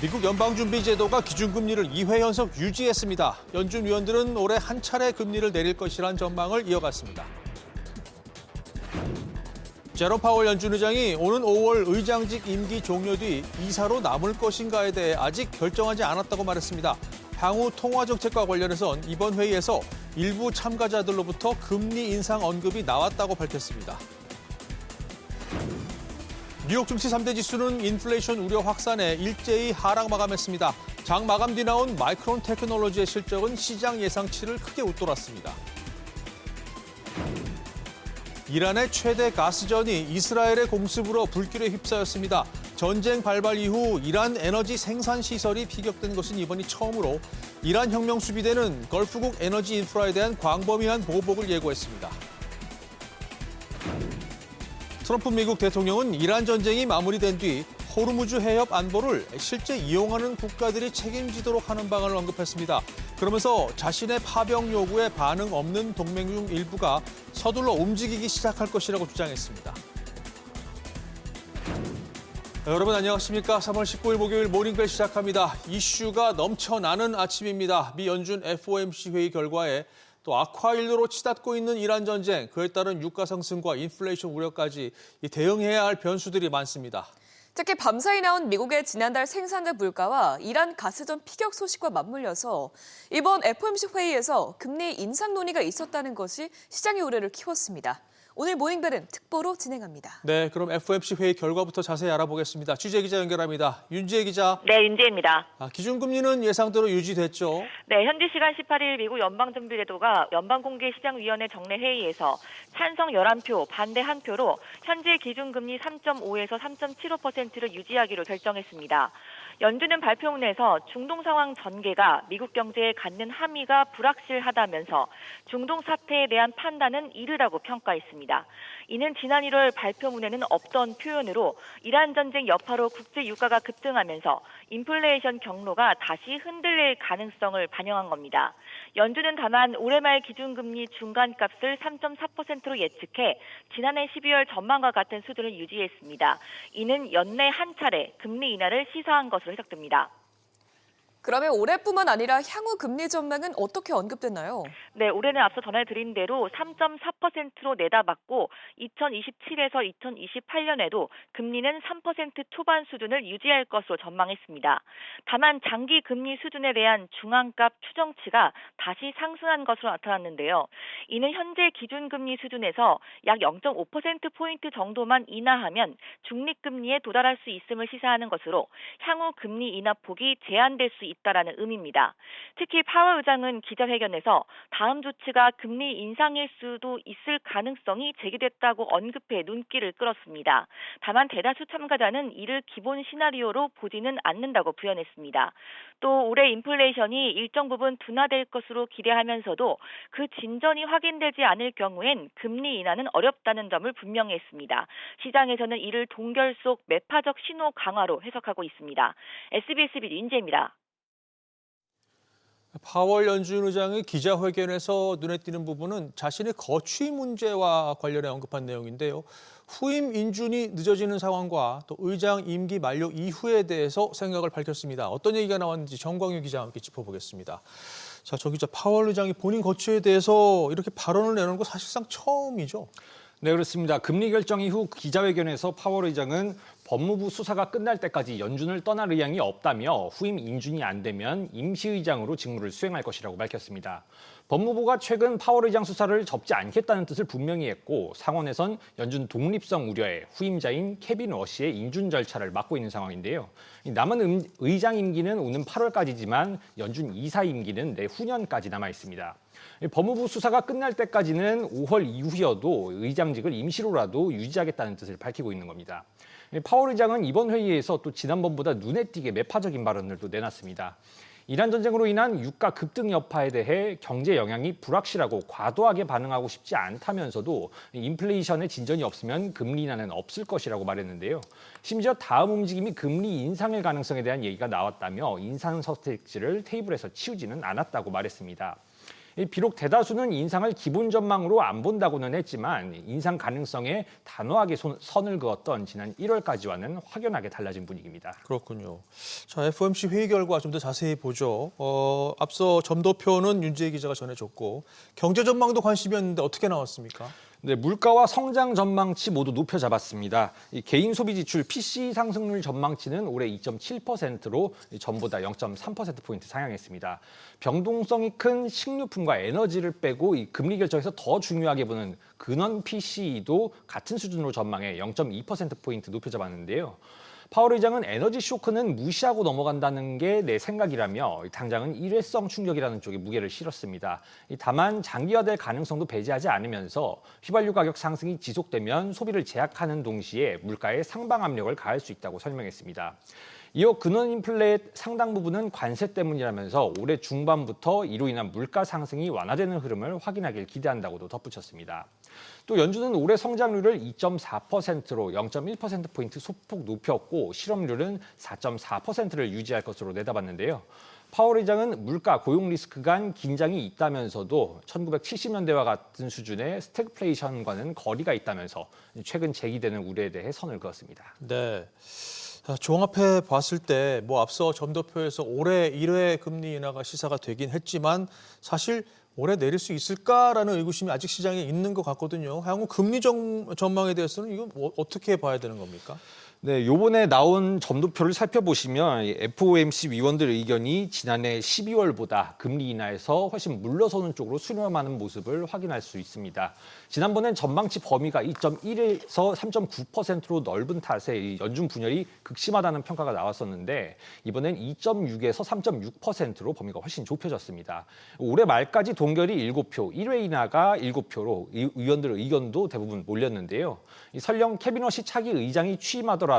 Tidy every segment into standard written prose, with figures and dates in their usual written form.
미국 연방준비제도가 기준금리를 2회 연속 유지했습니다. 연준 위원들은 올해 한 차례 금리를 내릴 것이란 전망을 이어갔습니다. 제롬 파월 연준 의장이 오는 5월 의장직 임기 종료 뒤 이사로 남을 것인가에 대해 아직 결정하지 않았다고 말했습니다. 향후 통화 정책과 관련해선 이번 회의에서 일부 참가자들로부터 금리 인상 언급이 나왔다고 밝혔습니다. 뉴욕 증시 3대 지수는 인플레이션 우려 확산에 일제히 하락 마감했습니다. 장 마감 뒤 나온 마이크론 테크놀로지의 실적은 시장 예상치를 크게 웃돌았습니다. 이란의 최대 가스전이 이스라엘의 공습으로 불길에 휩싸였습니다. 전쟁 발발 이후 이란 에너지 생산 시설이 피격된 것은 이번이 처음으로 이란 혁명 수비대는 걸프국 에너지 인프라에 대한 광범위한 보복을 예고했습니다. 트럼프 미국 대통령은 이란 전쟁이 마무리된 뒤 호르무즈 해협 안보를 실제 이용하는 국가들이 책임지도록 하는 방안을 언급했습니다. 그러면서 자신의 파병 요구에 반응 없는 동맹 중 일부가 서둘러 움직이기 시작할 것이라고 주장했습니다. 여러분 안녕하십니까? 3월 19일 목요일 모닝벨 시작합니다. 이슈가 넘쳐나는 아침입니다. 미 연준 FOMC 회의 결과에 또 악화일로로 치닫고 있는 이란 전쟁, 그에 따른 유가 상승과 인플레이션 우려까지 대응해야 할 변수들이 많습니다. 특히 밤사이 나온 미국의 지난달 생산자 물가와 이란 가스전 피격 소식과 맞물려서 이번 FOMC 회의에서 금리 인상 논의가 있었다는 것이 시장의 우려를 키웠습니다. 오늘 모닝벨은 특보로 진행합니다. 네, 그럼 FOMC 회의 결과부터 자세히 알아보겠습니다. 취재 기자 연결합니다. 윤지혜 기자. 네, 윤지혜입니다. 기준금리는 예상대로 유지됐죠? 네, 현지 시간 18일 미국 연방준비제도가 연방공개시장위원회 정례 회의에서 찬성 11표, 반대 1표로 현재 기준금리 3.5에서 3.75%를 유지하기로 결정했습니다. 연준은 발표문에서 중동 상황 전개가 미국 경제에 갖는 함의가 불확실하다면서 중동 사태에 대한 판단은 이르다고 평가했습니다. 이는 지난 1월 발표문에는 없던 표현으로 이란 전쟁 여파로 국제 유가가 급등하면서 인플레이션 경로가 다시 흔들릴 가능성을 반영한 겁니다. 연준은 다만 올해 말 기준금리 중간값을 3.4%로 예측해 지난해 12월 전망과 같은 수준을 유지했습니다. 이는 연내 한 차례 금리 인하를 시사한 것으로 해석됩니다. 그러면 올해뿐만 아니라 향후 금리 전망은 어떻게 언급됐나요? 네, 올해는 앞서 전해드린 대로 3.4%로 내다봤고 2027에서 2028년에도 금리는 3% 초반 수준을 유지할 것으로 전망했습니다. 다만 장기 금리 수준에 대한 중앙값 추정치가 다시 상승한 것으로 나타났는데요. 이는 현재 기준금리 수준에서 약 0.5%포인트 정도만 인하하면 중립금리에 도달할 수 있음을 시사하는 것으로 향후 금리 인하폭이 제한될 수 있다라는 의미입니다. 특히 파월 의장은 기자회견에서 다음 조치가 금리 인상일 수도 있을 가능성이 제기됐다고 언급해 눈길을 끌었습니다. 다만 대다수 참가자는 이를 기본 시나리오로 보지는 않는다고 부연했습니다. 또 올해 인플레이션이 일정 부분 둔화될 것으로 기대하면서도 그 진전이 확인되지 않을 경우엔 금리 인하는 어렵다는 점을 분명히 했습니다. 시장에서는 이를 동결 속 매파적 신호 강화로 해석하고 있습니다. SBS BD 윤지혜입니다. 파월 연준 의장의 기자회견에서 눈에 띄는 부분은 자신의 거취 문제와 관련해 언급한 내용인데요. 후임 인준이 늦어지는 상황과 또 의장 임기 만료 이후에 대해서 생각을 밝혔습니다. 어떤 얘기가 나왔는지 정광유 기자와 함께 짚어보겠습니다. 자, 저 기자, 파월 의장이 본인 거취에 대해서 이렇게 발언을 내놓은 거 사실상 처음이죠? 네, 그렇습니다. 금리 결정 이후 기자회견에서 파월 의장은 법무부 수사가 끝날 때까지 연준을 떠날 의향이 없다며 후임 인준이 안 되면 임시의장으로 직무를 수행할 것이라고 밝혔습니다. 법무부가 최근 파월 의장 수사를 접지 않겠다는 뜻을 분명히 했고 상원에선 연준 독립성 우려에 후임자인 케빈 워시의 인준 절차를 막고 있는 상황인데요. 남은 의장 임기는 오는 8월까지지만 연준 이사 임기는 내후년까지 남아 있습니다. 법무부 수사가 끝날 때까지는 5월 이후여도 의장직을 임시로라도 유지하겠다는 뜻을 밝히고 있는 겁니다. 파월 의장은 이번 회의에서 또 지난번보다 눈에 띄게 매파적인 발언을 또 내놨습니다. 이란 전쟁으로 인한 유가 급등 여파에 대해 경제 영향이 불확실하고 과도하게 반응하고 싶지 않다면서도 인플레이션의 진전이 없으면 금리 인하는 없을 것이라고 말했는데요. 심지어 다음 움직임이 금리 인상일 가능성에 대한 얘기가 나왔다며 인상 선택지를 테이블에서 치우지는 않았다고 말했습니다. 비록 대다수는 인상을 기본 전망으로 안 본다고는 했지만 인상 가능성에 단호하게 선을 그었던 지난 1월까지와는 확연하게 달라진 분위기입니다. 그렇군요. 자, FOMC 회의 결과 좀 더 자세히 보죠. 앞서 점도표는 윤지혜 기자가 전해줬고 경제 전망도 관심이었는데 어떻게 나왔습니까? 네, 물가와 성장 전망치 모두 높여 잡았습니다. 이 개인 소비 지출 PCE 상승률 전망치는 올해 2.7%로 전보다 0.3%포인트 상향했습니다. 변동성이 큰 식료품과 에너지를 빼고 이 금리 결정에서 더 중요하게 보는 근원 PCE도 같은 수준으로 전망해 0.2%포인트 높여 잡았는데요. 파월 의장은 에너지 쇼크는 무시하고 넘어간다는 게 내 생각이라며 당장은 일회성 충격이라는 쪽에 무게를 실었습니다. 다만 장기화될 가능성도 배제하지 않으면서 휘발유 가격 상승이 지속되면 소비를 제약하는 동시에 물가에 상방 압력을 가할 수 있다고 설명했습니다. 이어 근원 인플레의 상당 부분은 관세 때문이라면서 올해 중반부터 이로 인한 물가 상승이 완화되는 흐름을 확인하길 기대한다고도 덧붙였습니다. 또 연준은 올해 성장률을 2.4%로 0.1%포인트 소폭 높였고 실업률은 4.4%를 유지할 것으로 내다봤는데요. 파월 의장은 물가, 고용 리스크 간 긴장이 있다면서도 1970년대와 같은 수준의 스태그플레이션과는 거리가 있다면서 최근 제기되는 우려에 대해 선을 그었습니다. 네. 자, 종합해 봤을 때 앞서 점도표에서 올해 1회 금리 인하가 시사가 되긴 했지만 사실 올해 내릴 수 있을까라는 의구심이 아직 시장에 있는 것 같거든요. 향후 금리 전망에 대해서는 이건 어떻게 봐야 되는 겁니까? 네, 요번에 나온 점도표를 살펴보시면 FOMC 위원들 의견이 지난해 12월보다 금리 인하에서 훨씬 물러서는 쪽으로 수렴하는 모습을 확인할 수 있습니다. 지난번엔 전망치 범위가 2.1에서 3.9%로 넓은 탓에 연준 분열이 극심하다는 평가가 나왔었는데 이번엔 2.6에서 3.6%로 범위가 훨씬 좁혀졌습니다. 올해 말까지 동결이 7표, 1회 인하가 7표로 의원들의 의견도 대부분 몰렸는데요. 설령 캐비넛이 차기 의장이 취임하더라도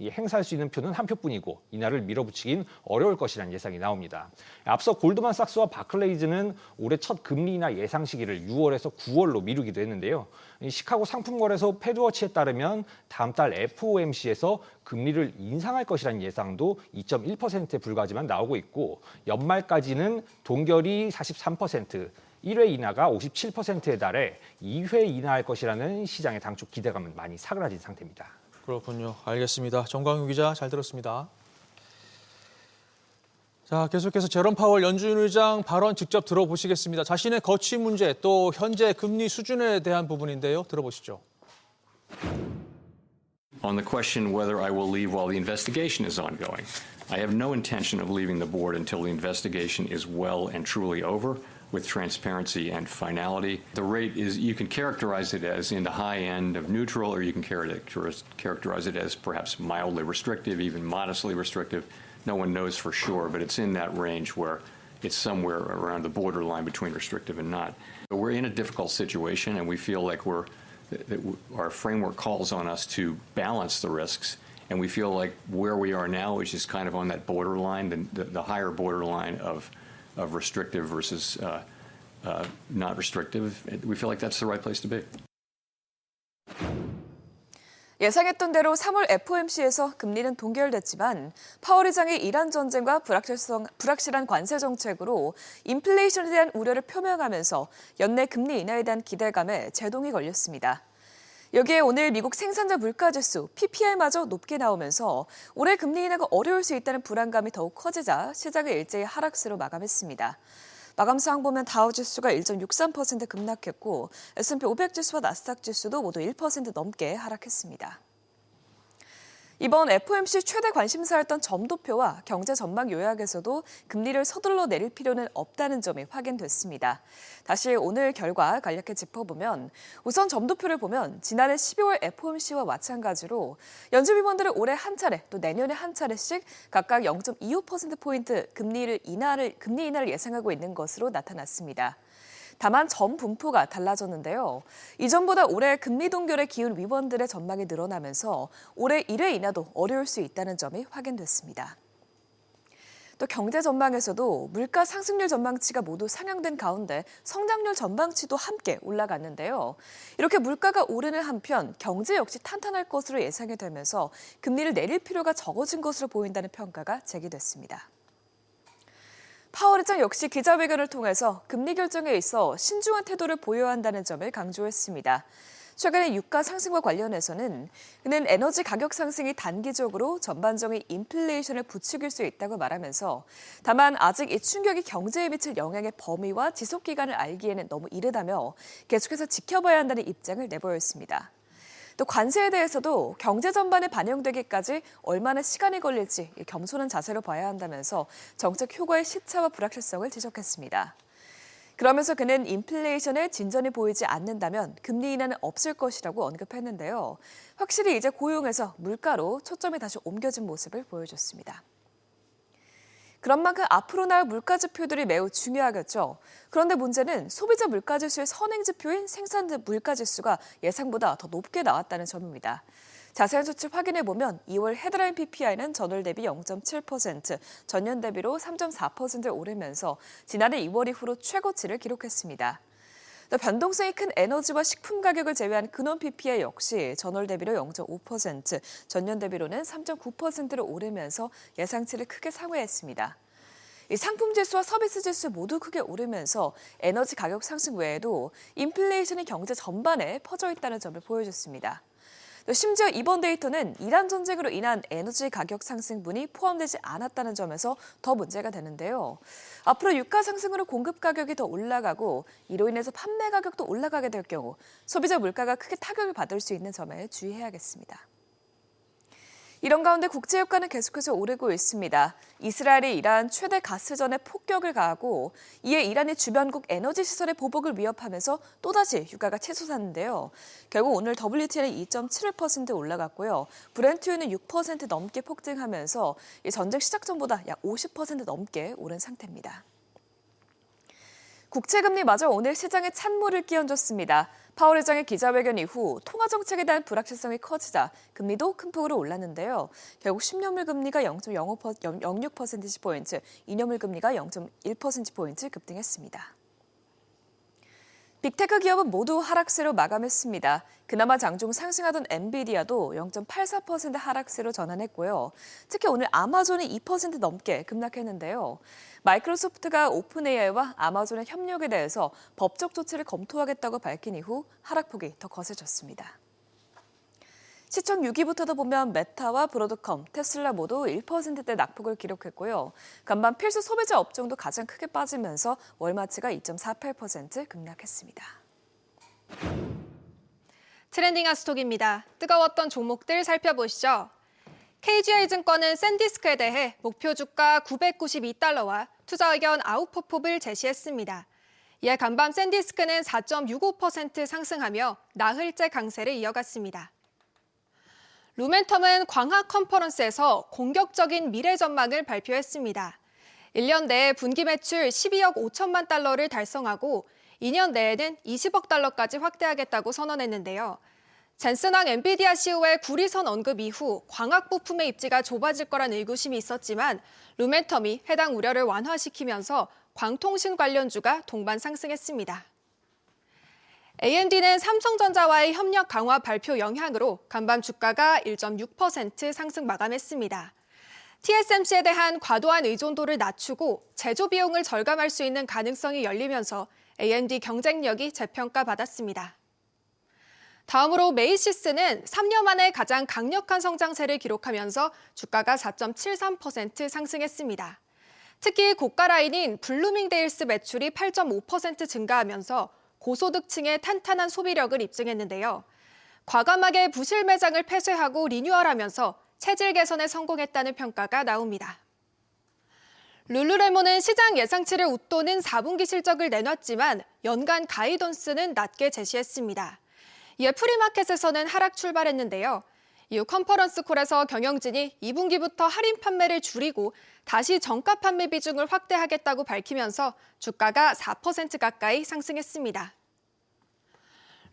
행사할 수 있는 표는 한 표뿐이고 인하를 밀어붙이긴 어려울 것이라는 예상이 나옵니다. 앞서 골드만삭스와 바클레이즈는 올해 첫 금리 인하 예상 시기를 6월에서 9월로 미루기도 했는데요. 시카고 상품거래소 패드워치에 따르면 다음 달 FOMC에서 금리를 인상할 것이라는 예상도 2.1%에 불과하지만 나오고 있고 연말까지는 동결이 43%, 1회 인하가 57%에 달해 2회 인하할 것이라는 시장의 당초 기대감은 많이 사그라진 상태입니다. 그렇군요. 알겠습니다. 정광유 기자 잘 들었습니다. 자, 계속해서 제롬 파월 연준 의장 발언 직접 들어보시겠습니다. 자신의 거취 문제 또 현재 금리 수준에 대한 부분인데요. 들어보시죠. On the question whether I will leave while the investigation is ongoing, I have no intention of leaving the board until the investigation is well and truly over, with transparency and finality. The rate is, you can characterize it as in the high end of neutral, or you can characterize it as perhaps mildly restrictive, even modestly restrictive. No one knows for sure, but it's in that range where it's somewhere around the borderline between restrictive and not. But we're in a difficult situation, and we feel like our framework calls on us to balance the risks, and we feel like where we are now is just kind of on that borderline, the higher borderline of restrictive versus not restrictive. We feel like that's the right place to be. 예상했던 대로 3월 FOMC에서 금리는 동결됐지만 파월 의장이 이란 전쟁과 불확실한 관세 정책으로 인플레이션에 대한 우려를 표명하면서 연내 금리 인하에 대한 기대감에 제동이 걸렸습니다. 여기에 오늘 미국 생산자 물가지수 PPI마저 높게 나오면서 올해 금리 인하가 어려울 수 있다는 불안감이 더욱 커지자 시장을 일제히 하락세로 마감했습니다. 마감 상황 보면 다우지수가 1.63% 급락했고 S&P 500 지수와 나스닥 지수도 모두 1% 넘게 하락했습니다. 이번 FOMC 최대 관심사였던 점도표와 경제 전망 요약에서도 금리를 서둘러 내릴 필요는 없다는 점이 확인됐습니다. 다시 오늘 결과 간략히 짚어보면 우선 점도표를 보면 지난해 12월 FOMC와 마찬가지로 연준 위원들은 올해 한 차례 또 내년에 한 차례씩 각각 0.25%포인트 금리 인하를 예상하고 있는 것으로 나타났습니다. 다만 점 분포가 달라졌는데요. 이전보다 올해 금리 동결에 기운 위원들의 전망이 늘어나면서 올해 1회 인하도 어려울 수 있다는 점이 확인됐습니다. 또 경제 전망에서도 물가 상승률 전망치가 모두 상향된 가운데 성장률 전망치도 함께 올라갔는데요. 이렇게 물가가 오르는 한편 경제 역시 탄탄할 것으로 예상이 되면서 금리를 내릴 필요가 적어진 것으로 보인다는 평가가 제기됐습니다. 파월 의장 역시 기자회견을 통해서 금리 결정에 있어 신중한 태도를 보여야 한다는 점을 강조했습니다. 최근의 유가 상승과 관련해서는 그는 에너지 가격 상승이 단기적으로 전반적인 인플레이션을 부추길 수 있다고 말하면서 다만 아직 이 충격이 경제에 미칠 영향의 범위와 지속 기간을 알기에는 너무 이르다며 계속해서 지켜봐야 한다는 입장을 내보였습니다. 또 관세에 대해서도 경제 전반에 반영되기까지 얼마나 시간이 걸릴지 겸손한 자세로 봐야 한다면서 정책 효과의 시차와 불확실성을 지적했습니다. 그러면서 그는 인플레이션에 진전이 보이지 않는다면 금리 인하는 없을 것이라고 언급했는데요. 확실히 이제 고용에서 물가로 초점이 다시 옮겨진 모습을 보여줬습니다. 그런 만큼 앞으로 나올 물가 지표들이 매우 중요하겠죠. 그런데 문제는 소비자 물가 지수의 선행 지표인 생산자 물가 지수가 예상보다 더 높게 나왔다는 점입니다. 자세한 수치 확인해보면 2월 헤드라인 PPI는 전월 대비 0.7%, 전년 대비로 3.4% 오르면서 지난해 2월 이후로 최고치를 기록했습니다. 또 변동성이 큰 에너지와 식품 가격을 제외한 근원 PPI 역시 전월 대비로 0.5%, 전년 대비로는 3.9%로 오르면서 예상치를 크게 상회했습니다. 이 상품 지수와 서비스 지수 모두 크게 오르면서 에너지 가격 상승 외에도 인플레이션이 경제 전반에 퍼져 있다는 점을 보여줬습니다. 심지어 이번 데이터는 이란 전쟁으로 인한 에너지 가격 상승분이 포함되지 않았다는 점에서 더 문제가 되는데요. 앞으로 유가 상승으로 공급 가격이 더 올라가고 이로 인해서 판매 가격도 올라가게 될 경우 소비자 물가가 크게 타격을 받을 수 있는 점에 주의해야겠습니다. 이런 가운데 국제유가는 계속해서 오르고 있습니다. 이스라엘이 이란 최대 가스전에 폭격을 가하고 이에 이란이 주변국 에너지 시설의 보복을 위협하면서 또다시 유가가 치솟았는데요. 결국 오늘 WTI는 2.71% 올라갔고요. 브렌트유는 6% 넘게 폭등하면서 전쟁 시작 전보다 약 50% 넘게 오른 상태입니다. 국채금리마저 오늘 시장에 찬물을 끼얹었습니다. 파월 의장의 기자회견 이후 통화정책에 대한 불확실성이 커지자 금리도 큰 폭으로 올랐는데요. 결국 10년물 금리가 0.06%포인트, 2년물 금리가 0.1%포인트 급등했습니다. 빅테크 기업은 모두 하락세로 마감했습니다. 그나마 장중 상승하던 엔비디아도 0.84% 하락세로 전환했고요. 특히 오늘 아마존이 2% 넘게 급락했는데요. 마이크로소프트가 오픈 AI와 아마존의 협력에 대해서 법적 조치를 검토하겠다고 밝힌 이후 하락폭이 더 거세졌습니다. 시총 6위부터도 보면 메타와 브로드컴, 테슬라 모두 1%대 낙폭을 기록했고요. 간반 필수 소비자 업종도 가장 크게 빠지면서 월마트가 2.48% 급락했습니다. 트렌딩한 스톡입니다. 뜨거웠던 종목들 살펴보시죠. KGI증권은 샌디스크에 대해 목표 주가 992달러와 투자 의견 아웃퍼폼을 제시했습니다. 이에 간밤 샌디스크는 4.65% 상승하며 나흘째 강세를 이어갔습니다. 루멘텀은 광학 컨퍼런스에서 공격적인 미래 전망을 발표했습니다. 1년 내에 분기 매출 12억 5천만 달러를 달성하고 2년 내에는 20억 달러까지 확대하겠다고 선언했는데요. 젠슨왕 엔비디아 CEO의 구리선 언급 이후 광학 부품의 입지가 좁아질 거란 의구심이 있었지만 루멘텀이 해당 우려를 완화시키면서 광통신 관련주가 동반 상승했습니다. AMD는 삼성전자와의 협력 강화 발표 영향으로 간밤 주가가 1.6% 상승 마감했습니다. TSMC에 대한 과도한 의존도를 낮추고 제조 비용을 절감할 수 있는 가능성이 열리면서 AMD 경쟁력이 재평가받았습니다. 다음으로 메이시스는 3년 만에 가장 강력한 성장세를 기록하면서 주가가 4.73% 상승했습니다. 특히 고가 라인인 블루밍데일스 매출이 8.5% 증가하면서 고소득층의 탄탄한 소비력을 입증했는데요. 과감하게 부실 매장을 폐쇄하고 리뉴얼하면서 체질 개선에 성공했다는 평가가 나옵니다. 룰루레몬은 시장 예상치를 웃도는 4분기 실적을 내놨지만 연간 가이던스는 낮게 제시했습니다. 이에 프리마켓에서는 하락 출발했는데요. 이후 컨퍼런스 콜에서 경영진이 2분기부터 할인 판매를 줄이고 다시 정가 판매 비중을 확대하겠다고 밝히면서 주가가 4% 가까이 상승했습니다.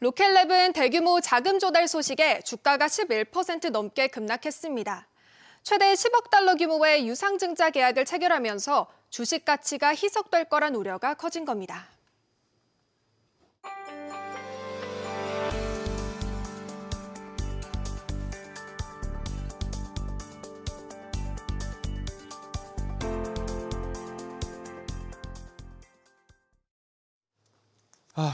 로켓랩은 대규모 자금 조달 소식에 주가가 11% 넘게 급락했습니다. 최대 10억 달러 규모의 유상증자 계약을 체결하면서 주식 가치가 희석될 거란 우려가 커진 겁니다.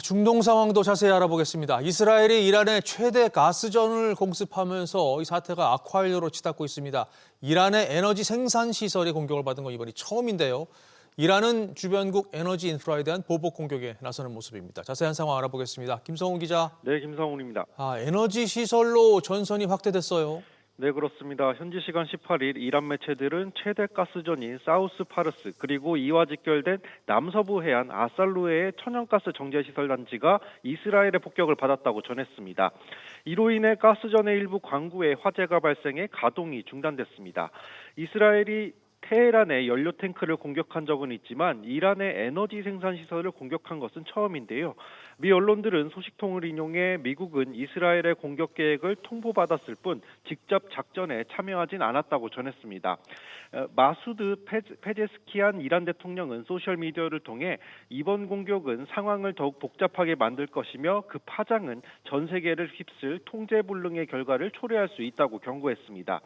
중동 상황도 자세히 알아보겠습니다. 이스라엘이 이란의 최대 가스전을 공습하면서 이 사태가 악화열로 치닫고 있습니다. 이란의 에너지 생산 시설이 공격을 받은 건 이번이 처음인데요. 이란은 주변국 에너지 인프라에 대한 보복 공격에 나서는 모습입니다. 자세한 상황 알아보겠습니다. 김성훈 기자. 네, 김성훈입니다. 에너지 시설로 전선이 확대됐어요. 네, 그렇습니다. 현지 시간 18일 이란 매체들은 최대 가스전인 사우스 파르스 그리고 이와 직결된 남서부 해안 아살루에의 천연가스 정제시설 단지가 이스라엘의 폭격을 받았다고 전했습니다. 이로 인해 가스전의 일부 관구에 화재가 발생해 가동이 중단됐습니다. 이스라엘이 테헤란의 연료 탱크를 공격한 적은 있지만 이란의 에너지 생산 시설을 공격한 것은 처음인데요. 미 언론들은 소식통을 인용해 미국은 이스라엘의 공격 계획을 통보받았을 뿐 직접 작전에 참여하진 않았다고 전했습니다. 마수드 페제스키안 이란 대통령은 소셜미디어를 통해 이번 공격은 상황을 더욱 복잡하게 만들 것이며 그 파장은 전 세계를 휩쓸 통제불능의 결과를 초래할 수 있다고 경고했습니다.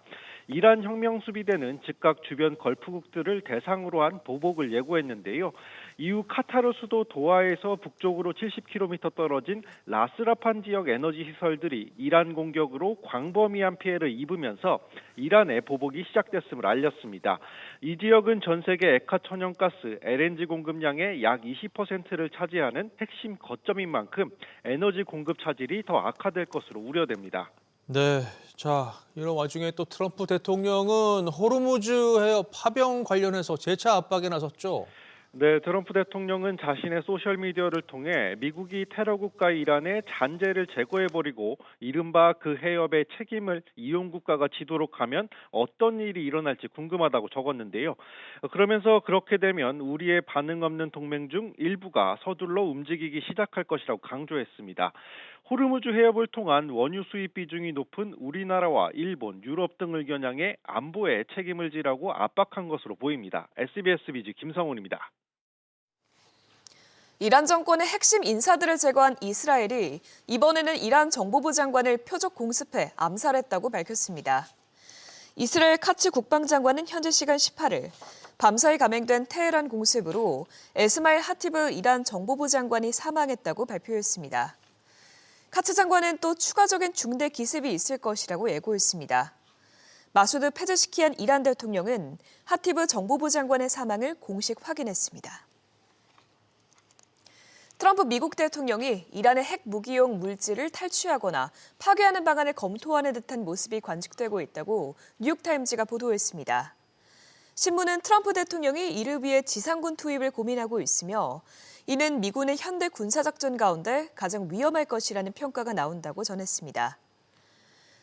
이란 혁명수비대는 즉각 주변 걸프국들을 대상으로 한 보복을 예고했는데요. 이후 카타르 수도 도하에서 북쪽으로 70km 떨어진 라스라판 지역 에너지 시설들이 이란 공격으로 광범위한 피해를 입으면서 이란의 보복이 시작됐음을 알렸습니다. 이 지역은 전 세계 액화 천연가스 LNG 공급량의 약 20%를 차지하는 핵심 거점인 만큼 에너지 공급 차질이 더 악화될 것으로 우려됩니다. 네, 이런 와중에 또 트럼프 대통령은 호르무즈 해협 파병 관련해서 재차 압박에 나섰죠. 네, 트럼프 대통령은 자신의 소셜미디어를 통해 미국이 테러 국가 이란의 잔재를 제거해버리고 이른바 그 해협의 책임을 이용 국가가 지도록 하면 어떤 일이 일어날지 궁금하다고 적었는데요. 그러면서 그렇게 되면 우리의 반응 없는 동맹 중 일부가 서둘러 움직이기 시작할 것이라고 강조했습니다. 호르무즈 해협을 통한 원유 수입 비중이 높은 우리나라와 일본, 유럽 등을 겨냥해 안보에 책임을 지라고 압박한 것으로 보입니다. SBS 비즈 김성훈입니다. 이란 정권의 핵심 인사들을 제거한 이스라엘이 이번에는 이란 정보부 장관을 표적 공습해 암살했다고 밝혔습니다. 이스라엘 카츠 국방장관은 현지 시간 18일 밤사이 감행된 테헤란 공습으로 에스마일 하티브 이란 정보부 장관이 사망했다고 발표했습니다. 카츠 장관은 또 추가적인 중대 기습이 있을 것이라고 예고했습니다. 마수드 페제시키안 이란 대통령은 하티브 정보부 장관의 사망을 공식 확인했습니다. 트럼프 미국 대통령이 이란의 핵 무기용 물질을 탈취하거나 파괴하는 방안을 검토하는 듯한 모습이 관측되고 있다고 뉴욕타임즈가 보도했습니다. 신문은 트럼프 대통령이 이를 위해 지상군 투입을 고민하고 있으며 이는 미군의 현대 군사작전 가운데 가장 위험할 것이라는 평가가 나온다고 전했습니다.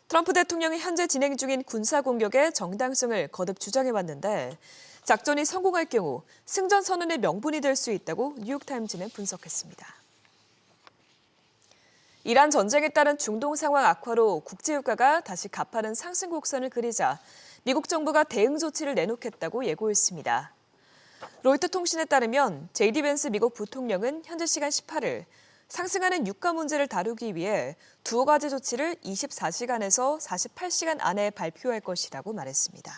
트럼프 대통령이 현재 진행 중인 군사공격의 정당성을 거듭 주장해왔는데 작전이 성공할 경우 승전 선언의 명분이 될 수 있다고 뉴욕타임즈는 분석했습니다. 이란 전쟁에 따른 중동 상황 악화로 국제유가가 다시 가파른 상승 곡선을 그리자 미국 정부가 대응 조치를 내놓겠다고 예고했습니다. 로이터 통신에 따르면 제이디 벤스 미국 부통령은 현지 시간 18일 상승하는 유가 문제를 다루기 위해 두 가지 조치를 24시간에서 48시간 안에 발표할 것이라고 말했습니다.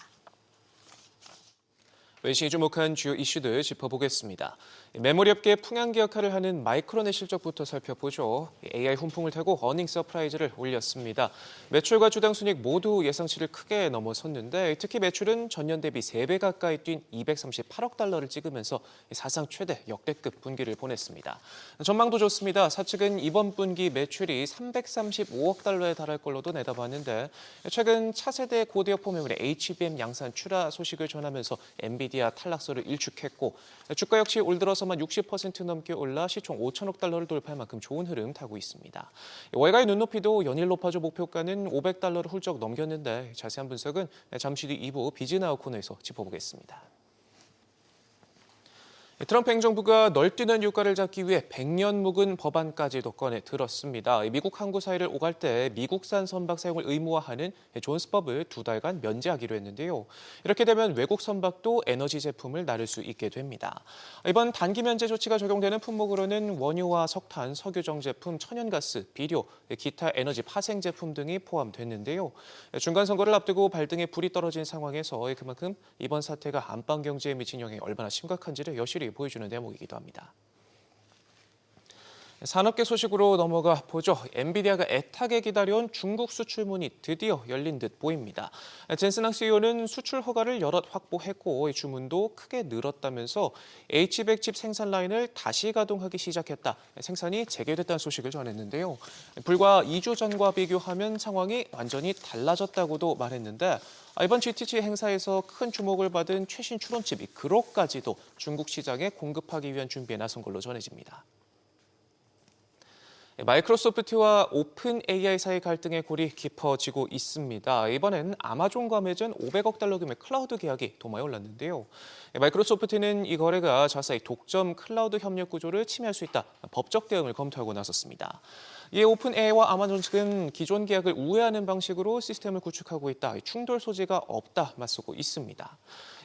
외신이 주목한 주요 이슈들 짚어보겠습니다. 메모리 업계 풍향기 역할을 하는 마이크론의 실적부터 살펴보죠. AI 훈풍을 타고 어닝 서프라이즈를 올렸습니다. 매출과 주당 순이익 모두 예상치를 크게 넘어섰는데 특히 매출은 전년 대비 3배 가까이 뛴 238억 달러를 찍으면서 사상 최대 역대급 분기를 보냈습니다. 전망도 좋습니다. 사측은 이번 분기 매출이 335억 달러에 달할 걸로도 내다봤는데 최근 차세대 고대역포 메모리 HBM 양산 출하 소식을 전하면서 엔비디아 탈락설을 일축했고 주가 역시 올 들어서만 60% 넘게 올라 시총 5천억 달러를 돌파할 만큼 좋은 흐름 타고 있습니다. 월가의 눈높이도 연일 높아져 목표가는 500달러를 훌쩍 넘겼는데 자세한 분석은 잠시 뒤 2부 비즈나우 코너에서 짚어보겠습니다. 트럼프 행정부가 널뛰는 유가를 잡기 위해 100년 묵은 법안까지도 꺼내 들었습니다. 미국 항구 사이를 오갈 때 미국산 선박 사용을 의무화하는 존스법을 2달간 면제하기로 했는데요. 이렇게 되면 외국 선박도 에너지 제품을 나를 수 있게 됩니다. 이번 단기 면제 조치가 적용되는 품목으로는 원유와 석탄, 석유정 제품, 천연가스, 비료, 기타 에너지 파생 제품 등이 포함됐는데요. 중간 선거를 앞두고 발등에 불이 떨어진 상황에서 그만큼 이번 사태가 안방 경제에 미친 영향이 얼마나 심각한지를 여실히 보여주는 대목이기도 합니다. 산업계 소식으로 넘어가 보죠. 엔비디아가 애타게 기다려온 중국 수출 문이 드디어 열린 듯 보입니다. 젠슨항 CEO는 수출 허가를 여럿 확보했고 주문도 크게 늘었다면서 H100칩 생산 라인을 다시 가동하기 시작했다. 생산이 재개됐다는 소식을 전했는데요. 불과 2주 전과 비교하면 상황이 완전히 달라졌다고도 말했는데 이번 GTC 행사에서 큰 주목을 받은 최신 추론칩이 그로까지도 중국 시장에 공급하기 위한 준비에 나선 걸로 전해집니다. 마이크로소프트와 오픈 AI 사이 갈등의 골이 깊어지고 있습니다. 이번엔 아마존과 맺은 500억 달러 규모의 클라우드 계약이 도마에 올랐는데요. 마이크로소프트는 이 거래가 자사의 독점 클라우드 협력 구조를 침해할 수 있다. 법적 대응을 검토하고 나섰습니다. 이에 오픈 AI와 아마존 측은 기존 계약을 우회하는 방식으로 시스템을 구축하고 있다. 충돌 소지가 없다 맞서고 있습니다.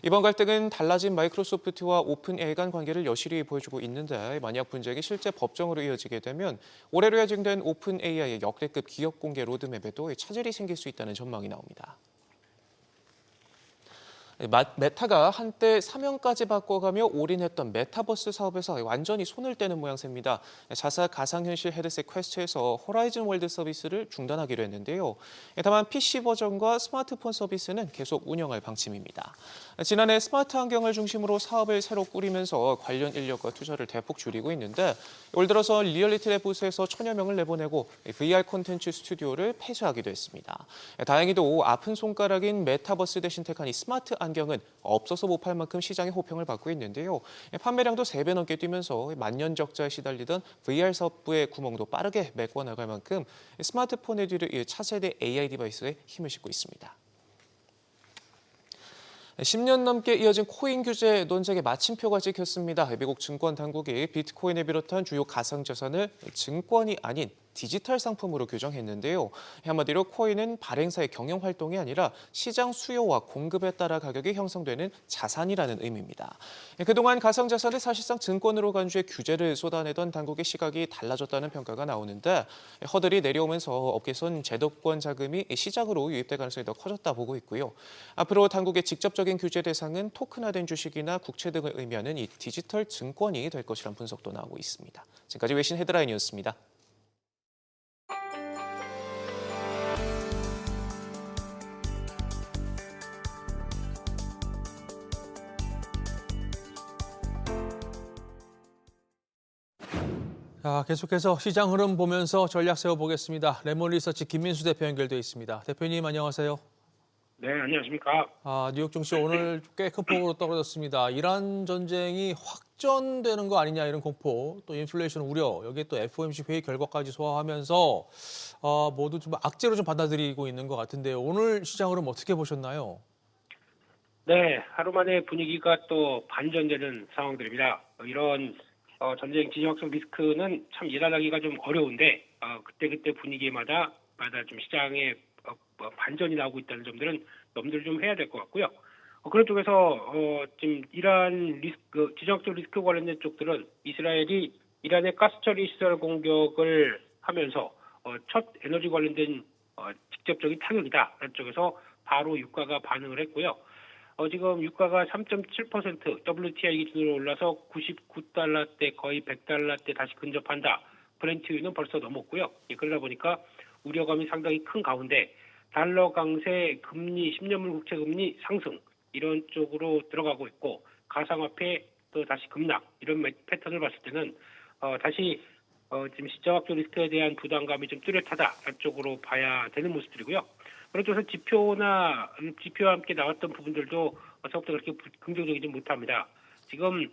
이번 갈등은 달라진 마이크로소프트와 오픈 AI 간 관계를 여실히 보여주고 있는데 만약 분쟁이 실제 법정으로 이어지게 되면 올해로 예정된 오픈 AI의 역대급 기업 공개 로드맵에도 차질이 생길 수 있다는 전망이 나옵니다. 메타가 한때 사명까지 바꿔가며 올인했던 메타버스 사업에서 완전히 손을 떼는 모양새입니다. 자사 가상현실 헤드셋 퀘스트에서 호라이즌 월드 서비스를 중단하기로 했는데요. 다만 PC 버전과 스마트폰 서비스는 계속 운영할 방침입니다. 지난해 스마트 환경을 중심으로 사업을 새로 꾸리면서 관련 인력과 투자를 대폭 줄이고 있는데 올 들어서 리얼리티 랩 부스에서 1000여 명을 내보내고 VR 콘텐츠 스튜디오를 폐쇄하기도 했습니다. 다행히도 아픈 손가락인 메타버스 대신 택한 이 스마트 안경은 없어서 못 팔 만큼 시장의 호평을 받고 있는데요. 판매량도 3배 넘게 뛰면서 만년 적자에 시달리던 VR 사업부의 구멍도 빠르게 메꿔나갈 만큼 스마트폰의 뒤를 이을 차세대 AI 디바이스에 힘을 싣고 있습니다. 10년 넘게 이어진 코인 규제 논쟁의 마침표가 찍혔습니다. 미국 증권 당국이 비트코인을 비롯한 주요 가상자산을 증권이 아닌 디지털 상품으로 규정했는데요. 한마디로 코인은 발행사의 경영 활동이 아니라 시장 수요와 공급에 따라 가격이 형성되는 자산이라는 의미입니다. 그동안 가상자산을 사실상 증권으로 간주해 규제를 쏟아내던 당국의 시각이 달라졌다는 평가가 나오는데 허들이 내려오면서 업계선 제도권 자금이 시장으로 유입될 가능성이 더 커졌다 보고 있고요. 앞으로 당국의 직접적인 규제 대상은 토큰화된 주식이나 국채 등을 의미하는 이 디지털 증권이 될 것이란 분석도 나오고 있습니다. 지금까지 외신 헤드라인이었습니다. 자, 계속해서 시장 흐름 보면서 전략 세워보겠습니다. 레몬 리서치 김민수 대표 연결돼 있습니다. 대표님 안녕하세요. 네, 안녕하십니까. 뉴욕 증시 오늘 꽤 큰 폭으로 떨어졌습니다. 이란 전쟁이 확전되는 거 아니냐 이런 공포, 또 인플레이션 우려, 여기에 또 FOMC 회의 결과까지 소화하면서 모두 좀 악재로 좀 받아들이고 있는 것 같은데요. 오늘 시장 흐름 어떻게 보셨나요? 네, 하루 만에 분위기가 또 반전되는 상황들입니다. 이런 전쟁 지정학적 리스크는 참 예단하기가 좀 어려운데 그때 분위기마다 좀 시장에 반전이 나오고 있다는 점들은 염두를 좀 해야 될 것 같고요. 그런 쪽에서 지금 이란 리스크, 지정학적 리스크 관련된 쪽들은 이스라엘이 이란의 가스 처리 시설 공격을 하면서 첫 에너지 관련된 직접적인 타격이다. 그런 쪽에서 바로 유가가 반응을 했고요. 지금 유가가 3.7% WTI 기준으로 올라서 99달러대 거의 100달러대 다시 근접한다. 브렌트유는 벌써 넘었고요. 그러다 보니까 우려감이 상당히 큰 가운데 달러 강세, 금리, 10년물 국채 금리 상승 이런 쪽으로 들어가고 있고 가상화폐 또 다시 급락 이런 패턴을 봤을 때는 다시 지금 시장학적 리스크에 대한 부담감이 좀 뚜렷하다 쪽으로 봐야 되는 모습들이고요. 그런 쪽에서 지표와 함께 나왔던 부분들도 생각보다 그렇게 긍정적이지 못합니다. 지금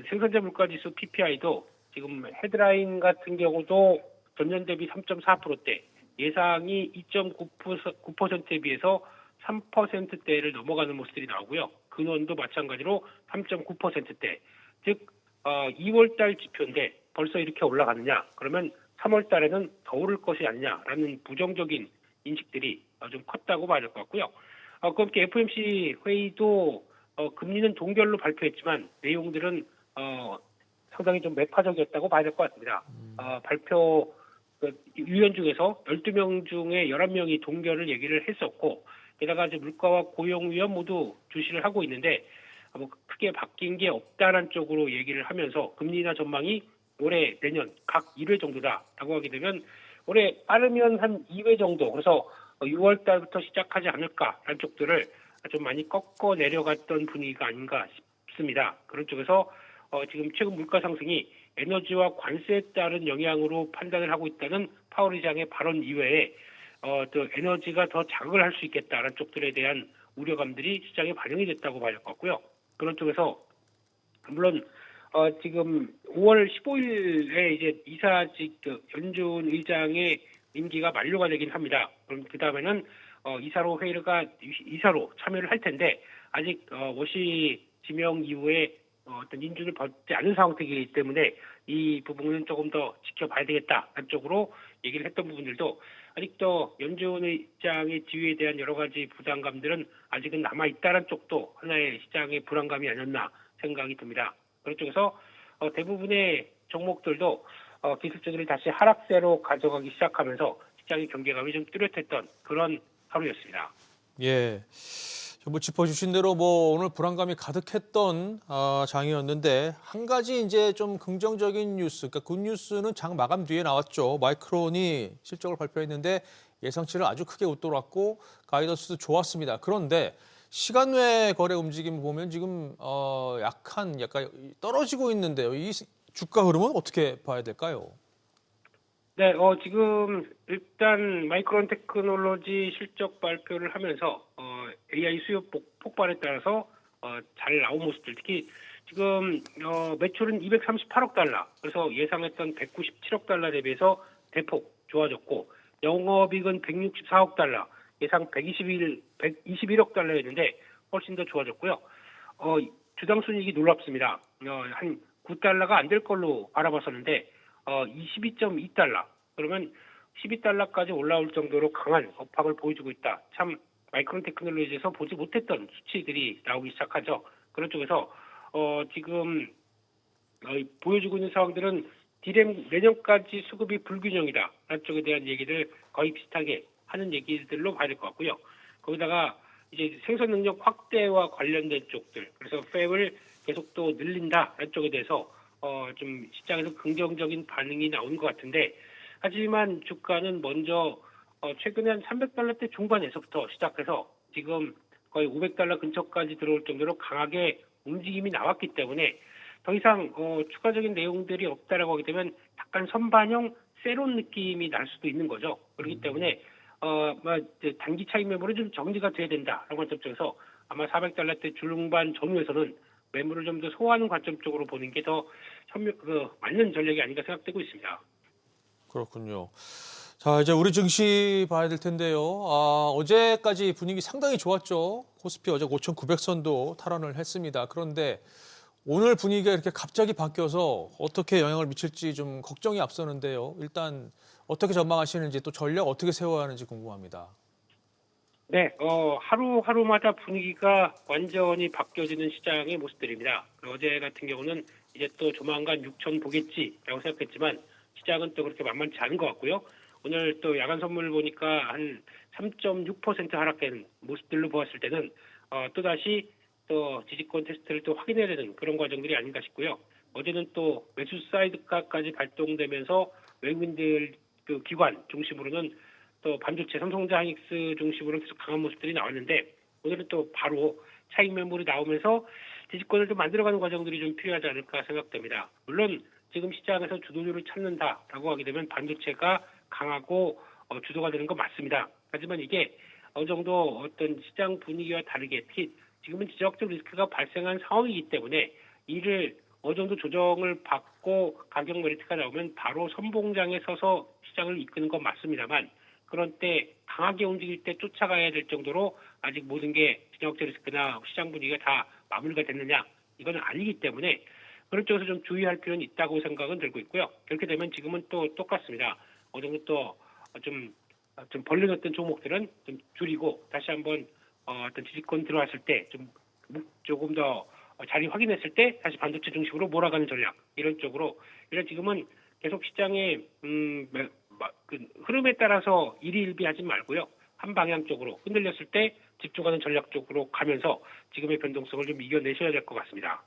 생산자 물가지수 PPI도 지금 헤드라인 같은 경우도 전년 대비 3.4%대, 예상이 2.9%에 비해서 3%대를 넘어가는 모습들이 나오고요. 근원도 마찬가지로 3.9%대, 즉 2월달 지표인데 벌써 이렇게 올라가느냐? 그러면 3월달에는 더 오를 것이 아니냐라는 부정적인 인식들이 좀 컸다고 봐야 될 것 같고요. 그럼 FOMC 회의도 금리는 동결로 발표했지만 내용들은 상당히 좀 매파적이었다고 봐야 될 것 같습니다. 발표 위원 중에서 12명 중에 11명이 동결을 얘기를 했었고 게다가 이제 물가와 고용 위원 모두 주시를 하고 있는데 크게 바뀐 게 없다는 쪽으로 얘기를 하면서 금리나 전망이 올해 내년 각 1회 정도다라고 하게 되면 올해 빠르면 한 2회 정도, 그래서 6월 달부터 시작하지 않을까라는 쪽들을 좀 많이 꺾어 내려갔던 분위기가 아닌가 싶습니다. 그런 쪽에서 지금 최근 물가 상승이 에너지와 관세에 따른 영향으로 판단을 하고 있다는 파월 의장의 발언 이외에 또 에너지가 더 자극을 할 수 있겠다라는 쪽들에 대한 우려감들이 시장에 반영이 됐다고 봐야 할 것 같고요. 그런 쪽에서 물론 지금 5월 15일에 이제 이사직 연준 의장의 임기가 만료가 되긴 합니다. 그럼 그 다음에는 이사로 참여를 할 텐데 아직 워시 지명 이후에 어떤 인준을 받지 않은 상태이기 때문에 이 부분은 조금 더 지켜봐야 되겠다 쪽으로 얘기를 했던 부분들도 아직도 연준 의장의 지위에 대한 여러 가지 부담감들은 아직은 남아 있다는 쪽도 하나의 시장의 불안감이 아니었나 생각이 듭니다. 그런 쪽에서 대부분의 종목들도 기술주들이 다시 하락세로 가져가기 시작하면서 시장의 경계감이 좀 뚜렷했던 그런 하루였습니다. 예. 뭐 짚어주신 대로 뭐 오늘 불안감이 가득했던 장이었는데 한 가지 이제 좀 긍정적인 뉴스, 그러니까 굿뉴스는 장 마감 뒤에 나왔죠. 마이크론이 실적을 발표했는데 예상치를 아주 크게 웃돌았고 가이던스도 좋았습니다. 그런데 시간 외 거래 움직임을 보면 지금 약간 떨어지고 있는데요. 이 주가 흐름은 어떻게 봐야 될까요? 네, 지금 일단 마이크론 테크놀로지 실적 발표를 하면서 AI 수요 폭발에 따라서 잘 나온 모습들, 특히 지금 매출은 238억 달러, 그래서 예상했던 197억 달러 대비해서 대폭 좋아졌고 영업이익은 164억 달러, 예상 121억 달러였는데 훨씬 더 좋아졌고요. 주당 순이익이 놀랍습니다. 한 9달러가 안 될 걸로 알아봤었는데 22.2달러, 그러면 12달러까지 올라올 정도로 강한 업황을 보여주고 있다. 참 마이크론 테크놀로지에서 보지 못했던 수치들이 나오기 시작하죠. 그런 쪽에서 지금 보여주고 있는 상황들은 디램 내년까지 수급이 불균형이다 라는 쪽에 대한 얘기를 거의 비슷하게 하는 얘기들로 봐야 될 것 같고요. 거기다가 이제 생산 능력 확대와 관련된 쪽들, 그래서 팹을 계속 또 늘린다 라는 쪽에 대해서 좀 시장에서 긍정적인 반응이 나온 것 같은데, 하지만 주가는 먼저 최근에 한 300달러대 중반에서부터 시작해서 지금 거의 500달러 근처까지 들어올 정도로 강하게 움직임이 나왔기 때문에 더 이상 추가적인 내용들이 없다라고 하게 되면 약간 선반영 세론 느낌이 날 수도 있는 거죠. 그렇기 때문에 단기 차익 매물은 좀 정리가 돼야 된다라는 관점 쪽에서 아마 400달러대 중반 전후에서는 매물을 좀 더 소화하는 관점 쪽으로 보는 게 더 맞는 전략이 아닌가 생각되고 있습니다. 그렇군요. 자, 이제 우리 증시 봐야 될 텐데요. 어제까지 분위기 상당히 좋았죠. 코스피 어제 5,900선도 탈환을 했습니다. 그런데 오늘 분위기가 이렇게 갑자기 바뀌어서 어떻게 영향을 미칠지 좀 걱정이 앞서는데요. 일단 어떻게 전망하시는지 또 전략 어떻게 세워야 하는지 궁금합니다. 네, 하루하루마다 분위기가 완전히 바뀌어지는 시장의 모습들입니다. 어제 같은 경우는 이제 또 조만간 6천 보겠지라고 생각했지만 시장은 또 그렇게 만만치 않은 것 같고요. 오늘 또 야간 선물 보니까 한 3.6% 하락된 모습들로 보았을 때는 또다시 또 지지권 테스트를 또 확인해야 되는 그런 과정들이 아닌가 싶고요. 어제는 또 매수 사이드카까지 발동되면서 외국인들 그 기관 중심으로는 또 반도체, 삼성전자, 하이닉스 중심으로 계속 강한 모습들이 나왔는데 오늘은 또 바로 차익 매물이 나오면서 지지권을 좀 만들어가는 과정들이 좀 필요하지 않을까 생각됩니다. 물론 지금 시장에서 주도주를 찾는다라고 하게 되면 반도체가 강하고 주도가 되는 건 맞습니다. 하지만 이게 어느 정도 어떤 시장 분위기와 다르게 특히 지금은 지정학적 리스크가 발생한 상황이기 때문에 이를 어느 정도 조정을 받고 가격 메리트가 나오면 바로 선봉장에 서서 시장을 이끄는 건 맞습니다만 그런 때 강하게 움직일 때 쫓아가야 될 정도로 아직 모든 게 지정학적 리스크나 시장 분위기가 다 마무리가 됐느냐 이건 아니기 때문에 그런 쪽에서 좀 주의할 필요는 있다고 생각은 들고 있고요. 그렇게 되면 지금은 또 똑같습니다. 어느 정도 또 좀 벌려졌던 종목들은 좀 줄이고 다시 한번 어떤 지지권 들어왔을 때 조금 더 자리 확인했을 때 다시 반도체 중심으로 몰아가는 전략 이런 쪽으로 지금은 계속 시장의 흐름에 따라서 일희일비하지 말고요. 한 방향 쪽으로 흔들렸을 때 집중하는 전략 쪽으로 가면서 지금의 변동성을 좀 이겨내셔야 될 것 같습니다.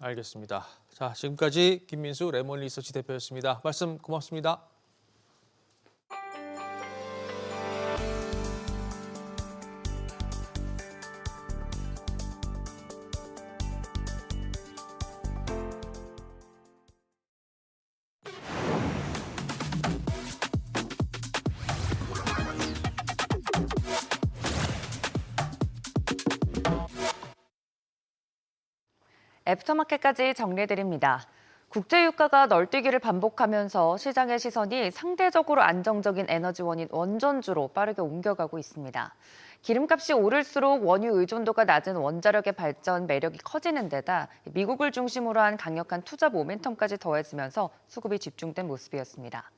알겠습니다. 자, 지금까지 김민수 레몬 리서치 대표였습니다. 말씀 고맙습니다. 애프터마켓까지 정리해드립니다. 국제유가가 널뛰기를 반복하면서 시장의 시선이 상대적으로 안정적인 에너지원인 원전주로 빠르게 옮겨가고 있습니다. 기름값이 오를수록 원유 의존도가 낮은 원자력의 발전 매력이 커지는 데다 미국을 중심으로 한 강력한 투자 모멘텀까지 더해지면서 수급이 집중된 모습이었습니다.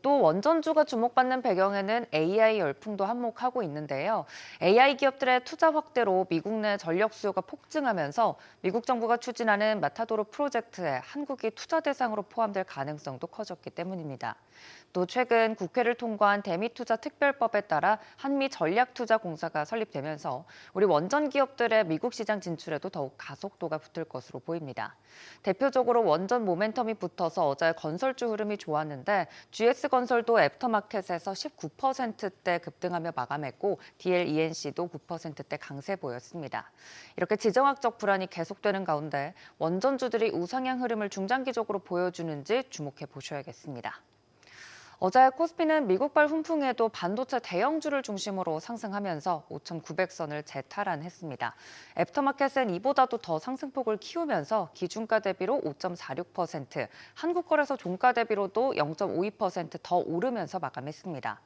또 원전주가 주목받는 배경에는 AI 열풍도 한몫하고 있는데요. AI 기업들의 투자 확대로 미국 내 전력 수요가 폭증하면서 미국 정부가 추진하는 마타도로 프로젝트에 한국이 투자 대상으로 포함될 가능성도 커졌기 때문입니다. 또 최근 국회를 통과한 대미투자 특별법에 따라 한미 전략투자공사가 설립되면서 우리 원전 기업들의 미국 시장 진출에도 더욱 가속도가 붙을 것으로 보입니다. 대표적으로 원전 모멘텀이 붙어서 어제 건설주 흐름이 좋았는데 GS건설도 애프터마켓에서 19%대 급등하며 마감했고 DLENC도 9%대 강세 보였습니다. 이렇게 지정학적 불안이 계속되는 가운데 원전주들이 우상향 흐름을 중장기적으로 보여주는지 주목해 보셔야겠습니다. 어제 코스피는 미국발 훈풍에도 반도체 대형주를 중심으로 상승하면서 5,900선을 재탈환했습니다. 애프터마켓은 이보다도 더 상승폭을 키우면서 기준가 대비로 5.46%, 한국거래소 종가 대비로도 0.52% 더 오르면서 마감했습니다.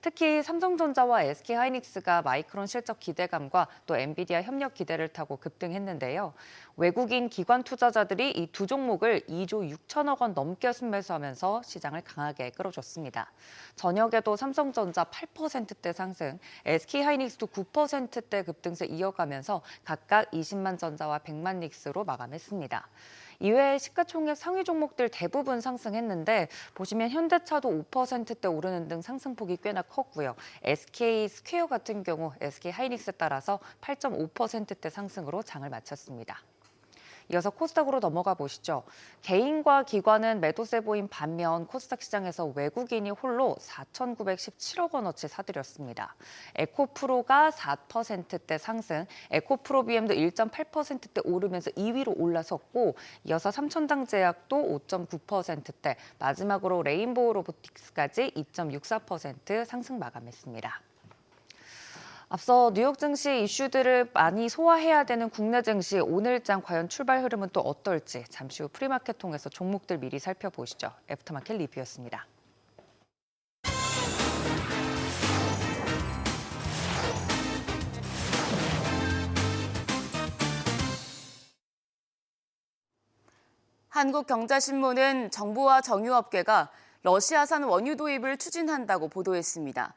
특히 삼성전자와 SK하이닉스가 마이크론 실적 기대감과 또 엔비디아 협력 기대를 타고 급등했는데요. 외국인 기관 투자자들이 이 두 종목을 2조 6천억 원 넘게 순매수하면서 시장을 강하게 끌어줬습니다. 저녁에도 삼성전자 8%대 상승, SK하이닉스도 9%대 급등세 이어가면서 각각 20만 전자와 100만 닉스로 마감했습니다. 이외에 시가총액 상위 종목들 대부분 상승했는데 보시면 현대차도 5%대 오르는 등 상승폭이 꽤나 컸고요. SK스퀘어 같은 경우 SK하이닉스에 따라서 8.5%대 상승으로 장을 마쳤습니다. 이어서 코스닥으로 넘어가 보시죠. 개인과 기관은 매도세 보인 반면 코스닥 시장에서 외국인이 홀로 4,917억 원어치 사들였습니다. 에코프로가 4%대 상승, 에코프로비엠도 1.8%대 오르면서 2위로 올라섰고 이어서 삼천당제약도 5.9%대, 마지막으로 레인보우 로보틱스까지 2.64% 상승 마감했습니다. 앞서 뉴욕 증시 이슈들을 많이 소화해야 되는 국내 증시 오늘장 과연 출발 흐름은 또 어떨지 잠시 후 프리마켓 통해서 종목들 미리 살펴보시죠. 애프터마켓 리뷰였습니다. 한국경제신문은 정부와 정유업계가 러시아산 원유 도입을 추진한다고 보도했습니다.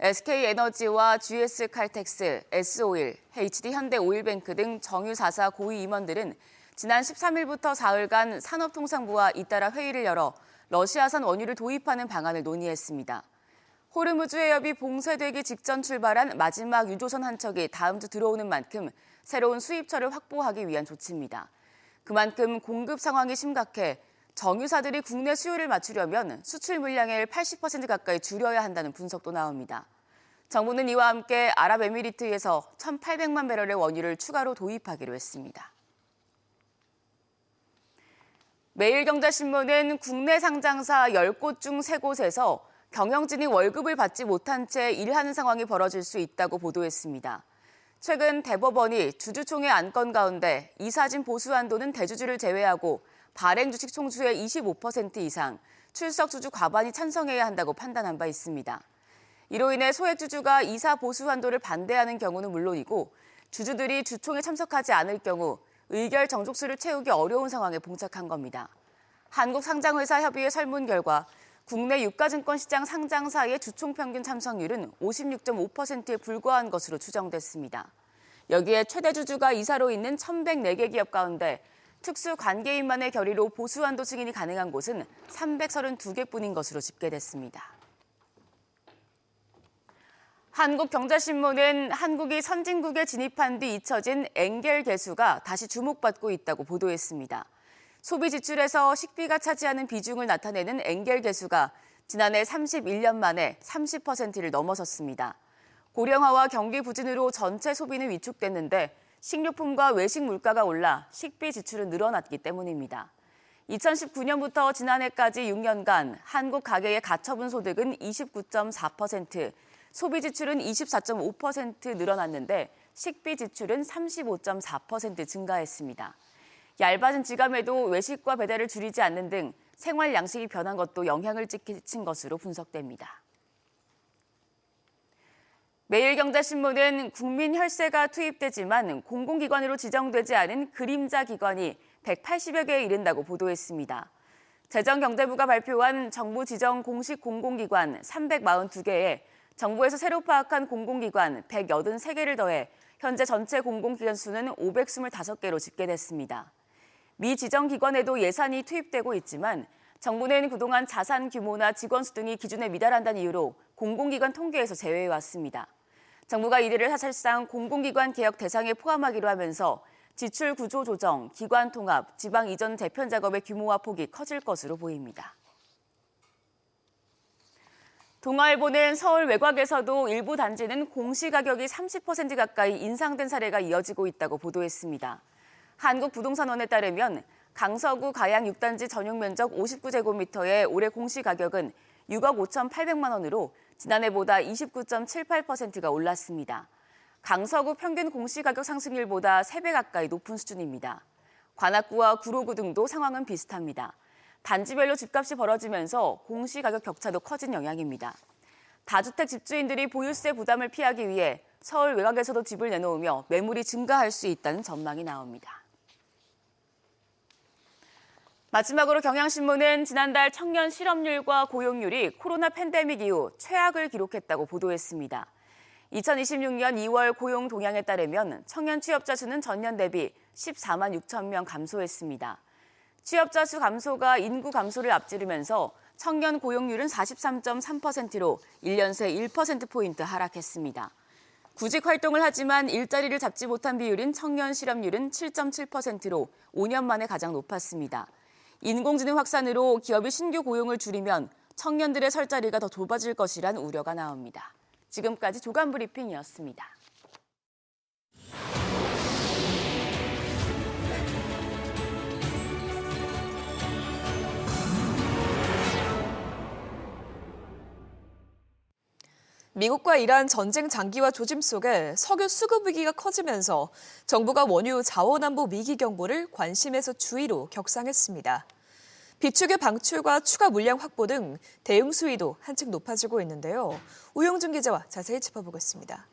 SK에너지와 GS칼텍스, S오일, HD현대오일뱅크 등 정유 4사 고위 임원들은 지난 13일부터 사흘간 산업통상부와 잇따라 회의를 열어 러시아산 원유를 도입하는 방안을 논의했습니다. 호르무즈 해협이 봉쇄되기 직전 출발한 마지막 유조선 한 척이 다음 주 들어오는 만큼 새로운 수입처를 확보하기 위한 조치입니다. 그만큼 공급 상황이 심각해 정유사들이 국내 수요를 맞추려면 수출 물량을 80% 가까이 줄여야 한다는 분석도 나옵니다. 정부는 이와 함께 아랍에미리트에서 1,800만 배럴의 원유를 추가로 도입하기로 했습니다. 매일경제신문은 국내 상장사 10곳 중 3곳에서 경영진이 월급을 받지 못한 채 일하는 상황이 벌어질 수 있다고 보도했습니다. 최근 대법원이 주주총회 안건 가운데 이사진 보수 한도는 대주주를 제외하고 발행 주식 총수의 25% 이상, 출석 주주 과반이 찬성해야 한다고 판단한 바 있습니다. 이로 인해 소액 주주가 이사 보수 한도를 반대하는 경우는 물론이고 주주들이 주총에 참석하지 않을 경우 의결 정족수를 채우기 어려운 상황에 봉착한 겁니다. 한국상장회사협의회 설문 결과 국내 유가증권 시장 상장사의 주총 평균 참석률은 56.5%에 불과한 것으로 추정됐습니다. 여기에 최대 주주가 이사로 있는 1,104개 기업 가운데 특수 관계인만의 결의로 보수 한도 승인이 가능한 곳은 332개뿐인 것으로 집계됐습니다. 한국경제신문은 한국이 선진국에 진입한 뒤 잊혀진 엔겔 개수가 다시 주목받고 있다고 보도했습니다. 소비 지출에서 식비가 차지하는 비중을 나타내는 엔겔 개수가 지난해 31년 만에 30%를 넘어섰습니다. 고령화와 경기 부진으로 전체 소비는 위축됐는데 식료품과 외식 물가가 올라 식비 지출은 늘어났기 때문입니다. 2019년부터 지난해까지 6년간 한국 가계의 가처분 소득은 29.4%, 소비 지출은 24.5% 늘어났는데 식비 지출은 35.4% 증가했습니다. 얇아진 지갑에도 외식과 배달을 줄이지 않는 등 생활 양식이 변한 것도 영향을 끼친 것으로 분석됩니다. 매일경제신문은 국민 혈세가 투입되지만 공공기관으로 지정되지 않은 그림자 기관이 180여 개에 이른다고 보도했습니다. 재정경제부가 발표한 정부 지정 공식 공공기관 342개에 정부에서 새로 파악한 공공기관 183개를 더해 현재 전체 공공기관 수는 525개로 집계됐습니다. 미지정기관에도 예산이 투입되고 있지만 정부는 그동안 자산 규모나 직원 수 등이 기준에 미달한다는 이유로 공공기관 통계에서 제외해왔습니다. 정부가 이들을 사실상 공공기관 개혁 대상에 포함하기로 하면서 지출 구조 조정, 기관 통합, 지방 이전 재편 작업의 규모와 폭이 커질 것으로 보입니다. 동아일보는 서울 외곽에서도 일부 단지는 공시가격이 30% 가까이 인상된 사례가 이어지고 있다고 보도했습니다. 한국부동산원에 따르면 강서구 가양 6단지 전용 면적 59제곱미터의 올해 공시가격은 6억 5,800만 원으로 지난해보다 29.78%가 올랐습니다. 강서구 평균 공시가격 상승률보다 3배 가까이 높은 수준입니다. 관악구와 구로구 등도 상황은 비슷합니다. 단지별로 집값이 벌어지면서 공시가격 격차도 커진 영향입니다. 다주택 집주인들이 보유세 부담을 피하기 위해 서울 외곽에서도 집을 내놓으며 매물이 증가할 수 있다는 전망이 나옵니다. 마지막으로 경향신문은 지난달 청년 실업률과 고용률이 코로나 팬데믹 이후 최악을 기록했다고 보도했습니다. 2026년 2월 고용 동향에 따르면 청년 취업자 수는 전년 대비 14만 6천 명 감소했습니다. 취업자 수 감소가 인구 감소를 앞지르면서 청년 고용률은 43.3%로 1년 새 1%포인트 하락했습니다. 구직 활동을 하지만 일자리를 잡지 못한 비율인 청년 실업률은 7.7%로 5년 만에 가장 높았습니다. 인공지능 확산으로 기업이 신규 고용을 줄이면 청년들의 설 자리가 더 좁아질 것이란 우려가 나옵니다. 지금까지 조간 브리핑이었습니다. 미국과 이란 전쟁 장기화 조짐 속에 석유 수급 위기가 커지면서 정부가 원유 자원안보 위기 경보를 관심에서 주의로 격상했습니다. 비축유 방출과 추가 물량 확보 등 대응 수위도 한층 높아지고 있는데요. 우영준 기자와 자세히 짚어보겠습니다.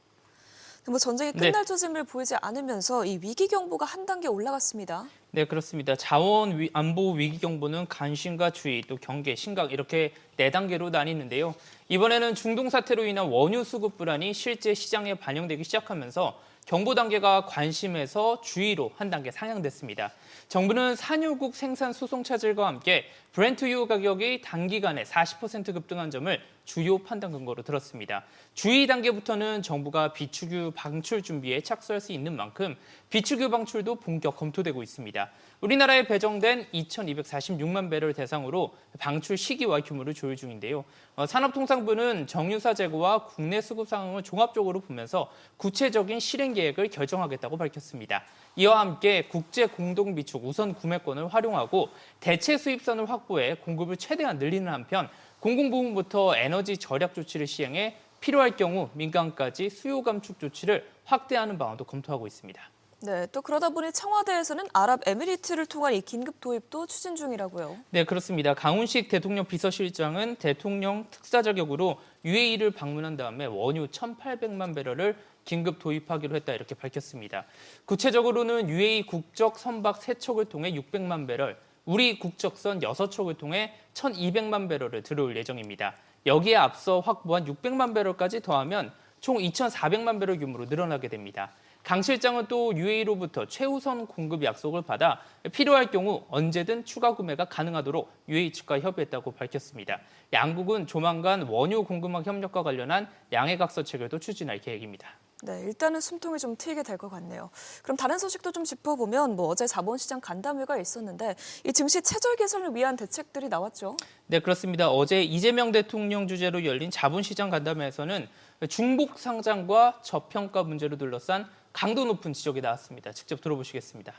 전쟁이 끝날 조짐을 보이지 않으면서 이 위기 경보가 한 단계 올라갔습니다. 네, 그렇습니다. 자원 안보 위기 경보는 관심과 주의, 또 경계, 심각 이렇게 4단계로 나뉘는데요. 이번에는 중동 사태로 인한 원유 수급 불안이 실제 시장에 반영되기 시작하면서 경보 단계가 관심에서 주의로 한 단계 상향됐습니다. 정부는 산유국 생산 소송 차질과 함께 브렌트유 가격이 단기간에 40% 급등한 점을 주요 판단 근거로 들었습니다. 주의 단계부터는 정부가 비축유 방출 준비에 착수할 수 있는 만큼 비축유 방출도 본격 검토되고 있습니다. 우리나라에 배정된 2,246만 배럴 대상으로 방출 시기와 규모를 조율 중인데요. 산업통상부는 정유사 재고와 국내 수급 상황을 종합적으로 보면서 구체적인 실행 계획을 결정하겠다고 밝혔습니다. 이와 함께 국제 공동 비축 우선 구매권을 활용하고 대체 수입선을 확보해 공급을 최대한 늘리는 한편 공공부문부터 에너지 절약 조치를 시행해 필요할 경우 민간까지 수요 감축 조치를 확대하는 방안도 검토하고 있습니다. 네, 또 그러다 보니 청와대에서는 아랍에미리트를 통한 이 긴급 도입도 추진 중이라고요. 네, 그렇습니다. 강훈식 대통령 비서실장은 대통령 특사 자격으로 UAE를 방문한 다음에 원유 1,800만 배럴을 긴급 도입하기로 했다 이렇게 밝혔습니다. 구체적으로는 UAE 국적 선박 3척을 통해 600만 배럴, 우리 국적선 6척을 통해 1,200만 배럴을 들어올 예정입니다. 여기에 앞서 확보한 600만 배럴까지 더하면 총 2,400만 배럴 규모로 늘어나게 됩니다. 당 실장은 또 UAE로부터 최우선 공급 약속을 받아 필요할 경우 언제든 추가 구매가 가능하도록 UAE 측과 협의했다고 밝혔습니다. 양국은 조만간 원유 공급망 협력과 관련한 양해각서 체결도 추진할 계획입니다. 네, 일단은 숨통이 좀 트이게 될 것 같네요. 그럼 다른 소식도 좀 짚어보면 어제 자본시장 간담회가 있었는데 이 증시 체절 개선을 위한 대책들이 나왔죠. 네, 그렇습니다. 어제 이재명 대통령 주재로 열린 자본시장 간담회에서는 중복 상장과 저평가 문제로 둘러싼 강도 높은 지적이 나왔습니다. 직접 들어보시겠습니다.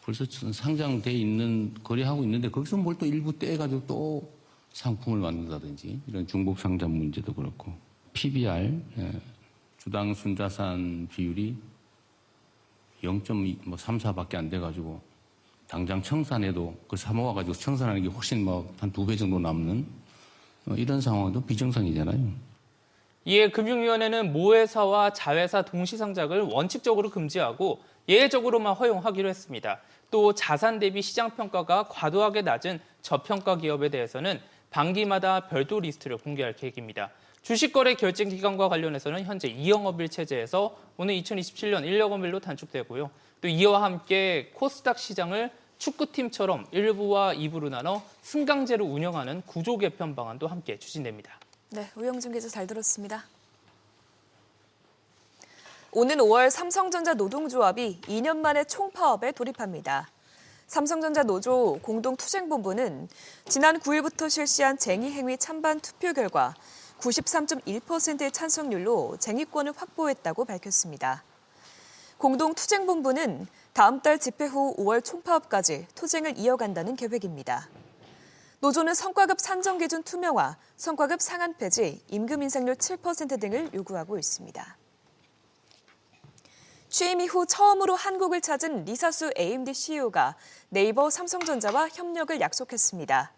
벌써 상장돼 있는 거래하고 있는데 거기서 뭘 또 일부 떼가지고 또 상품을 만든다든지 이런 중복 상장 문제도 그렇고 PBR 주당 순자산 비율이 0.34밖에 안 돼가지고 당장 청산해도 그 사모아가지고 청산하는 게 훨씬 한 2배 정도 남는 이런 상황도 비정상이잖아요. 이에 금융위원회는 모회사와 자회사 동시상장을 원칙적으로 금지하고 예외적으로만 허용하기로 했습니다. 또 자산 대비 시장 평가가 과도하게 낮은 저평가 기업에 대해서는 반기마다 별도 리스트를 공개할 계획입니다. 주식거래 결정 기간과 관련해서는 현재 2영업일 체제에서 오늘 2027년 1영업일로 단축되고요. 또 이와 함께 코스닥 시장을 축구팀처럼 1부와 2부로 나눠 승강제로 운영하는 구조 개편 방안도 함께 추진됩니다. 네, 우영준 기자 잘 들었습니다. 오는 5월 삼성전자 노동조합이 2년 만에 총파업에 돌입합니다. 삼성전자 노조 공동투쟁본부는 지난 9일부터 실시한 쟁의행위 찬반 투표 결과 93.1%의 찬성률로 쟁의권을 확보했다고 밝혔습니다. 공동투쟁본부는 다음 달 집회 후 5월 총파업까지 투쟁을 이어간다는 계획입니다. 노조는 성과급 산정 기준 투명화, 성과급 상한 폐지, 임금 인상률 7% 등을 요구하고 있습니다. 취임 이후 처음으로 한국을 찾은 리사수 AMD CEO가 네이버 삼성전자와 협력을 약속했습니다.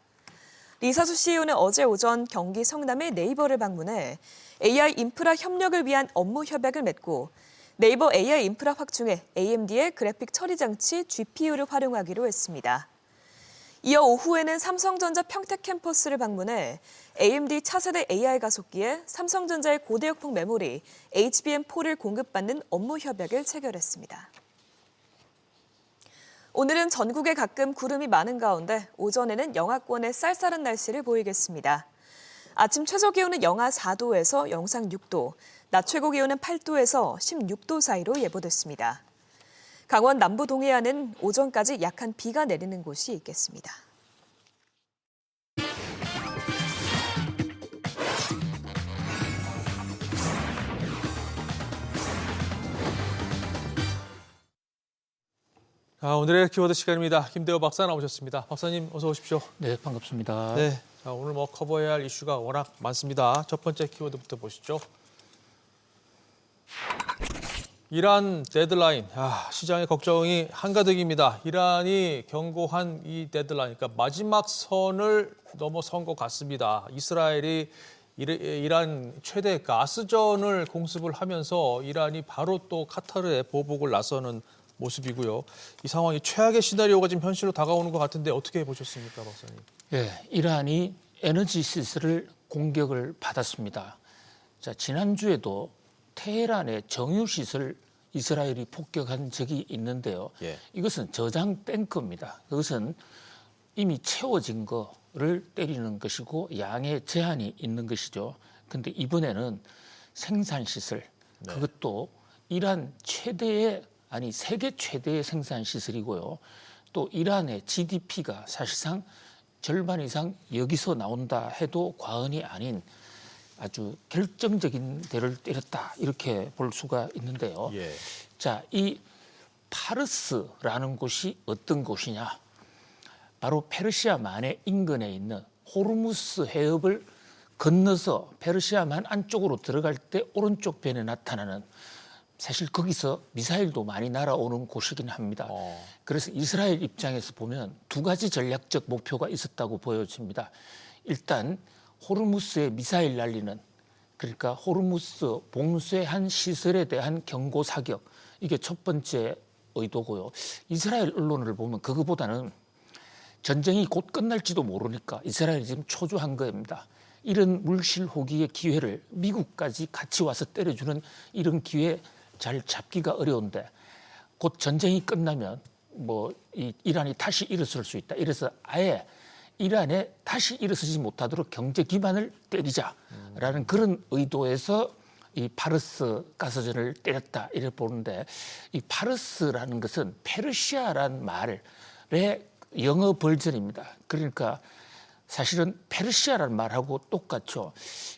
리사수 CEO는 어제 오전 경기 성남의 네이버를 방문해 AI 인프라 협력을 위한 업무 협약을 맺고 네이버 AI 인프라 확충에 AMD의 그래픽 처리 장치 GPU를 활용하기로 했습니다. 이어 오후에는 삼성전자 평택 캠퍼스를 방문해 AMD 차세대 AI 가속기에 삼성전자의 고대역폭 메모리 HBM4를 공급받는 업무 협약을 체결했습니다. 오늘은 전국에 가끔 구름이 많은 가운데 오전에는 영하권의 쌀쌀한 날씨를 보이겠습니다. 아침 최저 기온은 영하 4도에서 영상 6도, 낮 최고 기온은 8도에서 16도 사이로 예보됐습니다. 강원 남부 동해안은 오전까지 약한 비가 내리는 곳이 있겠습니다. 오늘의 키워드 시간입니다. 김대호 박사 나오셨습니다. 박사님 어서 오십시오. 네, 반갑습니다. 네, 자, 오늘 커버해야 할 이슈가 워낙 많습니다. 첫 번째 키워드부터 보시죠. 이란 데드라인, 시장의 걱정이 한가득입니다. 이란이 경고한 이 데드라인, 그러니까 마지막 선을 넘어선 것 같습니다. 이스라엘이 이란 최대 가스전을 공습을 하면서 이란이 바로 또 카타르에 보복을 나서는 모습이고요. 이 상황이 최악의 시나리오가 지금 현실로 다가오는 것 같은데 어떻게 보셨습니까, 박사님? 네, 이란이 에너지 시설을 공격을 받았습니다. 자, 지난주에도 테헤란의 정유시설 이스라엘이 폭격한 적이 있는데요. 이것은 저장 탱크입니다. 그것은 이미 채워진 거를 때리는 것이고 양의 제한이 있는 것이죠. 그런데 이번에는 생산시설, 그것도 이란 최대의 세계 최대의 생산시설이고요. 또 이란의 GDP가 사실상 절반 이상 여기서 나온다 해도 과언이 아닌 아주 결정적인 데를 때렸다 이렇게 볼 수가 있는데요. 자, 이 파르스라는 곳이 어떤 곳이냐? 바로 페르시아만의 인근에 있는 호르무스 해협을 건너서 페르시아만 안쪽으로 들어갈 때 오른쪽 변에 나타나는 사실 거기서 미사일도 많이 날아오는 곳이긴 합니다. 그래서 이스라엘 입장에서 보면 두 가지 전략적 목표가 있었다고 보여집니다. 일단 호르무스에 미사일 날리는, 그러니까 호르무스 봉쇄한 시설에 대한 경고 사격, 이게 첫 번째 의도고요. 이스라엘 언론을 보면 그거보다는 전쟁이 곧 끝날지도 모르니까 이스라엘이 지금 초조한 겁니다. 이런 물실 호기의 기회를 미국까지 같이 와서 때려주는 이런 기회 잘 잡기가 어려운데 곧 전쟁이 끝나면 뭐 이 이란이 다시 일어설 수 있다. 이래서 아예 이란에 다시 일어서지 못하도록 경제 기반을 때리자라는 그런 의도에서 이 파르스 가스전을 때렸다 이렇게 보는데 이 파르스라는 것은 페르시아란 말의 영어 버전입니다. 그러니까 사실은 페르시아라는 말하고 똑같죠.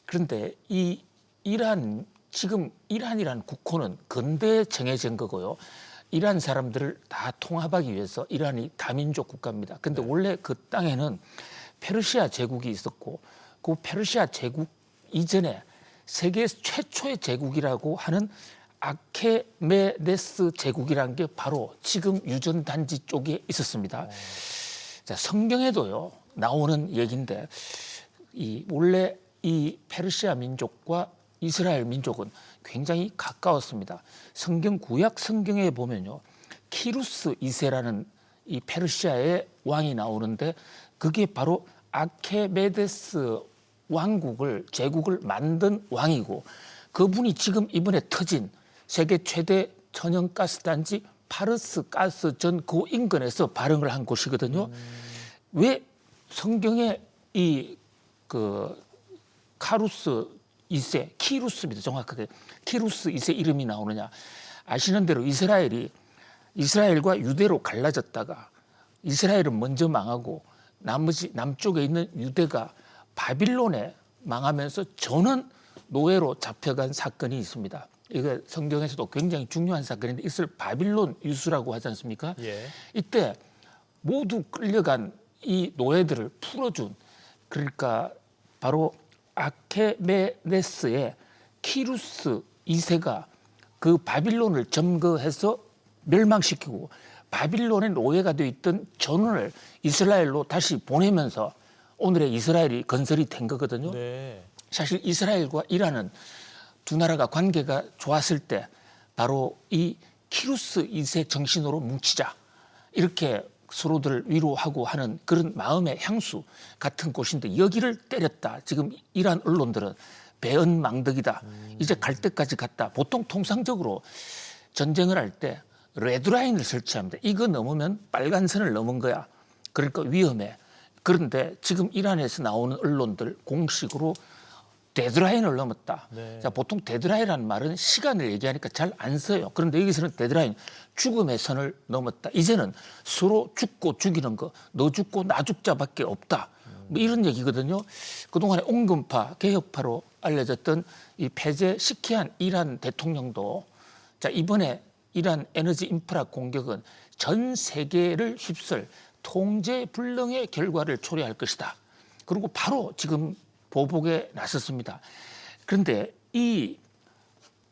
그런데 이 이란 지금 이란이라는 국호는 근대에 정해진 거고요. 이란 사람들을 다 통합하기 위해서 이란이 다민족 국가입니다. 근데 원래 그 땅에는 페르시아 제국이 있었고 그 페르시아 제국 이전에 세계 최초의 제국이라고 하는 아케메네스 제국이라는 게 바로 지금 유전 단지 쪽에 있었습니다. 자, 성경에도요 나오는 얘기인데 원래 이 페르시아 민족과 이스라엘 민족은 굉장히 가까웠습니다. 성경 구약 성경에 보면요, 키루스 2세라는 이 페르시아의 왕이 나오는데 그게 바로 아케메데스 제국을 만든 왕이고 그분이 지금 이번에 터진 세계 최대 천연가스단지 파르스 가스전 그 인근에서 발흥을 한 곳이거든요. 왜 성경에 카루스 2세, 키루스입니다. 정확하게 키루스 2세 이름이 나오느냐. 아시는 대로 이스라엘과 유대로 갈라졌다가 이스라엘은 먼저 망하고 나머지 남쪽에 있는 유대가 바빌론에 망하면서 전원 노예로 잡혀간 사건이 있습니다. 이거 성경에서도 굉장히 중요한 사건인데 이것을 바빌론 유수라고 하지 않습니까? 예. 이때 모두 끌려간 이 노예들을 풀어준 그러니까 바로 아케메네스의 키루스 2세가 그 바빌론을 점거해서 멸망시키고 바빌론의 노예가 되어 있던 전원을 이스라엘로 다시 보내면서 오늘의 이스라엘이 건설이 된 거거든요. 네. 사실 이스라엘과 이란은 두 나라가 관계가 좋았을 때 바로 이 키루스 2세 정신으로 뭉치자 이렇게 서로들 위로하고 하는 그런 마음의 향수 같은 곳인데 여기를 때렸다. 지금 이란 언론들은 배은망덕이다. 이제 갈 때까지 갔다. 보통 통상적으로 전쟁을 할 때 레드라인을 설치합니다. 이거 넘으면 빨간 선을 넘은 거야. 그러니까 위험해. 그런데 지금 이란에서 나오는 언론들 공식으로 데드라인을 넘었다. 네. 자, 보통 데드라인이라는 말은 시간을 얘기하니까 잘 안 써요. 그런데 여기서는 데드라인, 죽음의 선을 넘었다. 이제는 서로 죽고 죽이는 거, 너 죽고 나 죽자밖에 없다. 뭐 이런 얘기거든요. 그동안에 온건파, 개혁파로 알려졌던 이 폐쇄 시키한 이란 대통령도 자, 이번에 이란 에너지 인프라 공격은 전 세계를 휩쓸 통제 불능의 결과를 초래할 것이다. 그리고 바로 지금 보복에 나섰습니다. 그런데 이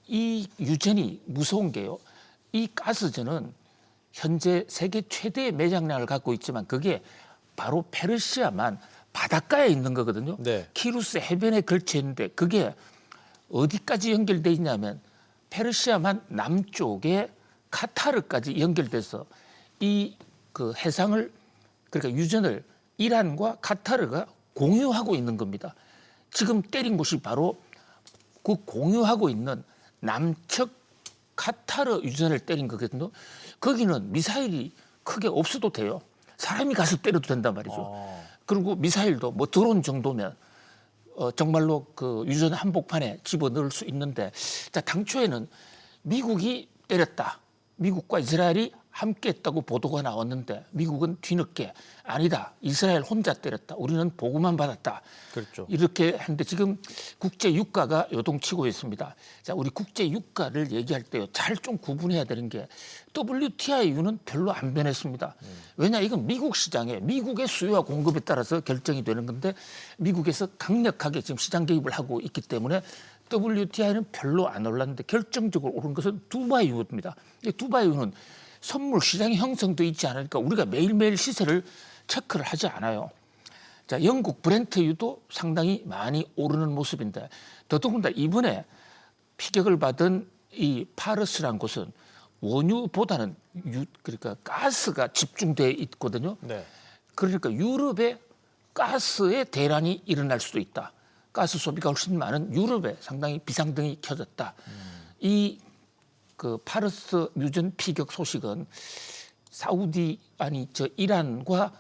유전이 무서운 게요. 이 가스전은 현재 세계 최대의 매장량을 갖고 있지만 그게 바로 페르시아만 바닷가에 있는 거거든요. 네. 키루스 해변에 걸쳐 있는데 그게 어디까지 연결돼 있냐면 페르시아만 남쪽에 카타르까지 연결돼서 이 그 해상을 그러니까 유전을 이란과 카타르가 공유하고 있는 겁니다. 지금 때린 곳이 바로 그 공유하고 있는 남측 카타르 유전을 때린 거거든요. 거기는 미사일이 크게 없어도 돼요. 사람이 가서 때려도 된단 말이죠. 그리고 미사일도 뭐 드론 정도면 정말로 그 유전 한복판에 집어넣을 수 있는데 자, 당초에는 미국이 때렸다. 미국과 이스라엘이 함께 했다고 보도가 나왔는데 미국은 뒤늦게 아니다. 이스라엘 혼자 때렸다. 우리는 보고만 받았다. 그렇죠. 이렇게 하는데 지금 국제 유가가 요동치고 있습니다. 자, 우리 국제 유가를 얘기할 때요. 잘 좀 구분해야 되는 게 WTI유는 별로 안 변했습니다. 왜냐 이건 미국 시장에 미국의 수요와 공급에 따라서 결정이 되는 건데 미국에서 강력하게 지금 시장 개입을 하고 있기 때문에 WTI는 별로 안 올랐는데 결정적으로 오른 것은 두바이유입니다. 이 두바이유는 선물 시장이 형성돼 있지 않으니까 우리가 매일매일 시세를 체크를 하지 않아요. 자, 영국 브렌트유도 상당히 많이 오르는 모습인데 더더군다나 이번에 피격을 받은 이 파르스란 곳은 원유보다는 그러니까 가스가 집중돼 있거든요. 네. 그러니까 유럽에 가스의 대란이 일어날 수도 있다. 가스 소비가 훨씬 많은 유럽에 상당히 비상등이 켜졌다. 이 그 파르스 뮤전 피격 소식은 이란과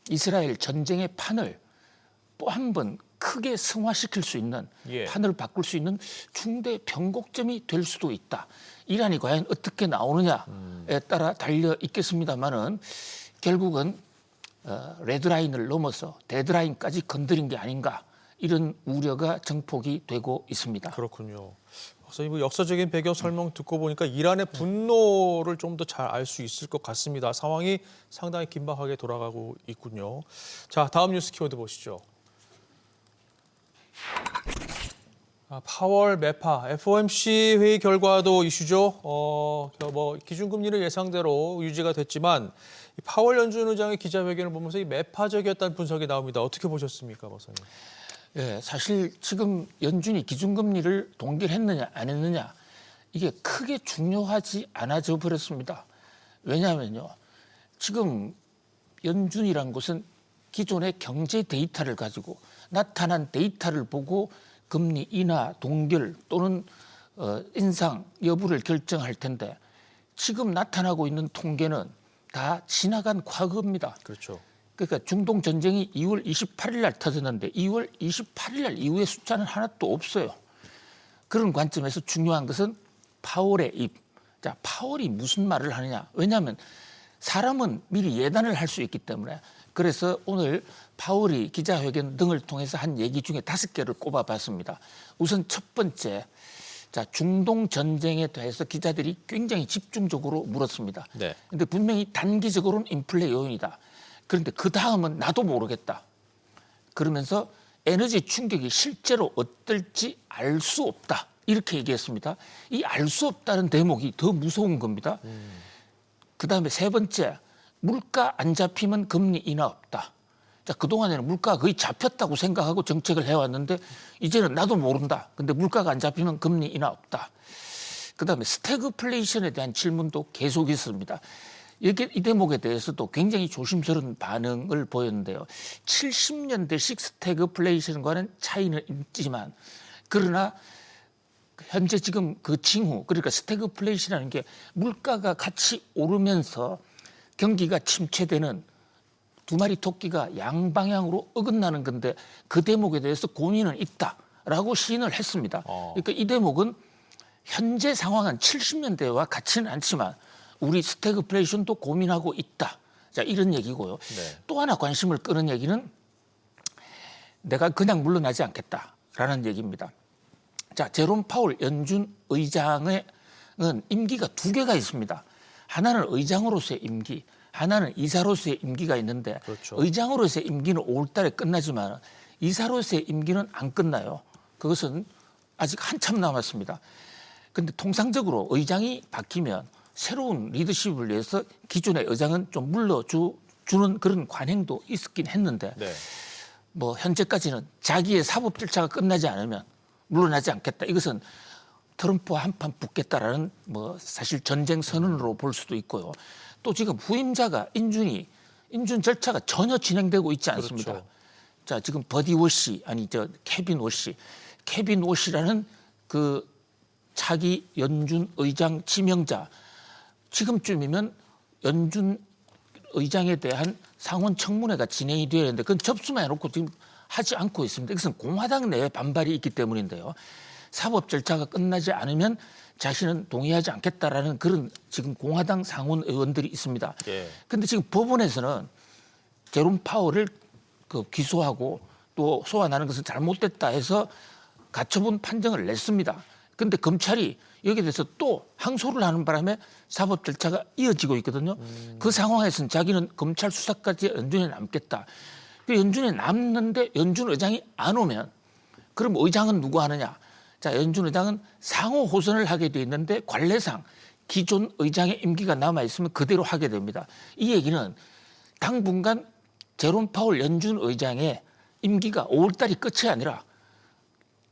이스라엘 전쟁의 판을 또 한 번 크게 승화시킬 수 있는 판을 바꿀 수 있는 중대 변곡점이 될 수도 있다. 이란이 과연 어떻게 나오느냐에 따라 달려 있겠습니다만은 결국은 레드라인을 넘어서 데드라인까지 건드린 게 아닌가 이런 우려가 정폭이 되고 있습니다. 그렇군요. 그래서 역사적인 배경 설명 듣고 보니까 이란의 분노를 좀 더 잘 알 수 있을 것 같습니다. 상황이 상당히 긴박하게 돌아가고 있군요. 자, 다음 뉴스 키워드 보시죠. 파월 매파 FOMC 회의 결과도 이슈죠. 기준금리는 예상대로 유지가 됐지만 파월 연준 의장의 기자회견을 보면서 이 매파적이었다는 분석이 나옵니다. 어떻게 보셨습니까, 박사님? 예, 사실 지금 연준이 기준금리를 동결했느냐 안 했느냐 이게 크게 중요하지 않아져 버렸습니다. 왜냐하면요, 지금 연준이란 것은 기존의 경제 데이터를 가지고 나타난 데이터를 보고 금리 인하, 동결 또는 인상 여부를 결정할 텐데 지금 나타나고 있는 통계는 다 지나간 과거입니다. 그렇죠. 그러니까 중동 전쟁이 2월 28일 날 터졌는데 2월 28일 날 이후의 숫자는 하나도 없어요. 그런 관점에서 중요한 것은 파월의 입. 자, 파월이 무슨 말을 하느냐. 왜냐하면 사람은 미리 예단을 할 수 있기 때문에 그래서 오늘 파월이 기자회견 등을 통해서 한 얘기 중에 5개를 꼽아봤습니다. 우선 첫 번째, 자, 중동 전쟁에 대해서 기자들이 굉장히 집중적으로 물었습니다. 그런데 분명히 단기적으로는 인플레 요인이다. 그런데 그 다음은 나도 모르겠다. 그러면서 에너지 충격이 실제로 어떨지 알 수 없다. 이렇게 얘기했습니다. 이 알 수 없다는 대목이 더 무서운 겁니다. 그다음에 세 번째, 물가 안 잡히면 금리 인하 없다. 자, 그동안에는 물가가 거의 잡혔다고 생각하고 정책을 해왔는데 이제는 나도 모른다. 근데 물가가 안 잡히면 금리 인하 없다. 그다음에 스태그플레이션에 대한 질문도 계속 있습니다. 이 대목에 대해서도 굉장히 조심스러운 반응을 보였는데요. 70년대식 스태그플레이션과는 차이는 있지만 그러나 현재 지금 그 징후, 그러니까 스태그플레이션이라는 게 물가가 같이 오르면서 경기가 침체되는 두 마리 토끼가 양방향으로 어긋나는 건데 그 대목에 대해서 고민은 있다라고 시인을 했습니다. 그러니까 이 대목은 현재 상황은 70년대와 같지는 않지만 우리 스태그플레이션도 고민하고 있다. 자, 이런 얘기고요. 또 하나 관심을 끄는 얘기는 내가 그냥 물러나지 않겠다라는 얘기입니다. 자, 제롬 파월 연준 의장은 임기가 2개가 있습니다. 하나는 의장으로서의 임기, 하나는 이사로서의 임기가 있는데 의장으로서의 임기는 5월 달에 끝나지만 이사로서의 임기는 안 끝나요. 그것은 아직 한참 남았습니다. 그런데 통상적으로 의장이 바뀌면 새로운 리더십을 위해서 기존의 의장은 좀 물러주는 그런 관행도 있었긴 했는데 뭐 현재까지는 자기의 사법 절차가 끝나지 않으면 물러나지 않겠다. 이것은 트럼프와 한판 붙겠다라는 뭐 사실 전쟁 선언으로 볼 수도 있고요. 또 지금 후임자가 인준 절차가 전혀 진행되고 있지 않습니다. 자, 지금 케빈 워시라는 그 차기 연준 의장 지명자 지금쯤이면 연준 의장에 대한 상원 청문회가 진행이 되어야 하는데 그건 접수만 해놓고 지금 하지 않고 있습니다. 이것은 공화당 내에 반발이 있기 때문인데요. 사법 절차가 끝나지 않으면 자신은 동의하지 않겠다라는 그런 지금 공화당 상원 의원들이 있습니다. 그런데 지금 법원에서는 제롬 파월을 기소하고 또 소환하는 것은 잘못됐다 해서 가처분 판정을 냈습니다. 그런데 검찰이 여기에 대해서 또 항소를 하는 바람에 사법 절차가 이어지고 있거든요. 그 상황에서는 자기는 검찰 수사까지 연준에 남겠다. 연준에 남는데 연준 의장이 안 오면 그럼 의장은 누구 하느냐? 자, 연준 의장은 상호 호선을 하게 돼 있는데 관례상 기존 의장의 임기가 남아있으면 그대로 하게 됩니다. 이 얘기는 당분간 제롬 파월 연준 의장의 임기가 5월 달이 끝이 아니라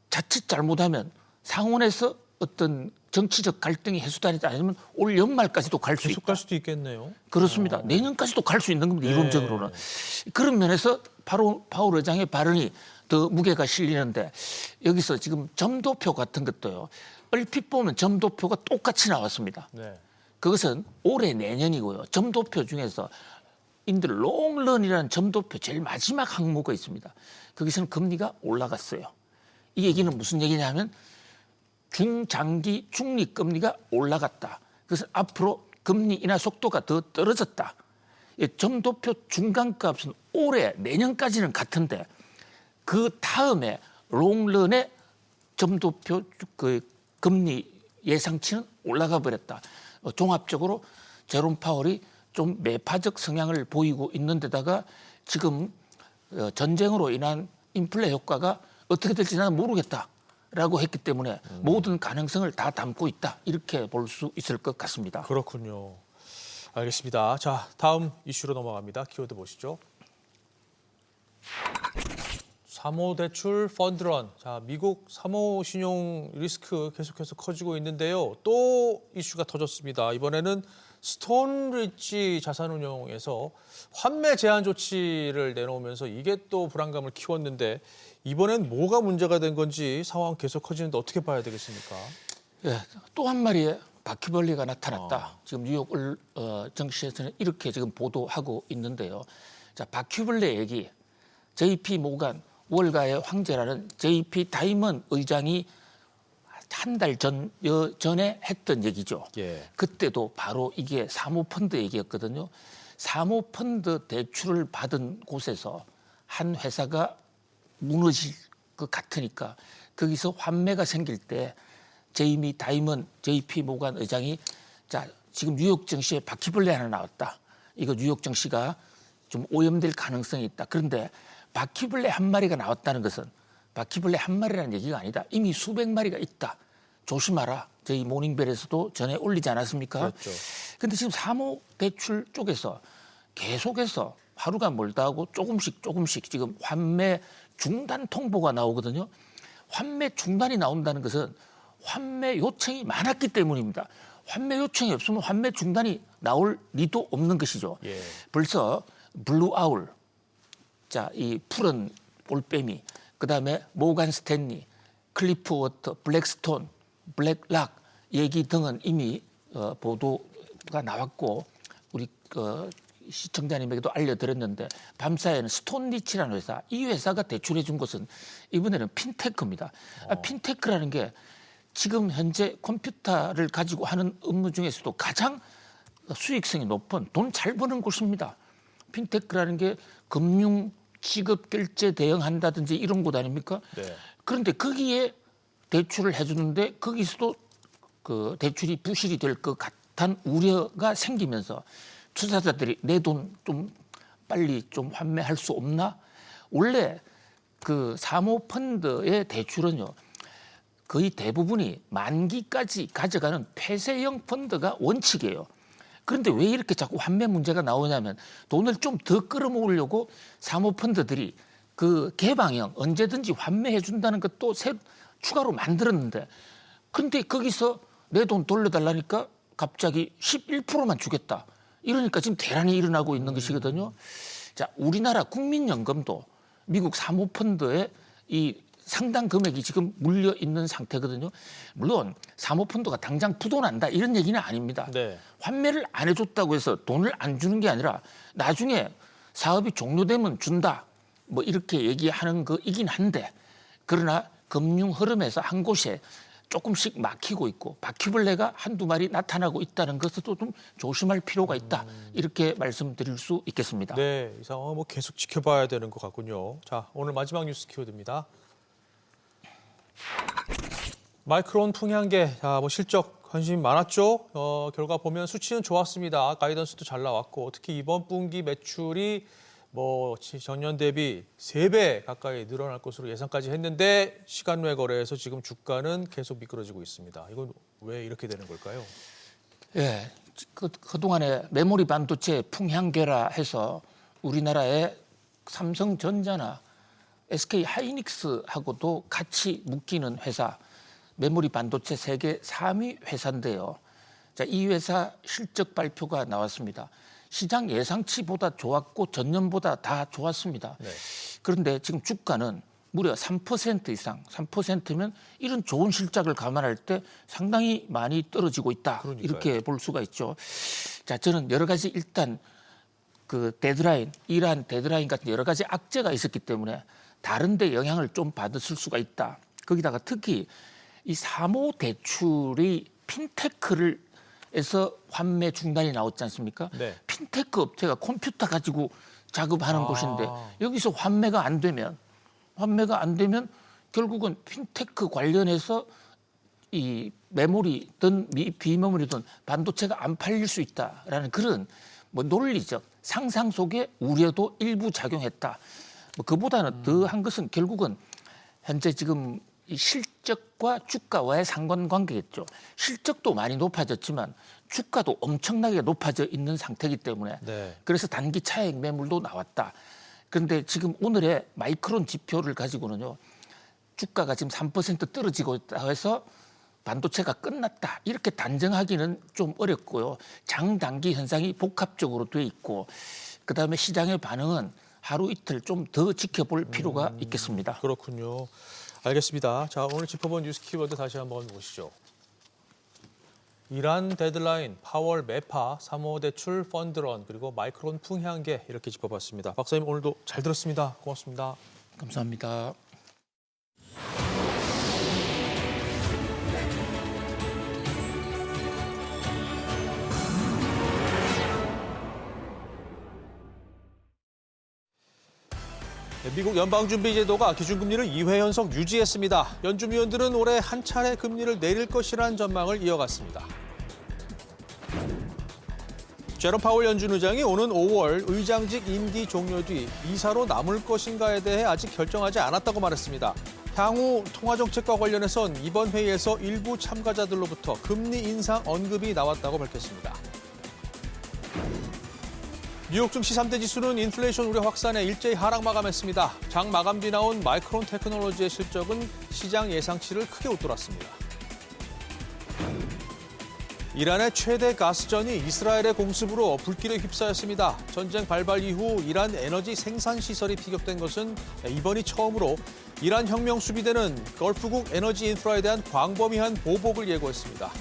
자칫 잘못하면 상원에서 어떤 정치적 갈등이 해소되지 않으면 올 연말까지도 갈 수 있다. 계속 갈 수도 있겠네요. 그렇습니다. 내년까지도 갈 수 있는 겁니다. 이론적으로는. 그런 면에서 바로 파월 의장의 발언이 더 무게가 실리는데 여기서 지금 점도표 같은 것도요. 얼핏 보면 점도표가 똑같이 나왔습니다. 네. 그것은 올해 내년이고요. 점도표 중에서 인들 롱런이라는 점도표 제일 마지막 항목가 있습니다. 거기서는 금리가 올라갔어요. 이 얘기는 무슨 얘기냐면 중장기 중립 금리가 올라갔다. 그래서 앞으로 금리 인하 속도가 더 떨어졌다. 점도표 중간값은 올해 내년까지는 같은데 그 다음에 롱런의 점도표 그 금리 예상치는 올라가 버렸다. 종합적으로 제롬 파월이 좀 매파적 성향을 보이고 있는 데다가 지금 전쟁으로 인한 인플레 효과가 어떻게 될지 나는 모르겠다라고 했기 때문에 모든 가능성을 다 담고 있다. 이렇게 볼 수 있을 것 같습니다. 그렇군요. 알겠습니다. 자, 다음 이슈로 넘어갑니다. 키워드 보시죠. 사모대출 펀드런. 자, 미국 사모신용 리스크 계속해서 커지고 있는데요. 또 이슈가 터졌습니다. 이번에는 스톤리지 자산운용에서 환매 제한 조치를 내놓으면서 이게 또 불안감을 키웠는데 이번엔 뭐가 문제가 된 건지 상황 계속 커지는데 어떻게 봐야 되겠습니까? 예, 또 한 마리의 바퀴벌레가 나타났다. 지금 뉴욕 증시에서는 이렇게 지금 보도하고 있는데요. 자, 바퀴벌레 얘기. JP 모간 월가의 황제라는 JP 다이먼 의장이 한 달 전에 했던 얘기죠. 예. 그때도 바로 이게 사모펀드 얘기였거든요. 사모펀드 대출을 받은 곳에서 한 회사가 무너질 것 같으니까 거기서 환매가 생길 때 제이미 다이먼 JP 모간 의장이 자, 지금 뉴욕 증시에 바퀴벌레 하나 나왔다. 이거 뉴욕 증시가 좀 오염될 가능성이 있다. 그런데 바퀴벌레 한 마리가 나왔다는 것은 바퀴벌레 한 마리라는 얘기가 아니다. 이미 수백 마리가 있다. 조심하라. 저희 모닝벨에서도 전해 올리지 않았습니까? 그렇죠. 근데 지금 사모대출 쪽에서 계속해서 하루가 멀다 하고 조금씩 지금 환매 중단 통보가 나오거든요. 환매 중단이 나온다는 것은 환매 요청이 많았기 때문입니다. 환매 요청이 없으면 환매 중단이 나올 리도 없는 것이죠. 예. 벌써 블루아울, 자, 이 푸른 올빼미, 그다음에 모간 스탠리, 클리프워터, 블랙스톤, 블랙락 얘기 등은 이미 보도가 나왔고 우리 시청자님에게도 알려드렸는데 밤사이에는 스톤리치라는 회사, 이 회사가 대출해 준 것은 이번에는 핀테크입니다. 핀테크라는 게 지금 현재 컴퓨터를 가지고 하는 업무 중에서도 가장 수익성이 높은 돈 잘 버는 곳입니다. 핀테크라는 게 금융 지급 결제 대응한다든지 이런 곳 아닙니까? 네. 그런데 거기에 대출을 해주는데 거기서도 그 대출이 부실이 될 것 같은 우려가 생기면서 투자자들이 내 돈 좀 빨리 좀 환매할 수 없나? 원래 그 사모펀드의 대출은요 거의 대부분이 만기까지 가져가는 폐쇄형 펀드가 원칙이에요. 그런데 왜 이렇게 자꾸 환매 문제가 나오냐면 돈을 좀 더 끌어모으려고 사모펀드들이 그 개방형 언제든지 환매해 준다는 것도 추가로 만들었는데 근데 거기서 내 돈 돌려달라니까 갑자기 11%만 주겠다. 이러니까 지금 대란이 일어나고 있는 것이거든요. 자, 우리나라 국민연금도 미국 사모펀드에 이 상당 금액이 지금 물려 있는 상태거든요. 물론 사모펀드가 당장 부도난다 이런 얘기는 아닙니다. 네. 환매를 안 해줬다고 해서 돈을 안 주는 게 아니라 나중에 사업이 종료되면 준다. 뭐 이렇게 얘기하는 거이긴 한데 그러나 금융 흐름에서 한 곳에 조금씩 막히고 있고 바퀴벌레가 한두 마리 나타나고 있다는 것도 좀 조심할 필요가 있다. 이렇게 말씀드릴 수 있겠습니다. 네, 이 상황은 뭐 계속 지켜봐야 되는 것 같군요. 자, 오늘 마지막 뉴스 키워드입니다. 마이크론 풍향계, 자, 뭐 실적 관심이 많았죠. 결과 보면 수치는 좋았습니다. 가이던스도 잘 나왔고 특히 이번 분기 매출이 뭐 전년 대비 3배 가까이 늘어날 것으로 예상까지 했는데 시간 외 거래에서 지금 주가는 계속 미끄러지고 있습니다. 이건 왜 이렇게 되는 걸까요? 예, 그동안에 메모리 반도체 풍향계라 해서 우리나라의 삼성전자나 SK 하이닉스하고도 같이 묶이는 회사, 메모리 반도체 세계 3위 회사인데요. 자, 이 회사 실적 발표가 나왔습니다. 시장 예상치보다 좋았고 전년보다 다 좋았습니다. 네. 그런데 지금 주가는 무려 3% 이상, 3%면 이런 좋은 실적을 감안할 때 상당히 많이 떨어지고 있다. 그러니까요. 이렇게 볼 수가 있죠. 자, 저는 여러 가지 일단 그 데드라인, 이러한 데드라인 같은 여러 가지 악재가 있었기 때문에 다른 데 영향을 좀 받았을 수가 있다. 거기다가 특히 이 사모 대출이 핀테크를 에서 환매 중단이 나왔지 않습니까? 네. 핀테크 업체가 컴퓨터 가지고 작업하는 곳인데 여기서 환매가 안 되면 결국은 핀테크 관련해서 이 메모리든 비메모리든 반도체가 안 팔릴 수 있다라는 그런 뭐 논리적 상상 속의 우려도 일부 작용했다. 뭐 그보다는 더한 것은 결국은 현재 지금 이 실적과 주가와의 상관관계겠죠. 실적도 많이 높아졌지만 주가도 엄청나게 높아져 있는 상태이기 때문에 네. 그래서 단기 차익 매물도 나왔다. 그런데 지금 오늘의 마이크론 지표를 가지고는요. 주가가 지금 3% 떨어지고 있다 해서 반도체가 끝났다. 이렇게 단정하기는 좀 어렵고요. 장단기 현상이 복합적으로 돼 있고 그다음에 시장의 반응은 하루 이틀 좀 더 지켜볼 필요가 있겠습니다. 그렇군요. 알겠습니다. 자, 오늘 짚어본 뉴스 키워드 다시 한번 보시죠. 이란 데드라인, 파월 매파, 사모대출 펀드런, 그리고 마이크론 풍향계 이렇게 짚어봤습니다. 박사님 오늘도 잘 들었습니다. 고맙습니다. 감사합니다. 미국 연방준비제도가 기준금리를 2회 연속 유지했습니다. 연준위원들은 올해 한 차례 금리를 내릴 것이라는 전망을 이어갔습니다. 제롬 파월 연준 의장이 오는 5월 의장직 임기 종료 뒤 이사로 남을 것인가에 대해 아직 결정하지 않았다고 말했습니다. 향후 통화정책과 관련해선 이번 회의에서 일부 참가자들로부터 금리 인상 언급이 나왔다고 밝혔습니다. 뉴욕 증시 3대 지수는 인플레이션 우려 확산에 일제히 하락 마감했습니다. 장 마감 뒤 나온 마이크론 테크놀로지의 실적은 시장 예상치를 크게 웃돌았습니다. 이란의 최대 가스전이 이스라엘의 공습으로 불길에 휩싸였습니다. 전쟁 발발 이후 이란 에너지 생산 시설이 피격된 것은 이번이 처음으로 이란 혁명 수비대는 걸프국 에너지 인프라에 대한 광범위한 보복을 예고했습니다.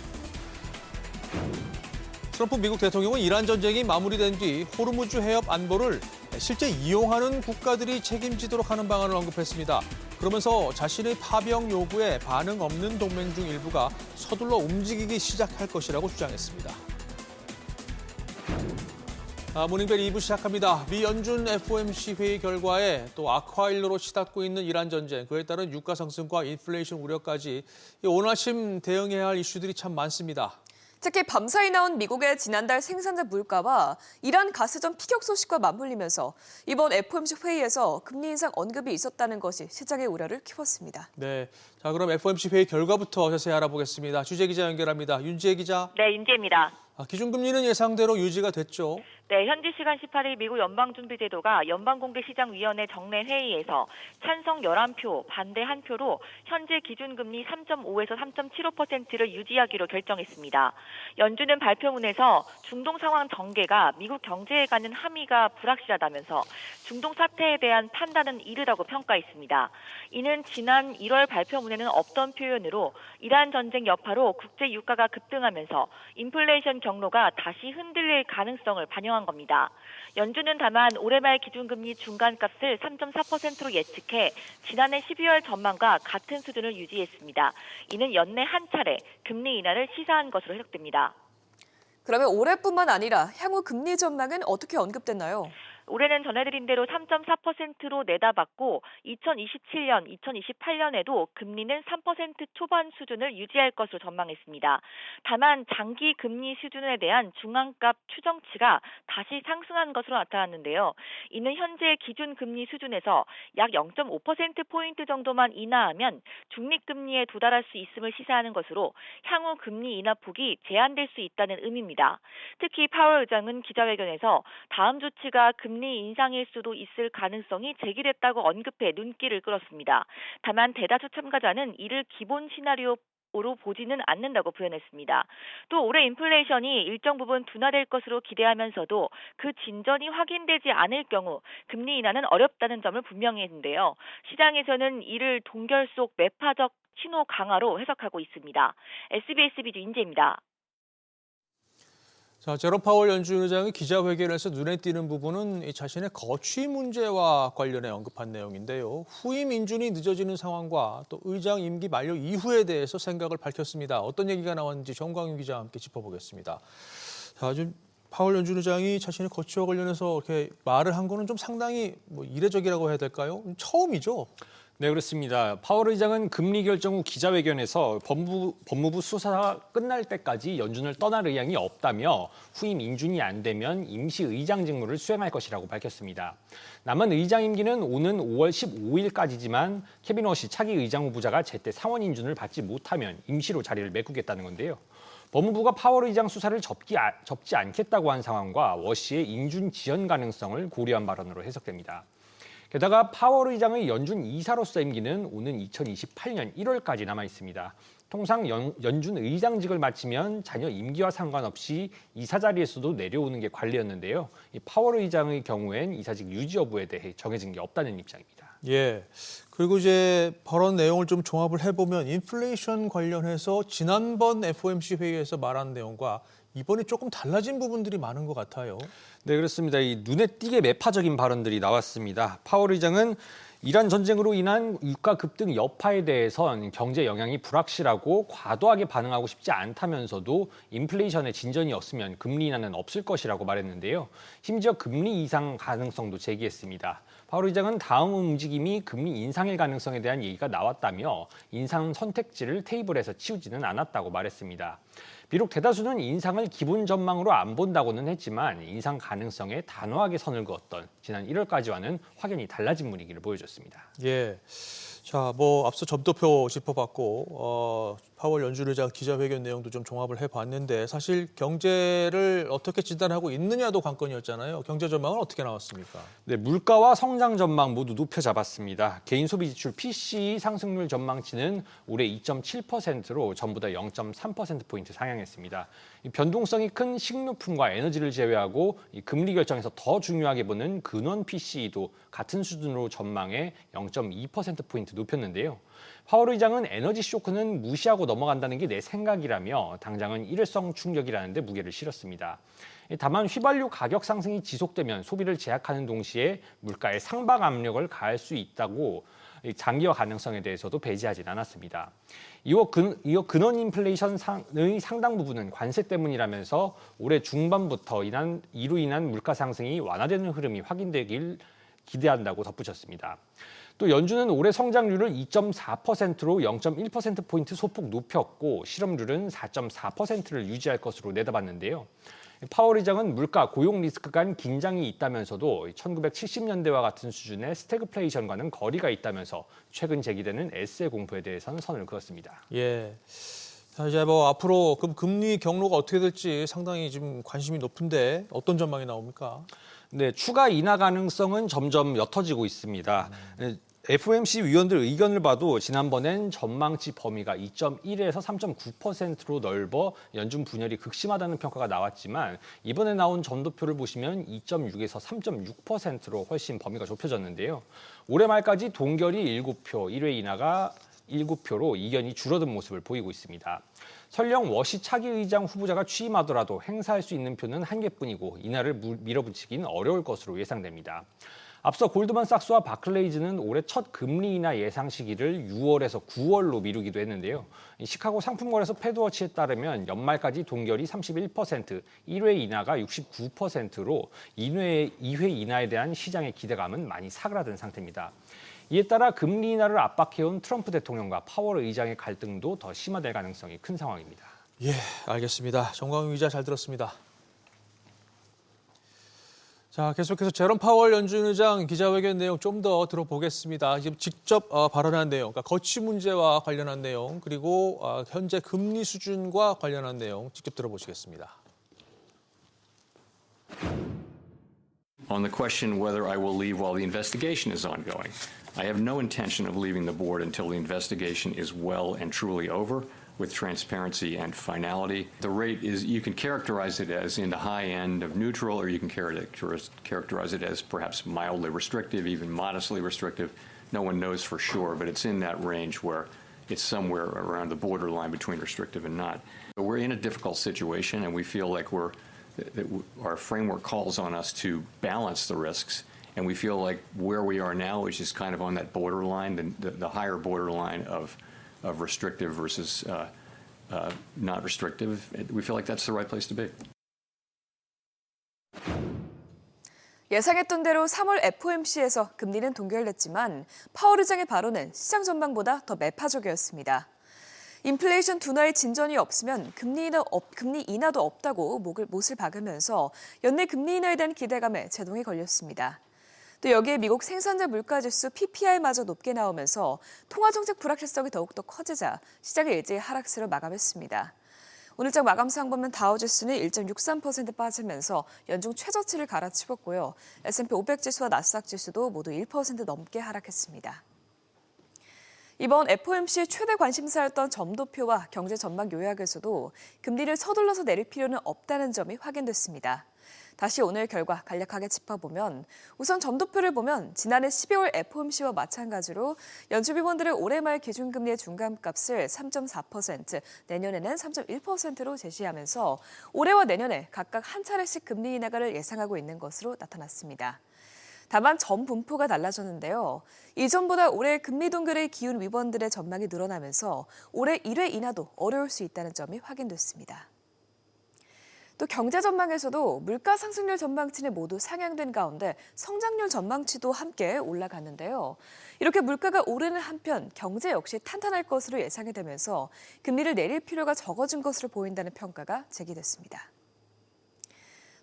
트럼프 미국 대통령은 이란 전쟁이 마무리된 뒤 호르무즈 해협 안보를 실제 이용하는 국가들이 책임지도록 하는 방안을 언급했습니다. 그러면서 자신의 파병 요구에 반응 없는 동맹 중 일부가 서둘러 움직이기 시작할 것이라고 주장했습니다. 모닝벨 2부 시작합니다. 미 연준 FOMC 회의 결과에 또 악화일로로 치닫고 있는 이란 전쟁, 그에 따른 유가 상승과 인플레이션 우려까지 오늘 아침 대응해야 할 이슈들이 참 많습니다. 특히 밤사이 나온 미국의 지난달 생산자 물가와 이란 가스전 피격 소식과 맞물리면서 이번 FOMC 회의에서 금리 인상 언급이 있었다는 것이 시장의 우려를 키웠습니다. 네, 자 그럼 FOMC 회의 결과부터 자세히 알아보겠습니다. 주재 기자 연결합니다. 윤지혜 기자. 네, 윤지혜입니다. 기준금리는 예상대로 유지가 됐죠. 네, 현지 시간 18일 미국 연방준비제도가 연방공개시장위원회 정례 회의에서 찬성 11표, 반대 1표로 현재 기준금리 3.5에서 3.75%를 유지하기로 결정했습니다. 연준은 발표문에서 중동 상황 전개가 미국 경제에 가는 함의가 불확실하다면서 중동 사태에 대한 판단은 이르다고 평가했습니다. 이는 지난 1월 발표문에는 없던 표현으로 이란 전쟁 여파로 국제 유가가 급등하면서 인플레이션 경로가 다시 흔들릴 가능성을 반영한 겁니다. 연준은 다만 올해 말 기준금리 중간값을 3.4%로 예측해 지난해 12월 전망과 같은 수준을 유지했습니다. 이는 연내 한 차례 금리 인하를 시사한 것으로 해석됩니다. 그러면 올해뿐만 아니라 향후 금리 전망은 어떻게 언급됐나요? 올해는 전해드린 대로 3.4%로 내다봤고 2027년, 2028년에도 금리는 3% 초반 수준을 유지할 것으로 전망했습니다. 다만 장기 금리 수준에 대한 중앙값 추정치가 다시 상승한 것으로 나타났는데요. 이는 현재 기준 금리 수준에서 약 0.5%포인트 정도만 인하하면 중립금리에 도달할 수 있음을 시사하는 것으로 향후 금리 인하 폭이 제한될 수 있다는 의미입니다. 특히 파월 의장은 기자회견에서 다음 조치가 금리 인상일 수도 있을 가능성이 제기됐다고 언급해 눈길을 끌었습니다. 다만 대다수 참가자는 이를 기본 시나리오 으로 보지는 않는다고 표현했습니다. 또 올해 인플레이션이 일정 부분 둔화될 것으로 기대하면서도 그 진전이 확인되지 않을 경우 금리 인하는 어렵다는 점을 분명히 했는데요. 시장에서는 이를 동결 속 매파적 신호 강화로 해석하고 있습니다. SBS 비주 인재입니다. 자, 제롬 파월 연준 의장이 기자회견에서 눈에 띄는 부분은 이 자신의 거취 문제와 관련해 언급한 내용인데요. 후임 인준이 늦어지는 상황과 또 의장 임기 만료 이후에 대해서 생각을 밝혔습니다. 어떤 얘기가 나왔는지 정광윤 기자와 함께 짚어보겠습니다. 자, 지금 파월 연준 의장이 자신의 거취와 관련해서 이렇게 말을 한 거는 좀 상당히 이례적이라고 해야 될까요? 처음이죠. 네, 그렇습니다. 파월 의장은 금리 결정 후 기자회견에서 법무부 수사가 끝날 때까지 연준을 떠날 의향이 없다며 후임 인준이 안 되면 임시 의장 직무를 수행할 것이라고 밝혔습니다. 남은 의장 임기는 오는 5월 15일까지지만 케빈 워시 차기 의장 후보자가 제때 상원 인준을 받지 못하면 임시로 자리를 메꾸겠다는 건데요. 법무부가 파월 의장 수사를 접지 않겠다고 한 상황과 워시의 인준 지연 가능성을 고려한 발언으로 해석됩니다. 게다가 파월 의장의 연준 이사로서 임기는 오는 2028년 1월까지 남아 있습니다. 통상 연준 의장직을 마치면 자녀 임기와 상관없이 이사 자리에서도 내려오는 게 관례였는데요. 이 파월 의장의 경우엔 이사직 유지 여부에 대해 정해진 게 없다는 입장입니다. 예. 그리고 이제 발언 내용을 좀 종합을 해보면 인플레이션 관련해서 지난번 FOMC 회의에서 말한 내용과 이번에 조금 달라진 부분들이 많은 것 같아요. 네, 그렇습니다. 이 눈에 띄게 매파적인 발언들이 나왔습니다. 파월 의장은 이란 전쟁으로 인한 유가 급등 여파에 대해선 경제 영향이 불확실하고 과도하게 반응하고 싶지 않다면서도 인플레이션의 진전이 없으면 금리 인하는 없을 것이라고 말했는데요. 심지어 금리 인상 가능성도 제기했습니다. 파월 의장은 다음 움직임이 금리 인상일 가능성에 대한 얘기가 나왔다며 인상 선택지를 테이블에서 치우지는 않았다고 말했습니다. 비록 대다수는 인상을 기본 전망으로 안 본다고는 했지만 인상 가능성에 단호하게 선을 그었던 지난 1월까지와는 확연히 달라진 분위기를 보여줬습니다. 예. 자, 앞서 점도표 짚어봤고 파월 연준 의장 기자회견 내용도 좀 종합을 해봤는데 사실 경제를 어떻게 진단하고 있느냐도 관건이었잖아요. 경제 전망은 어떻게 나왔습니까? 네, 물가와 성장 전망 모두 높여 잡았습니다. 개인 소비 지출 PCE 상승률 전망치는 올해 2.7%로 전보다 0.3%포인트 상향했습니다. 이 변동성이 큰 식료품과 에너지를 제외하고 이 금리 결정에서 더 중요하게 보는 근원 PCE도 같은 수준으로 전망해 0.2%포인트 높였는데요. 파월 의장은 에너지 쇼크는 무시하고 넘어간다는 게 내 생각이라며 당장은 일회성 충격이라는 데 무게를 실었습니다. 다만 휘발유 가격 상승이 지속되면 소비를 제약하는 동시에 물가에 상박 압력을 가할 수 있다고 장기화 가능성에 대해서도 배제하진 않았습니다. 이어 근원 인플레이션의 상당 부분은 관세 때문이라면서 올해 중반부터 이로 인한 물가 상승이 완화되는 흐름이 확인되길 기대한다고 덧붙였습니다. 또 연준은 올해 성장률을 2.4%로 0.1%포인트 소폭 높였고 실업률은 4.4%를 유지할 것으로 내다봤는데요. 파월 의장은 물가, 고용 리스크 간 긴장이 있다면서도 1970년대와 같은 수준의 스태그플레이션과는 거리가 있다면서 최근 제기되는 에세 공포에 대해서는 선을 그었습니다. 예. 자, 이제 앞으로 금리 경로가 어떻게 될지 상당히 지금 관심이 높은데 어떤 전망이 나옵니까? 네, 추가 인하 가능성은 점점 옅어지고 있습니다. FOMC 위원들 의견을 봐도 지난번엔 전망치 범위가 2.1에서 3.9%로 넓어 연준 분열이 극심하다는 평가가 나왔지만 이번에 나온 점도표를 보시면 2.6에서 3.6%로 훨씬 범위가 좁혀졌는데요. 올해 말까지 동결이 7표, 1회 인하가 7표로 이견이 줄어든 모습을 보이고 있습니다. 설령 워시 차기 의장 후보자가 취임하더라도 행사할 수 있는 표는 한 개뿐이고 인하를 밀어붙이기는 어려울 것으로 예상됩니다. 앞서 골드만삭스와 바클레이즈는 올해 첫 금리 인하 예상 시기를 6월에서 9월로 미루기도 했는데요. 시카고 상품거래소 패드워치에 따르면 연말까지 동결이 31%, 1회 인하가 69%로 2회 인하에 대한 시장의 기대감은 많이 사그라든 상태입니다. 이에 따라 금리 인하를 압박해온 트럼프 대통령과 파월 의장의 갈등도 더 심화될 가능성이 큰 상황입니다. 예, 알겠습니다. 정광윤 기자 잘 들었습니다. 자, 계속해서 제롬 파월 연준 의장 기자회견 내용 좀 더 들어보겠습니다. 지금 직접 발언한 내용, 그러니까 거취 문제와 관련한 내용, 그리고 현재 금리 수준과 관련한 내용 직접 들어보시겠습니다. On the question whether I will leave while the investigation is ongoing, I have no intention of leaving the board until the investigation is well and truly over, with transparency and finality. The rate is, you can characterize it as in the high end of neutral, or you can characterize it as perhaps mildly restrictive, even modestly restrictive. No one knows for sure, but it's in that range where it's somewhere around the borderline between restrictive and not. But we're in a difficult situation, and we feel like our framework calls on us to balance the risks. And we feel like where we are now is just kind of on that borderline, the higher borderline of restrictive versus not restrictive. We feel like that's the right place to be. 예상했던 대로 3월 FOMC에서 금리는 동결됐지만 파월 의장의 발언은 시장 전망보다 더 매파적이었습니다. 인플레이션 둔화의 진전이 없으면 금리 인하도 없다고 못을 박으면서 연내 금리 인하에 대한 기대감에 제동이 걸렸습니다. 또 여기에 미국 생산자 물가지수 PPI마저 높게 나오면서 통화정책 불확실성이 더욱더 커지자 시장의 일제히 하락세로 마감했습니다. 오늘장 마감상 보면 다우지수는 1.63% 빠지면서 연중 최저치를 갈아치웠고요. S&P 500 지수와 나스닥 지수도 모두 1% 넘게 하락했습니다. 이번 FOMC 최대 관심사였던 점도표와 경제 전망 요약에서도 금리를 서둘러서 내릴 필요는 없다는 점이 확인됐습니다. 다시 오늘 결과 간략하게 짚어보면 우선 점도표를 보면 지난해 12월 FOMC와 마찬가지로 연준위원들의 올해 말 기준금리의 중간값을 3.4%, 내년에는 3.1%로 제시하면서 올해와 내년에 각각 한 차례씩 금리 인하를 예상하고 있는 것으로 나타났습니다. 다만 점 분포가 달라졌는데요. 이전보다 올해 금리 동결에 기운 위원들의 전망이 늘어나면서 올해 1회 인하도 어려울 수 있다는 점이 확인됐습니다. 또 경제 전망에서도 물가 상승률 전망치는 모두 상향된 가운데 성장률 전망치도 함께 올라갔는데요. 이렇게 물가가 오르는 한편 경제 역시 탄탄할 것으로 예상이 되면서 금리를 내릴 필요가 적어진 것으로 보인다는 평가가 제기됐습니다.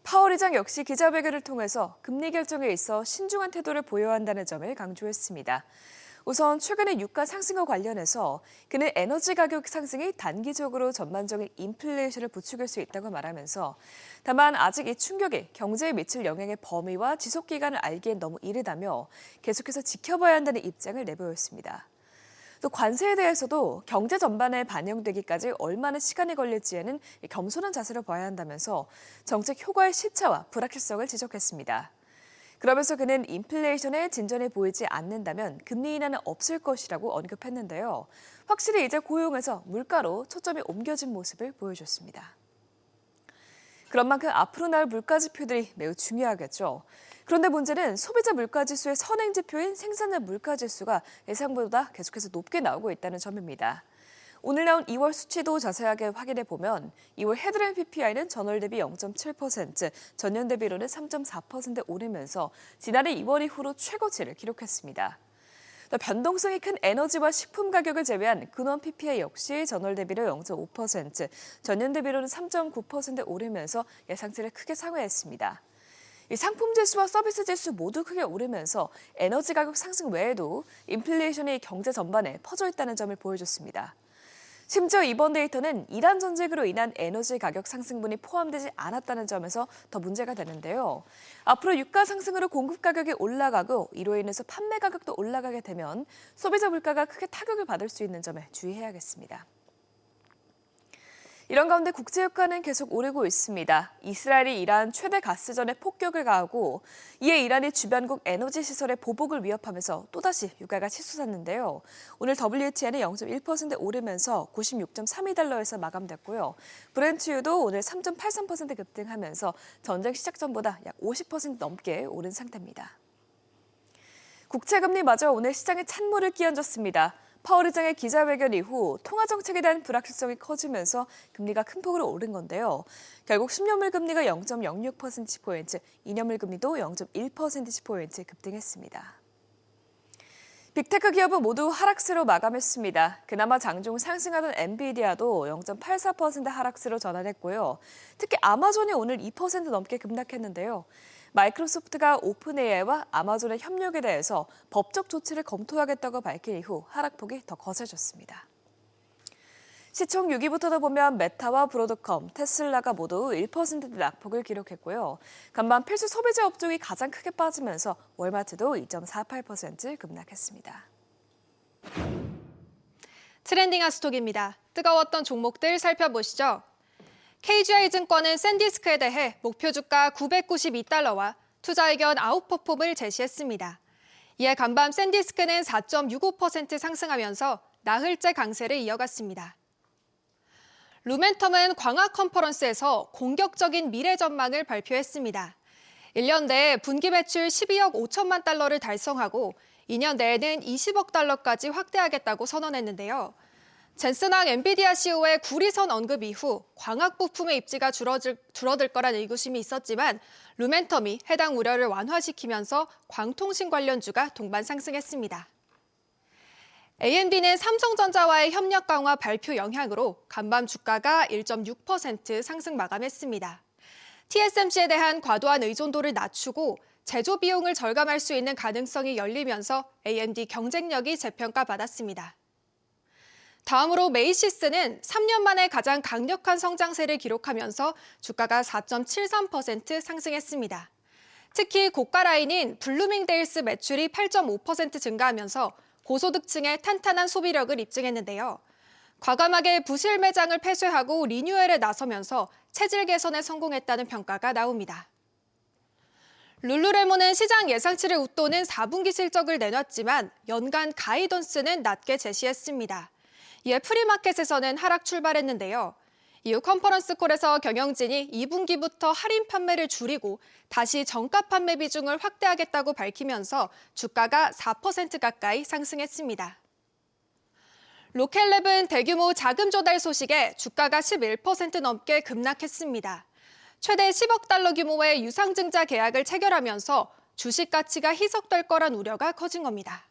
파월 의장 역시 기자회견을 통해서 금리 결정에 있어 신중한 태도를 보여야 한다는 점을 강조했습니다. 우선 최근의 유가 상승과 관련해서 그는 에너지 가격 상승이 단기적으로 전반적인 인플레이션을 부추길 수 있다고 말하면서 다만 아직 이 충격이 경제에 미칠 영향의 범위와 지속 기간을 알기엔 너무 이르다며 계속해서 지켜봐야 한다는 입장을 내보였습니다. 또 관세에 대해서도 경제 전반에 반영되기까지 얼마나 시간이 걸릴지에는 겸손한 자세로 봐야 한다면서 정책 효과의 시차와 불확실성을 지적했습니다. 그러면서 그는 인플레이션의 진전이 보이지 않는다면 금리 인하는 없을 것이라고 언급했는데요. 확실히 이제 고용에서 물가로 초점이 옮겨진 모습을 보여줬습니다. 그런 만큼 앞으로 나올 물가 지표들이 매우 중요하겠죠. 그런데 문제는 소비자 물가지수의 선행지표인 생산자 물가지수가 예상보다 계속해서 높게 나오고 있다는 점입니다. 오늘 나온 2월 수치도 자세하게 확인해 보면 2월 헤드라인 PPI는 전월 대비 0.7%, 전년 대비로는 3.4% 오르면서 지난해 2월 이후로 최고치를 기록했습니다. 또 변동성이 큰 에너지와 식품 가격을 제외한 근원 PPI 역시 전월 대비로 0.5%, 전년 대비로는 3.9% 오르면서 예상치를 크게 상회했습니다. 이 상품 지수와 서비스 지수 모두 크게 오르면서 에너지 가격 상승 외에도 인플레이션이 경제 전반에 퍼져 있다는 점을 보여줬습니다. 심지어 이번 데이터는 이란 전쟁으로 인한 에너지 가격 상승분이 포함되지 않았다는 점에서 더 문제가 되는데요. 앞으로 유가 상승으로 공급 가격이 올라가고 이로 인해서 판매 가격도 올라가게 되면 소비자 물가가 크게 타격을 받을 수 있는 점에 주의해야겠습니다. 이런 가운데 국제유가는 계속 오르고 있습니다. 이스라엘이 이란 최대 가스전에 폭격을 가하고 이에 이란이 주변국 에너지 시설의 보복을 위협하면서 또다시 유가가 치솟았는데요. 오늘 WTI는 0.1% 오르면서 96.32달러에서 마감됐고요. 브렌트유도 오늘 3.83% 급등하면서 전쟁 시작 전보다 약 50% 넘게 오른 상태입니다. 국채금리마저 오늘 시장에 찬물을 끼얹었습니다. 파월 의장의 기자회견 이후 통화정책에 대한 불확실성이 커지면서 금리가 큰 폭으로 오른 건데요. 결국 10년물 금리가 0.06%포인트, 2년물 금리도 0.1%포인트 급등했습니다. 빅테크 기업은 모두 하락세로 마감했습니다. 그나마 장중 상승하던 엔비디아도 0.84% 하락세로 전환했고요. 특히 아마존이 오늘 2% 넘게 급락했는데요. 마이크로소프트가 오픈 AI와 아마존의 협력에 대해서 법적 조치를 검토하겠다고 밝힌 이후 하락폭이 더 거세졌습니다. 시총 6위부터 보면 메타와 브로드컴, 테슬라가 모두 1%대 낙폭을 기록했고요. 간반 필수 소비재 업종이 가장 크게 빠지면서 월마트도 2.48% 급락했습니다. 트렌딩한 스톡입니다. 뜨거웠던 종목들 살펴보시죠. KGI증권은 샌디스크에 대해 목표 주가 992달러와 투자 의견 아웃퍼폼을 제시했습니다. 이에 간밤 샌디스크는 4.65% 상승하면서 나흘째 강세를 이어갔습니다. 루멘텀은 광학 컨퍼런스에서 공격적인 미래 전망을 발표했습니다. 1년 내에 분기 매출 12억 5천만 달러를 달성하고 2년 내에는 20억 달러까지 확대하겠다고 선언했는데요. 젠슨왕 엔비디아 CEO의 구리선 언급 이후 광학 부품의 입지가 줄어들 거란 의구심이 있었지만 루멘텀이 해당 우려를 완화시키면서 광통신 관련주가 동반 상승했습니다. AMD는 삼성전자와의 협력 강화 발표 영향으로 간밤 주가가 1.6% 상승 마감했습니다. TSMC에 대한 과도한 의존도를 낮추고 제조 비용을 절감할 수 있는 가능성이 열리면서 AMD 경쟁력이 재평가받았습니다. 다음으로 메이시스는 3년 만에 가장 강력한 성장세를 기록하면서 주가가 4.73% 상승했습니다. 특히 고가 라인인 블루밍데일스 매출이 8.5% 증가하면서 고소득층의 탄탄한 소비력을 입증했는데요. 과감하게 부실 매장을 폐쇄하고 리뉴얼에 나서면서 체질 개선에 성공했다는 평가가 나옵니다. 룰루레몬은 시장 예상치를 웃도는 4분기 실적을 내놨지만 연간 가이던스는 낮게 제시했습니다. 이에 프리마켓에서는 하락 출발했는데요. 이후 컨퍼런스 콜에서 경영진이 2분기부터 할인 판매를 줄이고 다시 정가 판매 비중을 확대하겠다고 밝히면서 주가가 4% 가까이 상승했습니다. 로켓랩은 대규모 자금 조달 소식에 주가가 11% 넘게 급락했습니다. 최대 10억 달러 규모의 유상증자 계약을 체결하면서 주식 가치가 희석될 거란 우려가 커진 겁니다.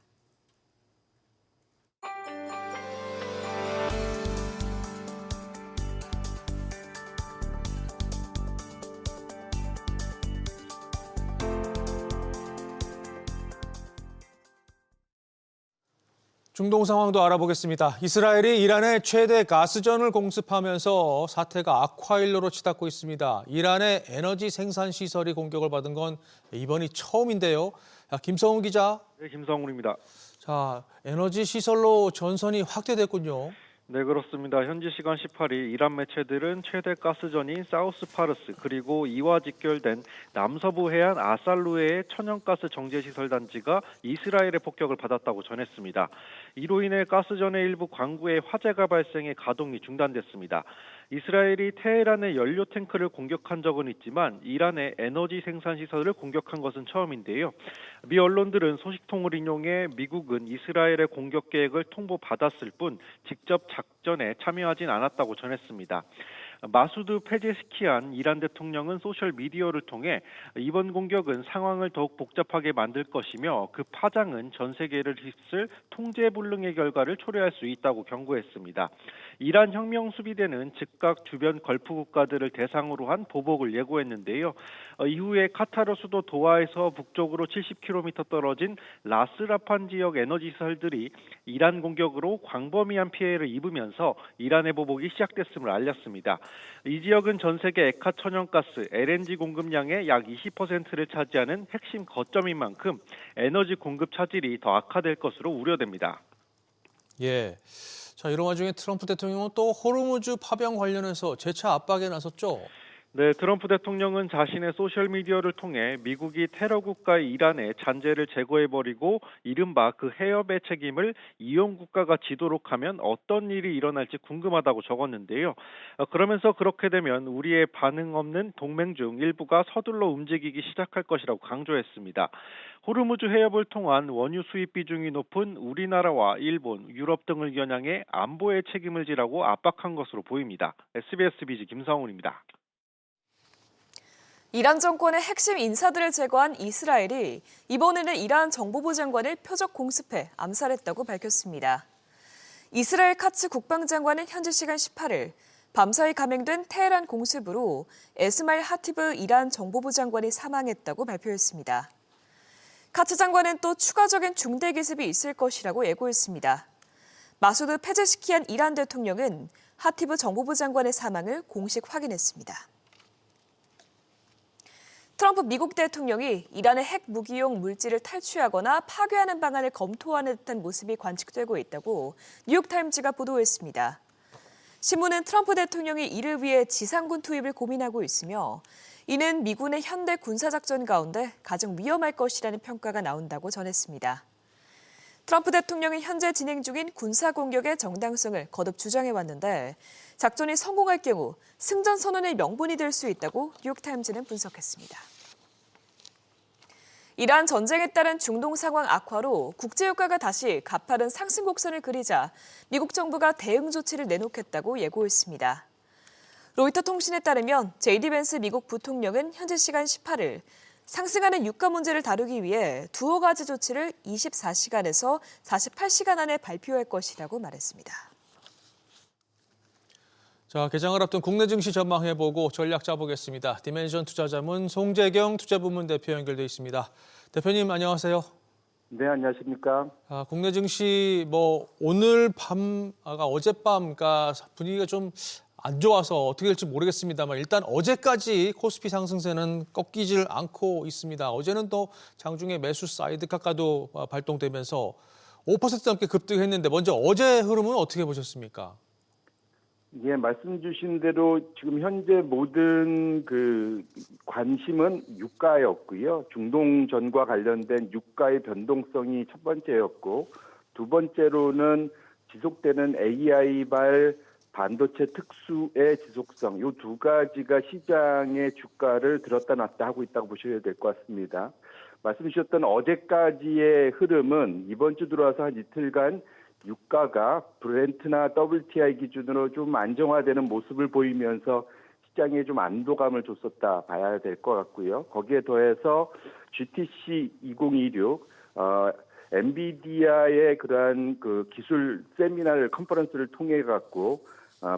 중동 상황도 알아보겠습니다. 이스라엘이 이란에 최대 가스전을 공습하면서 사태가 악화일로로 치닫고 있습니다. 이란의 에너지 생산 시설이 공격을 받은 건 이번이 처음인데요. 김성훈 기자. 네, 김성훈입니다. 자, 에너지 시설로 전선이 확대됐군요. 네, 그렇습니다. 현지 시간 18일 이란 매체들은 최대 가스전인 사우스 파르스 그리고 이와 직결된 남서부 해안 아살루에의 천연가스 정제시설 단지가 이스라엘의 폭격을 받았다고 전했습니다. 이로 인해 가스전의 일부 관구에 화재가 발생해 가동이 중단됐습니다. 이스라엘이 테헤란의 연료 탱크를 공격한 적은 있지만 이란의 에너지 생산 시설을 공격한 것은 처음인데요. 미 언론들은 소식통을 인용해 미국은 이스라엘의 공격 계획을 통보받았을 뿐 직접 작전에 참여하진 않았다고 전했습니다. 마수드 페제스키안 이란 대통령은 소셜미디어를 통해 이번 공격은 상황을 더욱 복잡하게 만들 것이며 그 파장은 전 세계를 휩쓸 통제불능의 결과를 초래할 수 있다고 경고했습니다. 이란 혁명수비대는 즉각 주변 걸프 국가들을 대상으로 한 보복을 예고했는데요. 이후에 카타르 수도 도하에서 북쪽으로 70km 떨어진 라스라판 지역 에너지시설들이 이란 공격으로 광범위한 피해를 입으면서 이란의 보복이 시작됐음을 알렸습니다. 이 지역은 전 세계 액화 천연가스 LNG 공급량의 약 20%를 차지하는 핵심 거점인 만큼 에너지 공급 차질이 더 악화될 것으로 우려됩니다. 예. 자, 이런 와중에 트럼프 대통령은 또 호르무즈 파병 관련해서 재차 압박에 나섰죠. 네, 트럼프 대통령은 자신의 소셜미디어를 통해 미국이 테러 국가 이란의 잔재를 제거해버리고 이른바 그 해협의 책임을 이용 국가가 지도록 하면 어떤 일이 일어날지 궁금하다고 적었는데요. 그러면서 그렇게 되면 우리의 반응 없는 동맹 중 일부가 서둘러 움직이기 시작할 것이라고 강조했습니다. 호르무즈 해협을 통한 원유 수입 비중이 높은 우리나라와 일본, 유럽 등을 겨냥해 안보의 책임을 지라고 압박한 것으로 보입니다. SBS 비즈 김성훈입니다. 이란 정권의 핵심 인사들을 제거한 이스라엘이 이번에는 이란 정보부 장관을 표적 공습해 암살했다고 밝혔습니다. 이스라엘 카츠 국방장관은 현지 시간 18일 밤사이 감행된 테헤란 공습으로 에스말 하티브 이란 정보부 장관이 사망했다고 발표했습니다. 카츠 장관은 또 추가적인 중대 기습이 있을 것이라고 예고했습니다. 마수드 페제시키안 이란 대통령은 하티브 정보부 장관의 사망을 공식 확인했습니다. 트럼프 미국 대통령이 이란의 핵 무기용 물질을 탈취하거나 파괴하는 방안을 검토하는 듯한 모습이 관측되고 있다고 뉴욕타임즈가 보도했습니다. 신문은 트럼프 대통령이 이를 위해 지상군 투입을 고민하고 있으며 이는 미군의 현대 군사작전 가운데 가장 위험할 것이라는 평가가 나온다고 전했습니다. 트럼프 대통령이 현재 진행 중인 군사공격의 정당성을 거듭 주장해왔는데 작전이 성공할 경우 승전 선언의 명분이 될 수 있다고 뉴욕타임즈는 분석했습니다. 이란 전쟁에 따른 중동 상황 악화로 국제유가가 다시 가파른 상승 곡선을 그리자 미국 정부가 대응 조치를 내놓겠다고 예고했습니다. 로이터 통신에 따르면 제이디 벤스 미국 부통령은 현지 시간 18일 상승하는 유가 문제를 다루기 위해 두어 가지 조치를 24시간에서 48시간 안에 발표할 것이라고 말했습니다. 자, 개장을 앞둔 국내 증시 전망해보고 전략 짜보겠습니다. 디멘션 투자자문 송재경 투자부문 대표 연결돼 있습니다. 대표님 안녕하세요. 네, 안녕하십니까. 국내 증시 오늘 밤, 어젯밤가 분위기가 좀 안 좋아서 어떻게 될지 모르겠습니다만 일단 어제까지 코스피 상승세는 꺾이질 않고 있습니다. 어제는 또 장중에 매수 사이드카가도 발동되면서 5% 넘게 급등했는데 먼저 어제 흐름은 어떻게 보셨습니까? 예, 말씀 주신 대로 지금 현재 모든 관심은 유가였고요. 중동전과 관련된 유가의 변동성이 첫 번째였고, 두 번째로는 지속되는 AI발 반도체 특수의 지속성, 이 두 가지가 시장의 주가를 들었다 놨다 하고 있다고 보셔야 될 것 같습니다. 말씀 주셨던 어제까지의 흐름은 이번 주 들어와서 한 이틀간 유가가 브렌트나 WTI 기준으로 좀 안정화되는 모습을 보이면서 시장에 좀 안도감을 줬었다 봐야 될 것 같고요. 거기에 더해서 GTC 2026, 엔비디아의 그러한 기술 세미나를 컨퍼런스를 통해 갖고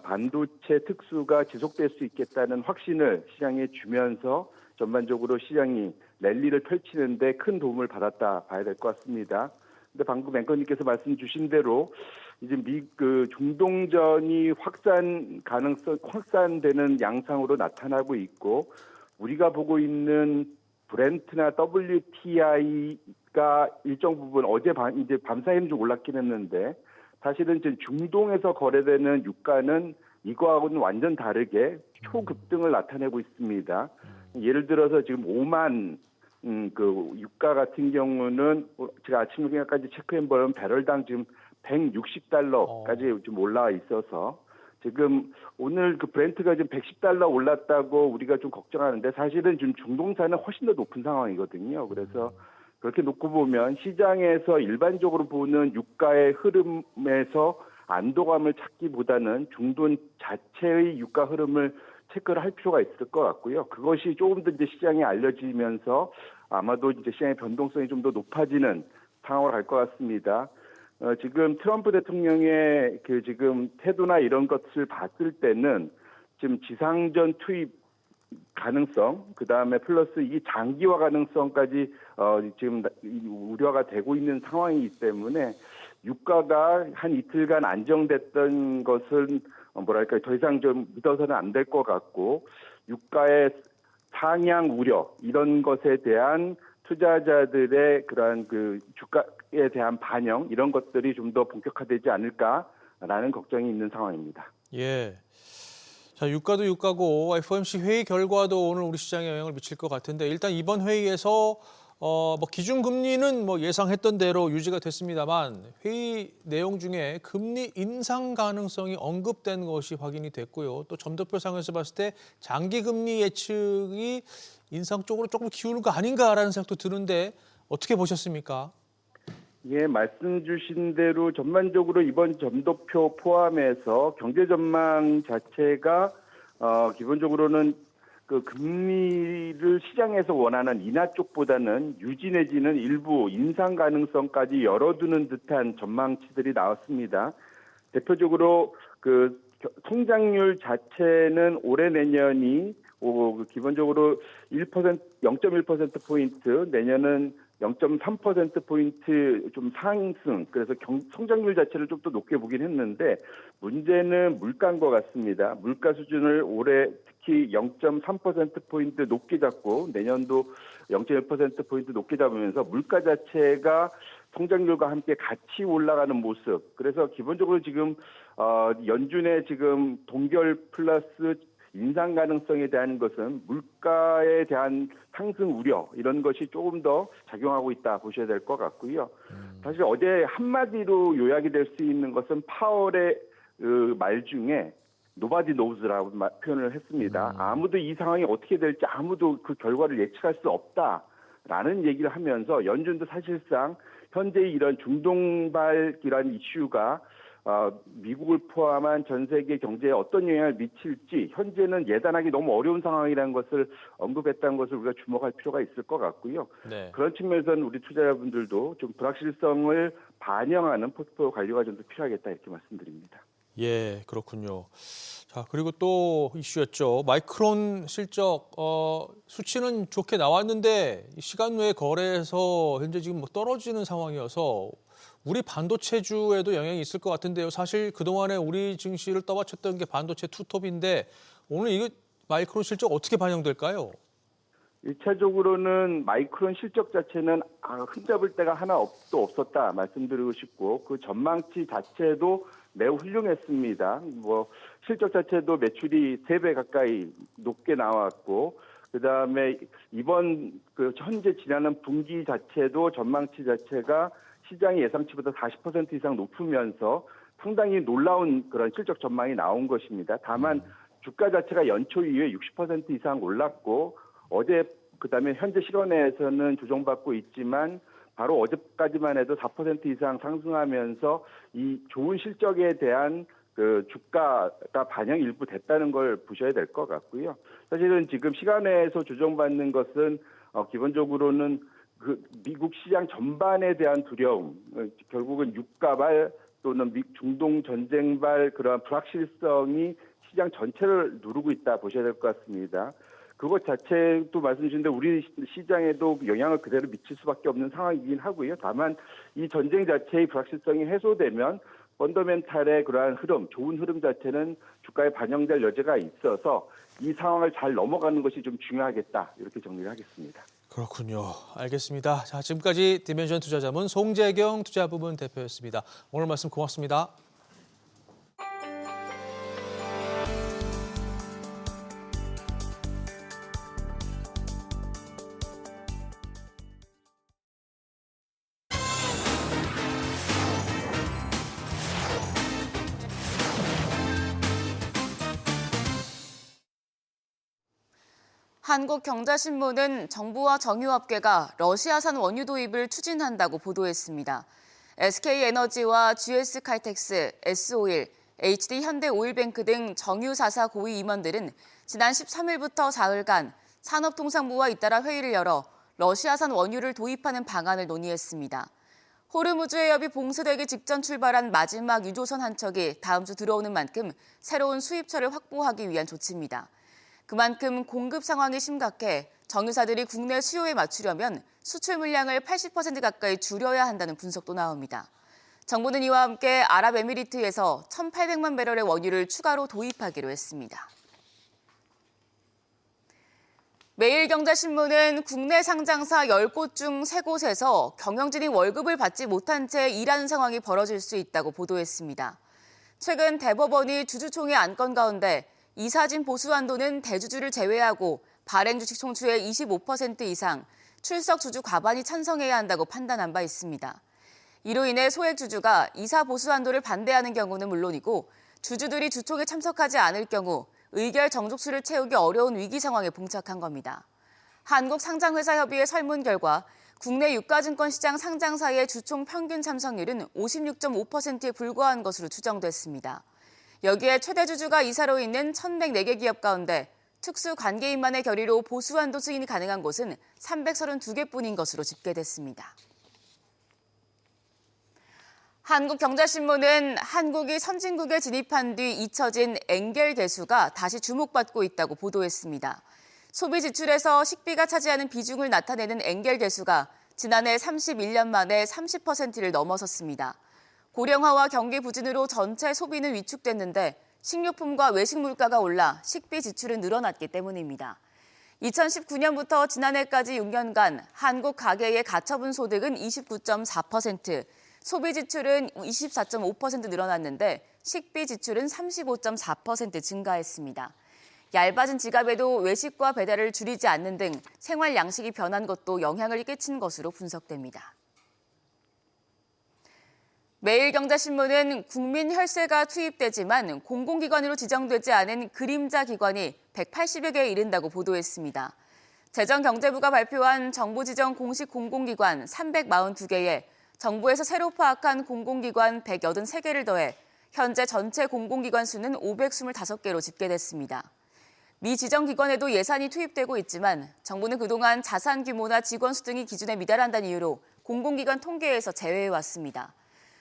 반도체 특수가 지속될 수 있겠다는 확신을 시장에 주면서 전반적으로 시장이 랠리를 펼치는데 큰 도움을 받았다 봐야 될 것 같습니다. 근데 방금 앵커님께서 말씀 주신 대로 이제 중동전이 확산되는 양상으로 나타나고 있고 우리가 보고 있는 브렌트나 WTI가 일정 부분 어제 밤사이는 좀 올랐긴 했는데 사실은 지금 중동에서 거래되는 유가는 이거하고는 완전 다르게 초급등을 나타내고 있습니다. 예를 들어서 지금 오만 유가 같은 경우는 제가 아침까지 체크해보면 배럴당 지금 160달러까지 좀 올라와 있어서 지금 오늘 브렌트가 지금 110달러 올랐다고 우리가 좀 걱정하는데 사실은 지금 중동산은 훨씬 더 높은 상황이거든요. 그래서 그렇게 놓고 보면 시장에서 일반적으로 보는 유가의 흐름에서 안도감을 찾기보다는 중동 자체의 유가 흐름을 체크를 할 필요가 있을 것 같고요. 그것이 조금 더 이제 시장에 알려지면서 아마도 이제 시장의 변동성이 좀 더 높아지는 상황으로 갈 것 같습니다. 지금 트럼프 대통령의 지금 태도나 이런 것을 봤을 때는 지금 지상전 투입 가능성, 그 다음에 플러스 이 장기화 가능성까지 지금 우려가 되고 있는 상황이기 때문에 유가가 한 이틀간 안정됐던 것은 더 이상 좀 믿어서는 안 될 것 같고 유가의 상향 우려 이런 것에 대한 투자자들의 그러한 주가에 대한 반영 이런 것들이 좀 더 본격화되지 않을까라는 걱정이 있는 상황입니다. 예. 자, 유가도 유가고 FOMC 회의 결과도 오늘 우리 시장에 영향을 미칠 것 같은데 일단 이번 회의에서 기준금리는 예상했던 대로 유지가 됐습니다만 회의 내용 중에 금리 인상 가능성이 언급된 것이 확인이 됐고요. 또 점도표상에서 봤을 때 장기금리 예측이 인상 쪽으로 조금 기울는 거 아닌가라는 생각도 드는데 어떻게 보셨습니까? 예, 말씀 주신 대로 전반적으로 이번 점도표 포함해서 경제 전망 자체가 기본적으로는 금리를 시장에서 원하는 인하 쪽보다는 유지 내지는 일부 인상 가능성까지 열어두는 듯한 전망치들이 나왔습니다. 대표적으로 통장률 자체는 올해 내년이 기본적으로 0.1%포인트, 내년은 0.3%포인트 좀 상승, 그래서 성장률 자체를 좀 더 높게 보긴 했는데 문제는 물가인 것 같습니다. 물가 수준을 올해 특히 0.3%포인트 높게 잡고 내년도 0.1%포인트 높게 잡으면서 물가 자체가 성장률과 함께 같이 올라가는 모습. 그래서 기본적으로 지금 연준의 지금 동결 플러스 인상 가능성에 대한 것은 물가에 대한 상승 우려 이런 것이 조금 더 작용하고 있다 보셔야 될 것 같고요. 사실 어제 한마디로 요약이 될 수 있는 것은 파월의 말 중에 nobody knows라고 표현을 했습니다. 아무도 이 상황이 어떻게 될지 아무도 그 결과를 예측할 수 없다라는 얘기를 하면서 연준도 사실상 현재 이런 중동발이라는 이슈가 미국을 포함한 전 세계 경제에 어떤 영향을 미칠지 현재는 예단하기 너무 어려운 상황이라는 것을 언급했다는 것을 우리가 주목할 필요가 있을 것 같고요. 네. 그런 측면에서는 우리 투자자분들도 좀 불확실성을 반영하는 포트폴리오 관리가 좀 더 필요하겠다 이렇게 말씀드립니다. 예, 그렇군요. 자, 그리고 또 이슈였죠. 마이크론 실적 수치는 좋게 나왔는데 시간 외에 거래에서 현재 지금 떨어지는 상황이어서 우리 반도체주에도 영향이 있을 것 같은데요. 사실 그동안에 우리 증시를 떠받쳤던 게 반도체 투톱인데 오늘 이거 마이크론 실적 어떻게 반영될까요? 1차적으로는 마이크론 실적 자체는 흠잡을 데가 하나도 없었다 말씀드리고 싶고 그 전망치 자체도 매우 훌륭했습니다. 실적 자체도 매출이 3배 가까이 높게 나왔고 그다음에 이번 현재 지나는 분기 자체도 전망치 자체가 시장의 예상치보다 40% 이상 높으면서 상당히 놀라운 그런 실적 전망이 나온 것입니다. 다만 주가 자체가 연초 이후에 60% 이상 올랐고 어제 그다음에 현재 실원에서는 조정받고 있지만 바로 어제까지만 해도 4% 이상 상승하면서 이 좋은 실적에 대한 그 주가가 반영 일부 됐다는 걸 보셔야 될 것 같고요. 사실은 지금 시간에서 조정받는 것은 기본적으로는 그 미국 시장 전반에 대한 두려움, 결국은 유가발 또는 중동 전쟁발 그러한 불확실성이 시장 전체를 누르고 있다 보셔야 될 것 같습니다. 그것 자체도 말씀 주신데 우리 시장에도 영향을 그대로 미칠 수밖에 없는 상황이긴 하고요. 다만 이 전쟁 자체의 불확실성이 해소되면 펀더멘탈의 그러한 흐름, 좋은 흐름 자체는 주가에 반영될 여지가 있어서 이 상황을 잘 넘어가는 것이 좀 중요하겠다. 이렇게 정리를 하겠습니다. 그렇군요. 알겠습니다. 자, 지금까지 디멘션 투자자문 송재경 투자부문 대표였습니다. 오늘 말씀 고맙습니다. 한국경제신문은 정부와 정유업계가 러시아산 원유 도입을 추진한다고 보도했습니다. SK에너지와 GS칼텍스, S오일, HD현대오일뱅크 등 정유 4사 고위 임원들은 지난 13일부터 사흘간 산업통상부와 잇따라 회의를 열어 러시아산 원유를 도입하는 방안을 논의했습니다. 호르무즈 해협이 봉쇄되기 직전 출발한 마지막 유조선 한 척이 다음 주 들어오는 만큼 새로운 수입처를 확보하기 위한 조치입니다. 그만큼 공급 상황이 심각해 정유사들이 국내 수요에 맞추려면 수출 물량을 80% 가까이 줄여야 한다는 분석도 나옵니다. 정부는 이와 함께 아랍에미리트에서 1,800만 배럴의 원유를 추가로 도입하기로 했습니다. 매일경제신문은 국내 상장사 10곳 중 3곳에서 경영진이 월급을 받지 못한 채 일하는 상황이 벌어질 수 있다고 보도했습니다. 최근 대법원이 주주총회 안건 가운데 이사진 보수 한도는 대주주를 제외하고 발행 주식 총수의 25% 이상, 출석 주주 과반이 찬성해야 한다고 판단한 바 있습니다. 이로 인해 소액 주주가 이사 보수 한도를 반대하는 경우는 물론이고 주주들이 주총에 참석하지 않을 경우 의결 정족수를 채우기 어려운 위기 상황에 봉착한 겁니다. 한국상장회사협의회 설문 결과 국내 유가증권 시장 상장사의 주총 평균 참석률은 56.5%에 불과한 것으로 추정됐습니다. 여기에 최대 주주가 이사로 있는 1,104개 기업 가운데 특수 관계인만의 결의로 보수 한도 승인이 가능한 곳은 332개뿐인 것으로 집계됐습니다. 한국경제신문은 한국이 선진국에 진입한 뒤 잊혀진 엔겔 개수가 다시 주목받고 있다고 보도했습니다. 소비 지출에서 식비가 차지하는 비중을 나타내는 엔겔 개수가 지난해 31년 만에 30%를 넘어섰습니다. 고령화와 경기 부진으로 전체 소비는 위축됐는데 식료품과 외식 물가가 올라 식비 지출은 늘어났기 때문입니다. 2019년부터 지난해까지 6년간 한국 가계의 가처분 소득은 29.4%, 소비 지출은 24.5% 늘어났는데 식비 지출은 35.4% 증가했습니다. 얇아진 지갑에도 외식과 배달을 줄이지 않는 등 생활 양식이 변한 것도 영향을 끼친 것으로 분석됩니다. 매일경제신문은 국민 혈세가 투입되지만 공공기관으로 지정되지 않은 그림자 기관이 180여 개에 이른다고 보도했습니다. 재정경제부가 발표한 정부 지정 공식 공공기관 342개에 정부에서 새로 파악한 공공기관 183개를 더해 현재 전체 공공기관 수는 525개로 집계됐습니다. 미지정기관에도 예산이 투입되고 있지만 정부는 그동안 자산 규모나 직원 수 등이 기준에 미달한다는 이유로 공공기관 통계에서 제외해왔습니다.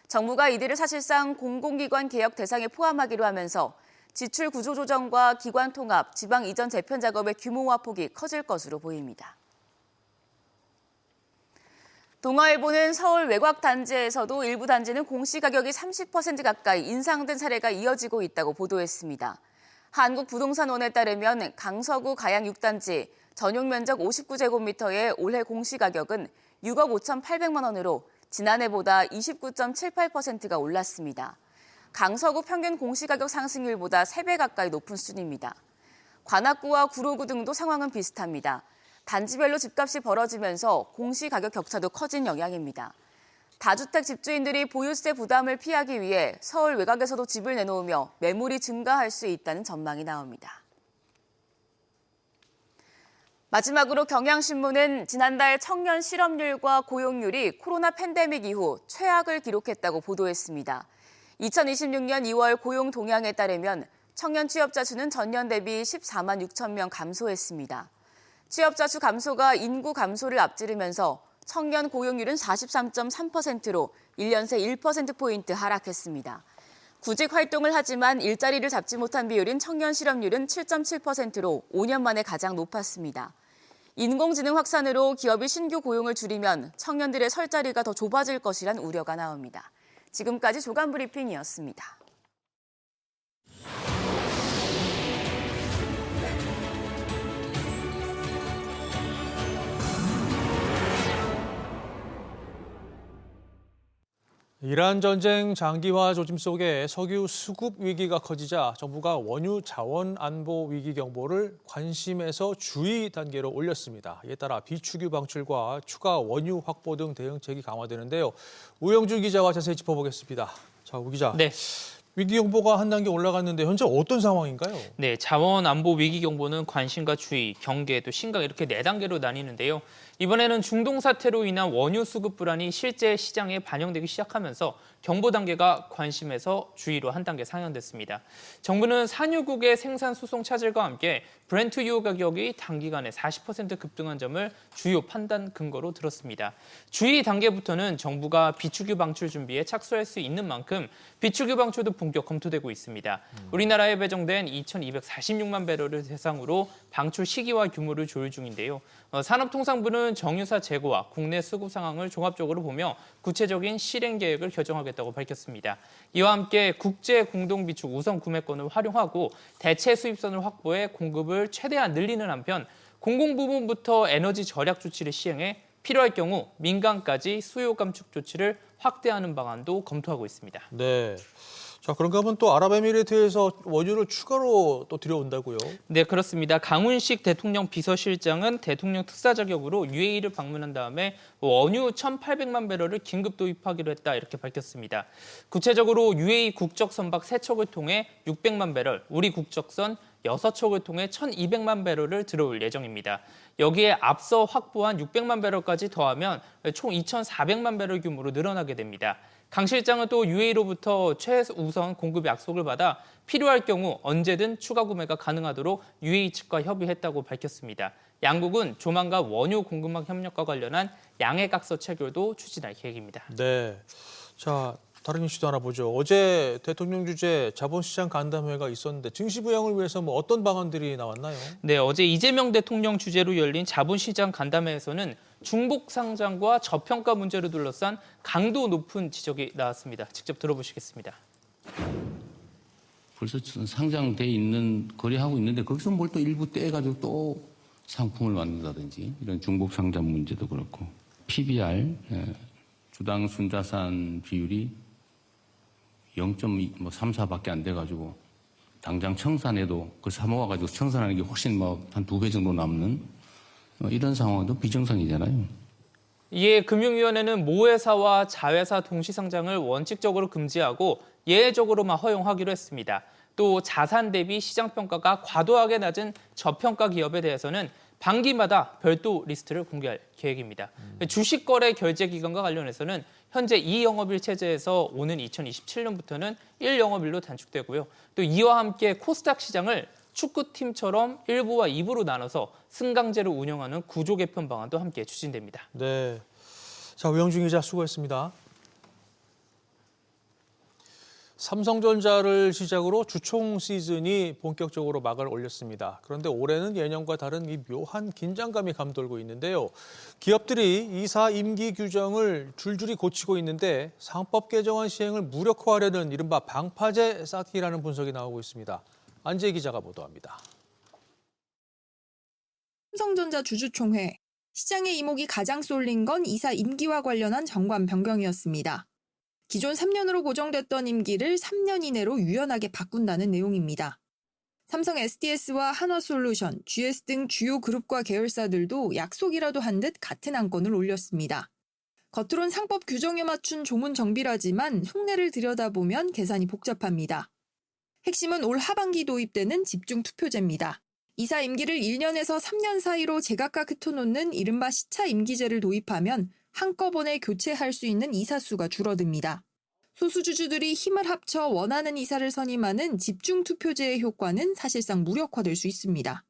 정부가 이들을 사실상 공공기관 개혁 대상에 포함하기로 하면서 지출 구조 조정과 기관 통합, 지방 이전 재편 작업의 규모와 폭이 커질 것으로 보입니다. 동아일보는 서울 외곽 단지에서도 일부 단지는 공시가격이 30% 가까이 인상된 사례가 이어지고 있다고 보도했습니다. 한국부동산원에 따르면 강서구 가양 6단지 전용 면적 59제곱미터의 올해 공시가격은 6억 5,800만 원으로 지난해보다 29.78%가 올랐습니다. 강서구 평균 공시가격 상승률보다 3배 가까이 높은 수준입니다. 관악구와 구로구 등도 상황은 비슷합니다. 단지별로 집값이 벌어지면서 공시가격 격차도 커진 영향입니다. 다주택 집주인들이 보유세 부담을 피하기 위해 서울 외곽에서도 집을 내놓으며 매물이 증가할 수 있다는 전망이 나옵니다. 마지막으로 경향신문은 지난달 청년 실업률과 고용률이 코로나 팬데믹 이후 최악을 기록했다고 보도했습니다. 2026년 2월 고용 동향에 따르면 청년 취업자 수는 전년 대비 14만 6천 명 감소했습니다. 취업자 수 감소가 인구 감소를 앞지르면서 청년 고용률은 43.3%로 1년 새 1%포인트 하락했습니다. 구직 활동을 하지만 일자리를 잡지 못한 비율인 청년 실업률은 7.7%로 5년 만에 가장 높았습니다. 인공지능 확산으로 기업이 신규 고용을 줄이면 청년들의 설 자리가 더 좁아질 것이란 우려가 나옵니다. 지금까지 조간 브리핑이었습니다. 이란 전쟁 장기화 조짐 속에 석유 수급 위기가 커지자 정부가 원유 자원 안보 위기 경보를 관심에서 주의 단계로 올렸습니다. 이에 따라 비축유 방출과 추가 원유 확보 등 대응책이 강화되는데요. 우영준 기자와 자세히 짚어보겠습니다. 자, 우 기자. 네. 위기 경보가 한 단계 올라갔는데 현재 어떤 상황인가요? 네, 자원 안보 위기 경보는 관심과 주의, 경계, 또 심각 이렇게 4단계로 나뉘는데요. 이번에는 중동 사태로 인한 원유 수급 불안이 실제 시장에 반영되기 시작하면서 경보 단계가 관심에서 주의로 한 단계 상향됐습니다. 정부는 산유국의 생산 수송 차질과 함께 브렌트유 가격이 단기간에 40% 급등한 점을 주요 판단 근거로 들었습니다. 주의 단계부터는 정부가 비축유 방출 준비에 착수할 수 있는 만큼 비축유 방출도 본격 검토되고 있습니다. 우리나라에 배정된 2,246만 배럴을 대상으로 방출 시기와 규모를 조율 중인데요. 산업통상부는 정유사 재고와 국내 수급 상황을 종합적으로 보며 구체적인 실행 계획을 결정하겠다고 밝혔습니다. 이와 함께 국제 공동 비축 우선 구매권을 활용하고 대체 수입선을 확보해 공급을 최대한 늘리는 한편 공공부문부터 에너지 절약 조치를 시행해 필요할 경우 민간까지 수요 감축 조치를 확대하는 방안도 검토하고 있습니다. 네. 자, 그런가 하면 또 아랍에미리트에서 원유를 추가로 또 들여온다고요? 네, 그렇습니다. 강훈식 대통령 비서실장은 대통령 특사 자격으로 UAE를 방문한 다음에 원유 1,800만 배럴을 긴급 도입하기로 했다 이렇게 밝혔습니다. 구체적으로 UAE 국적 선박 3척을 통해 600만 배럴, 우리 국적선 6척을 통해 1,200만 배럴을 들어올 예정입니다. 여기에 앞서 확보한 600만 배럴까지 더하면 총 2,400만 배럴 규모로 늘어나게 됩니다. 강 실장은 또 UAE로부터 최우선 공급 약속을 받아 필요할 경우 언제든 추가 구매가 가능하도록 UAE 측과 협의했다고 밝혔습니다. 양국은 조만간 원유 공급망 협력과 관련한 양해각서 체결도 추진할 계획입니다. 네. 자, 다른 이슈도 하나 보죠. 어제 대통령 주재 자본시장 간담회가 있었는데 증시 부양을 위해서 뭐 어떤 방안들이 나왔나요? 네, 어제 이재명 대통령 주재로 열린 자본시장 간담회에서는 중복 상장과 저평가 문제를 둘러싼 강도 높은 지적이 나왔습니다. 직접 들어보시겠습니다. 벌써 상장돼 있는 거래하고 있는데 거기서 뭘 또 일부 떼가지고 또 상품을 만든다든지 이런 중복 상장 문제도 그렇고 PBR 주당 순자산 비율이 0.34밖에 안 돼가지고 당장 청산해도 그걸 사 모아가지고 청산하는 게 훨씬 한 2배 정도 남는 이런 상황도 비정상이잖아요. 이에 금융위원회는 모회사와 자회사 동시상장을 원칙적으로 금지하고 예외적으로만 허용하기로 했습니다. 또 자산 대비 시장평가가 과도하게 낮은 저평가 기업에 대해서는 반기마다 별도 리스트를 공개할 계획입니다. 주식거래 결제 기간과 관련해서는 현재 2영업일 체제에서 오는 2027년부터는 1영업일로 단축되고요. 또 이와 함께 코스닥 시장을 축구팀처럼 1부와 2부로 나눠서 승강제로 운영하는 구조 개편 방안도 함께 추진됩니다. 네. 자, 우영준 기자 수고했습니다. 삼성전자를 시작으로 주총 시즌이 본격적으로 막을 올렸습니다. 그런데 올해는 예년과 다른 이 묘한 긴장감이 감돌고 있는데요. 기업들이 이사 임기 규정을 줄줄이 고치고 있는데 상법 개정안 시행을 무력화하려는 이른바 방파제 쌓기라는 분석이 나오고 있습니다. 안재 기자가 보도합니다. 삼성전자 주주총회. 시장의 이목이 가장 쏠린 건 이사 임기와 관련한 정관 변경이었습니다. 기존 3년으로 고정됐던 임기를 3년 이내로 유연하게 바꾼다는 내용입니다. 삼성 SDS와 한화솔루션, GS 등 주요 그룹과 계열사들도 약속이라도 한 듯 같은 안건을 올렸습니다. 겉으론 상법 규정에 맞춘 조문 정비라지만 속내를 들여다보면 계산이 복잡합니다. 핵심은 올 하반기 도입되는 집중투표제입니다. 이사 임기를 1년에서 3년 사이로 제각각 흩어놓는 이른바 시차 임기제를 도입하면 한꺼번에 교체할 수 있는 이사 수가 줄어듭니다. 소수주주들이 힘을 합쳐 원하는 이사를 선임하는 집중투표제의 효과는 사실상 무력화될 수 있습니다.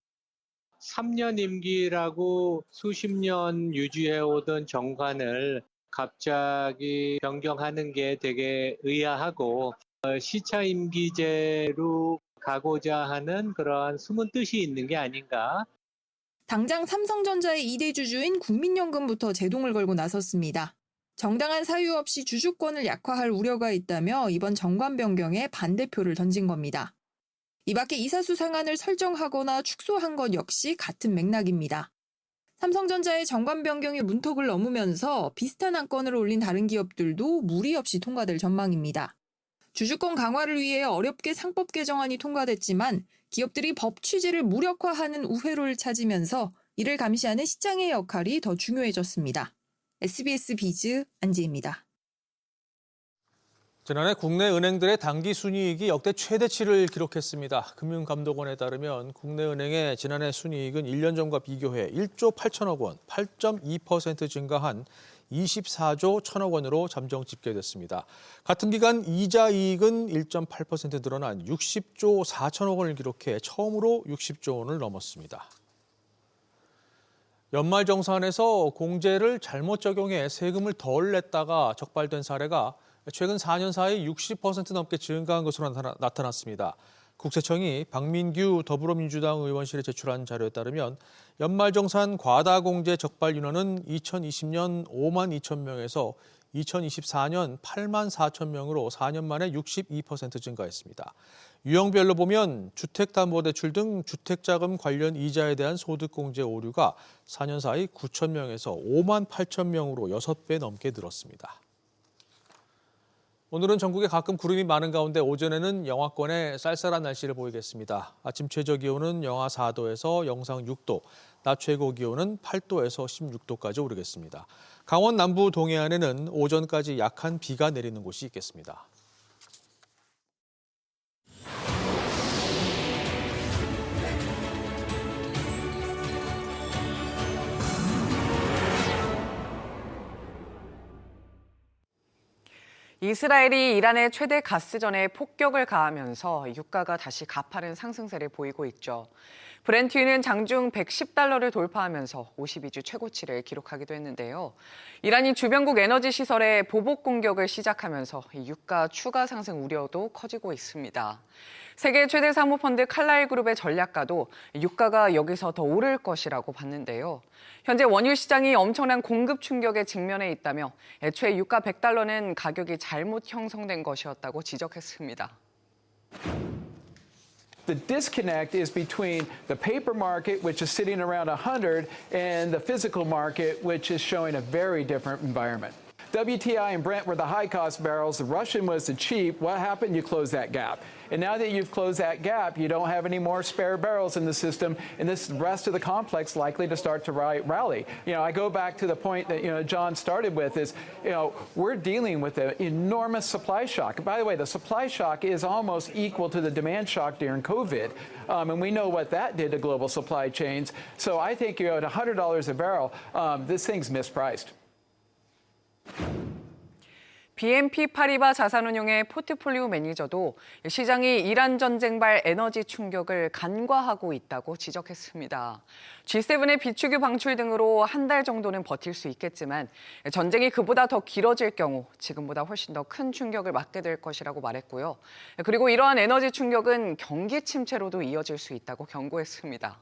3년 임기라고 수십 년 유지해오던 정관을 갑자기 변경하는 게 되게 의아하고 시차 임기제로 가고자 하는 그러한 숨은 뜻이 있는 게 아닌가. 당장 삼성전자의 2대 주주인 국민연금부터 제동을 걸고 나섰습니다. 정당한 사유 없이 주주권을 약화할 우려가 있다며 이번 정관 변경에 반대표를 던진 겁니다. 이 밖에 이사수 상한을 설정하거나 축소한 것 역시 같은 맥락입니다. 삼성전자의 정관 변경의 문턱을 넘으면서 비슷한 안건을 올린 다른 기업들도 무리 없이 통과될 전망입니다. 주주권 강화를 위해 어렵게 상법 개정안이 통과됐지만 기업들이 법 취지를 무력화하는 우회로를 찾으면서 이를 감시하는 시장의 역할이 더 중요해졌습니다. SBS 비즈 안지혜입니다. 지난해 국내 은행들의 단기 순이익이 역대 최대치를 기록했습니다. 금융감독원에 따르면 국내 은행의 지난해 순이익은 1년 전과 비교해 1조 8천억 원, 8.2% 증가한 24조 1천억 원으로 잠정 집계됐습니다. 같은 기간 이자 이익은 1.8% 늘어난 60조 4천억 원을 기록해 처음으로 60조 원을 넘었습니다. 연말정산에서 공제를 잘못 적용해 세금을 덜 냈다가 적발된 사례가 최근 4년 사이 60% 넘게 증가한 것으로 나타났습니다. 국세청이 박민규 더불어민주당 의원실에 제출한 자료에 따르면 연말정산 과다공제 적발 인원은 2020년 5만 2천 명에서 2024년 8만 4천 명으로 4년 만에 62% 증가했습니다. 유형별로 보면 주택담보대출 등 주택자금 관련 이자에 대한 소득공제 오류가 4년 사이 9천 명에서 5만 8천 명으로 6배 넘게 늘었습니다. 오늘은 전국에 가끔 구름이 많은 가운데 오전에는 영하권의 쌀쌀한 날씨를 보이겠습니다. 아침 최저기온은 영하 4도에서 영상 6도, 낮 최고 기온은 8도에서 16도까지 오르겠습니다. 강원 남부 동해안에는 오전까지 약한 비가 내리는 곳이 있겠습니다. 이스라엘이 이란의 최대 가스전에 폭격을 가하면서 유가가 다시 가파른 상승세를 보이고 있죠. 브렌트유는 장중 110달러를 돌파하면서 52주 최고치를 기록하기도 했는데요. 이란이 주변국 에너지 시설에 보복 공격을 시작하면서 유가 추가 상승 우려도 커지고 있습니다. 세계 최대 사모펀드 칼라일 그룹의 전략가도 유가가 여기서 더 오를 것이라고 봤는데요. 현재 원유 시장이 엄청난 공급 충격에 직면해 있다며 애초에 유가 100달러는 가격이 잘못 형성된 것이었다고 지적했습니다. The disconnect is between the paper market, which is sitting around 100, and the physical market, which is showing a very different environment. WTI and Brent were the high-cost barrels. The Russian was the cheap. What happened? You closed that gap. And now that you've closed that gap, you don't have any more spare barrels in the system, and this rest of the complex likely to start to rally. I go back to the point that, John started with is, we're dealing with an enormous supply shock. By the way, the supply shock is almost equal to the demand shock during COVID, and we know what that did to global supply chains. So I think at $100 a barrel, this thing's mispriced. BNP 파리바 자산운용의 포트폴리오 매니저도 시장이 이란 전쟁발 에너지 충격을 간과하고 있다고 지적했습니다. G7의 비축유 방출 등으로 한 달 정도는 버틸 수 있겠지만 전쟁이 그보다 더 길어질 경우 지금보다 훨씬 더 큰 충격을 맞게 될 것이라고 말했고요. 그리고 이러한 에너지 충격은 경기 침체로도 이어질 수 있다고 경고했습니다.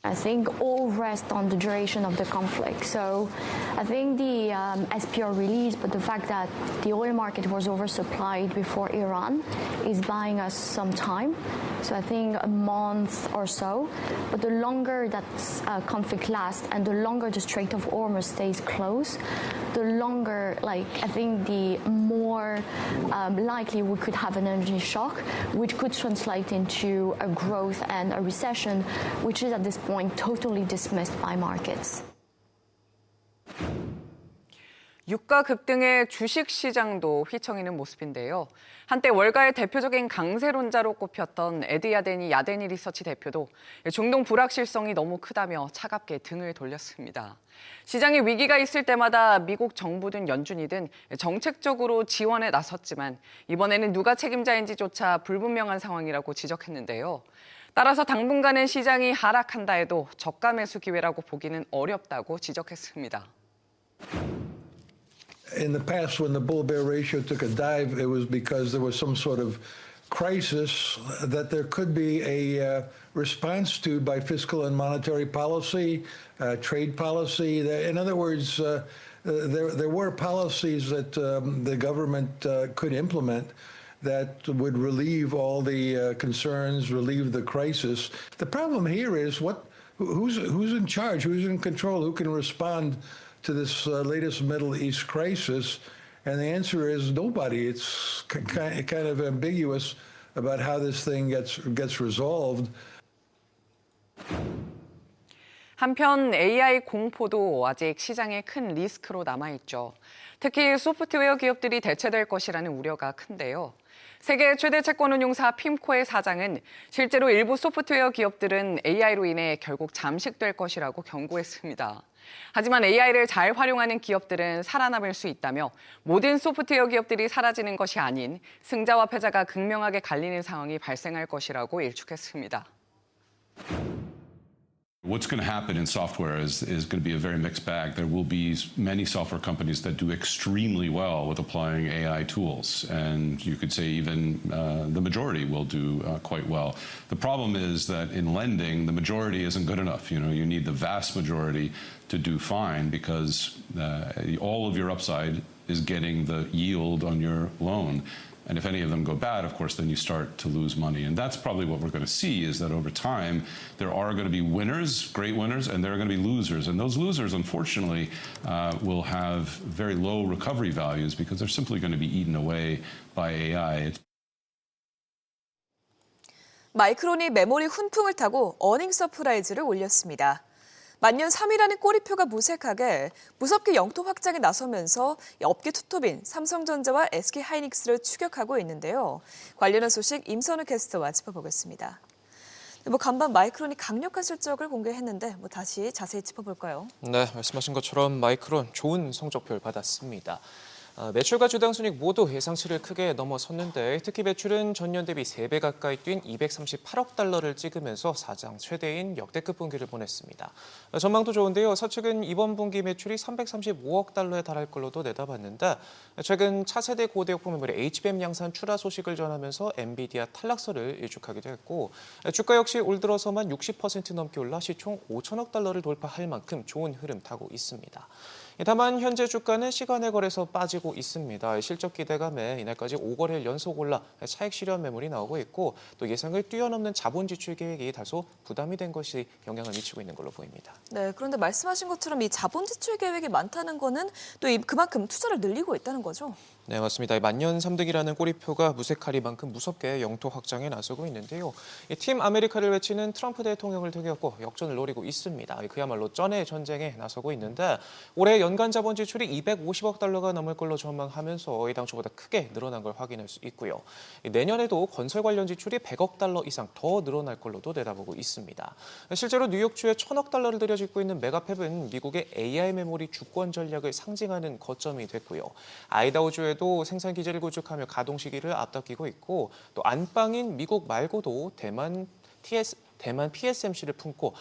I think all rest on the duration of the conflict. So I think the SPR release, but the fact that the oil market was oversupplied before Iran is buying us some time. So I think a month or so. But the longer that conflict lasts and the longer the Strait of Hormuz stays closed, the longer, I think the more likely we could have an energy shock, which could translate into a growth and a recession, which is at this point totally dismissed by markets. 유가 급등에 주식 시장도 휘청이는 모습인데요. 한때 월가의 대표적인 강세론자로 꼽혔던 에드 야데니 리서치 대표도 중동 불확실성이 너무 크다며 차갑게 등을 돌렸습니다. 시장에 위기가 있을 때마다 미국 정부든 연준이든 정책적으로 지원에 나섰지만 이번에는 누가 책임자인지조차 불분명한 상황이라고 지적했는데요. 따라서 당분간은 시장이 하락한다 해도 저가 매수 기회라고 보기는 어렵다고 지적했습니다. In the past, when the bull-bear ratio took a dive, it was because there was some sort of crisis that there could be a response to by fiscal and monetary policy, trade policy. In other words, there were policies that the government could implement that would relieve all the concerns, relieve the crisis. The problem here is who's in charge, who's in control, who can respond to this latest Middle East crisis? And the answer is nobody. It's kind of ambiguous about how this thing gets resolved. 한편 AI 공포도 아직 시장의 큰 리스크로 남아있죠. 특히 소프트웨어 기업들이 대체될 것이라는 우려가 큰데요. 세계 최대 채권운용사 핌코의 사장은 실제로 일부 소프트웨어 기업들은 AI로 인해 결국 잠식될 것이라고 경고했습니다. 하지만 AI를 잘 활용하는 기업들은 살아남을 수 있다며 모든 소프트웨어 기업들이 사라지는 것이 아닌 승자와 패자가 극명하게 갈리는 상황이 발생할 것이라고 일축했습니다. What's going to happen in software is going to be a very mixed bag. There will be many software companies that do extremely well with applying AI tools, and you could say even the majority will do quite well. The problem is that in lending, the majority isn't good enough. You need the vast majority to do fine because all of your upside is getting the yield on your loan. And if any of them go bad, of course, then you start to lose money. And that's probably what we're going to see is that over time, there are going to be winners, great winners, and there are going to be losers. And those losers, unfortunately, will have very low recovery values because they're simply going to be eaten away by AI. 마이크론이 메모리 훈풍을 타고 어닝 서프라이즈를 올렸습니다. 만년 3위라는 꼬리표가 무색하게 무섭게 영토 확장에 나서면서 업계 투톱인 삼성전자와 SK하이닉스를 추격하고 있는데요. 관련한 소식 임선우 캐스터와 짚어보겠습니다. 간밤 마이크론이 강력한 실적을 공개했는데 다시 자세히 짚어볼까요? 네, 말씀하신 것처럼 마이크론 좋은 성적표를 받았습니다. 매출과 주당 순이익 모두 예상치를 크게 넘어섰는데 특히 매출은 전년 대비 3배 가까이 뛴 238억 달러를 찍으면서 사상 최대인 역대급 분기를 보냈습니다. 전망도 좋은데요. 서측은 이번 분기 매출이 335억 달러에 달할 걸로도 내다봤는데 최근 차세대 고대역폭 메모리 HBM 양산 출하 소식을 전하면서 엔비디아 탈락설을 일축하기도 했고 주가 역시 올 들어서만 60% 넘게 올라 시총 5천억 달러를 돌파할 만큼 좋은 흐름 타고 있습니다. 다만 현재 주가는 시간의 거래에서 빠지고 있습니다. 실적 기대감에 이날까지 5거래일 연속 올라 차익 실현 매물이 나오고 있고 또 예상을 뛰어넘는 자본 지출 계획이 다소 부담이 된 것이 영향을 미치고 있는 걸로 보입니다. 네, 그런데 말씀하신 것처럼 이 자본 지출 계획이 많다는 거는 또 그만큼 투자를 늘리고 있다는 거죠? 네, 맞습니다. 만년 3득이라는 꼬리표가 무쇠칼이만큼 무섭게 영토 확장에 나서고 있는데요. 팀 아메리카를 외치는 트럼프 대통령을 등겼고 역전을 노리고 있습니다. 그야말로 쩐의 전쟁에 나서고 있는데 올해 연간 자본 지출이 250억 달러가 넘을 걸로 전망하면서 당초보다 크게 늘어난 걸 확인할 수 있고요. 내년에도 건설 관련 지출이 100억 달러 이상 더 늘어날 걸로도 내다보고 있습니다. 실제로 뉴욕주에 1,000억 달러를 들여짓고 있는 메가팹은 미국의 AI 메모리 주권 전략을 상징하는 거점이 됐고요. 아이다호주에도 생산 기지를 구축하며 가동 시기를 앞당기고 있고 또 안방인 미국 말고도 대만 PSMC를 품고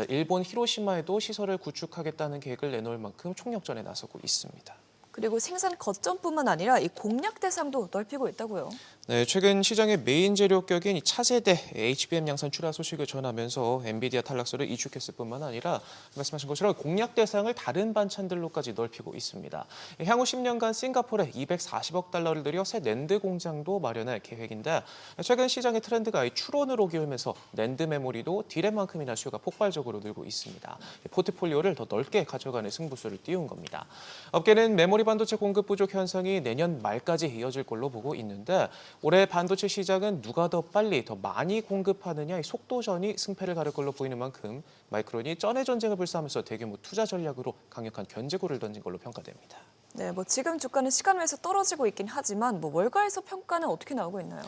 일본 히로시마에도 시설을 구축하겠다는 계획을 내놓을 만큼 총력전에 나서고 있습니다. 그리고 생산 거점뿐만 아니라 이 공략 대상도 넓히고 있다고요. 네, 최근 시장의 메인 재료격인 차세대 HBM 양산 출하 소식을 전하면서 엔비디아 탈락설을 이축했을 뿐만 아니라 말씀하신 것처럼 공략 대상을 다른 반찬들로까지 넓히고 있습니다. 향후 10년간 싱가포르에 240억 달러를 들여 새 낸드 공장도 마련할 계획인데 최근 시장의 트렌드가 추론으로 기울면서 낸드 메모리도 디램만큼이나 수요가 폭발적으로 늘고 있습니다. 포트폴리오를 더 넓게 가져가는 승부수를 띄운 겁니다. 업계는 메모리 반도체 공급 부족 현상이 내년 말까지 이어질 걸로 보고 있는데 올해 반도체 시장은 누가 더 빨리 더 많이 공급하느냐의 속도전이 승패를 가를 걸로 보이는 만큼 마이크론이 쩐의 전쟁을 불사하면서 대규모 투자 전략으로 강력한 견제구를 던진 걸로 평가됩니다. 네, 지금 주가는 시간 외에서 떨어지고 있긴 하지만 월가에서 평가는 어떻게 나오고 있나요?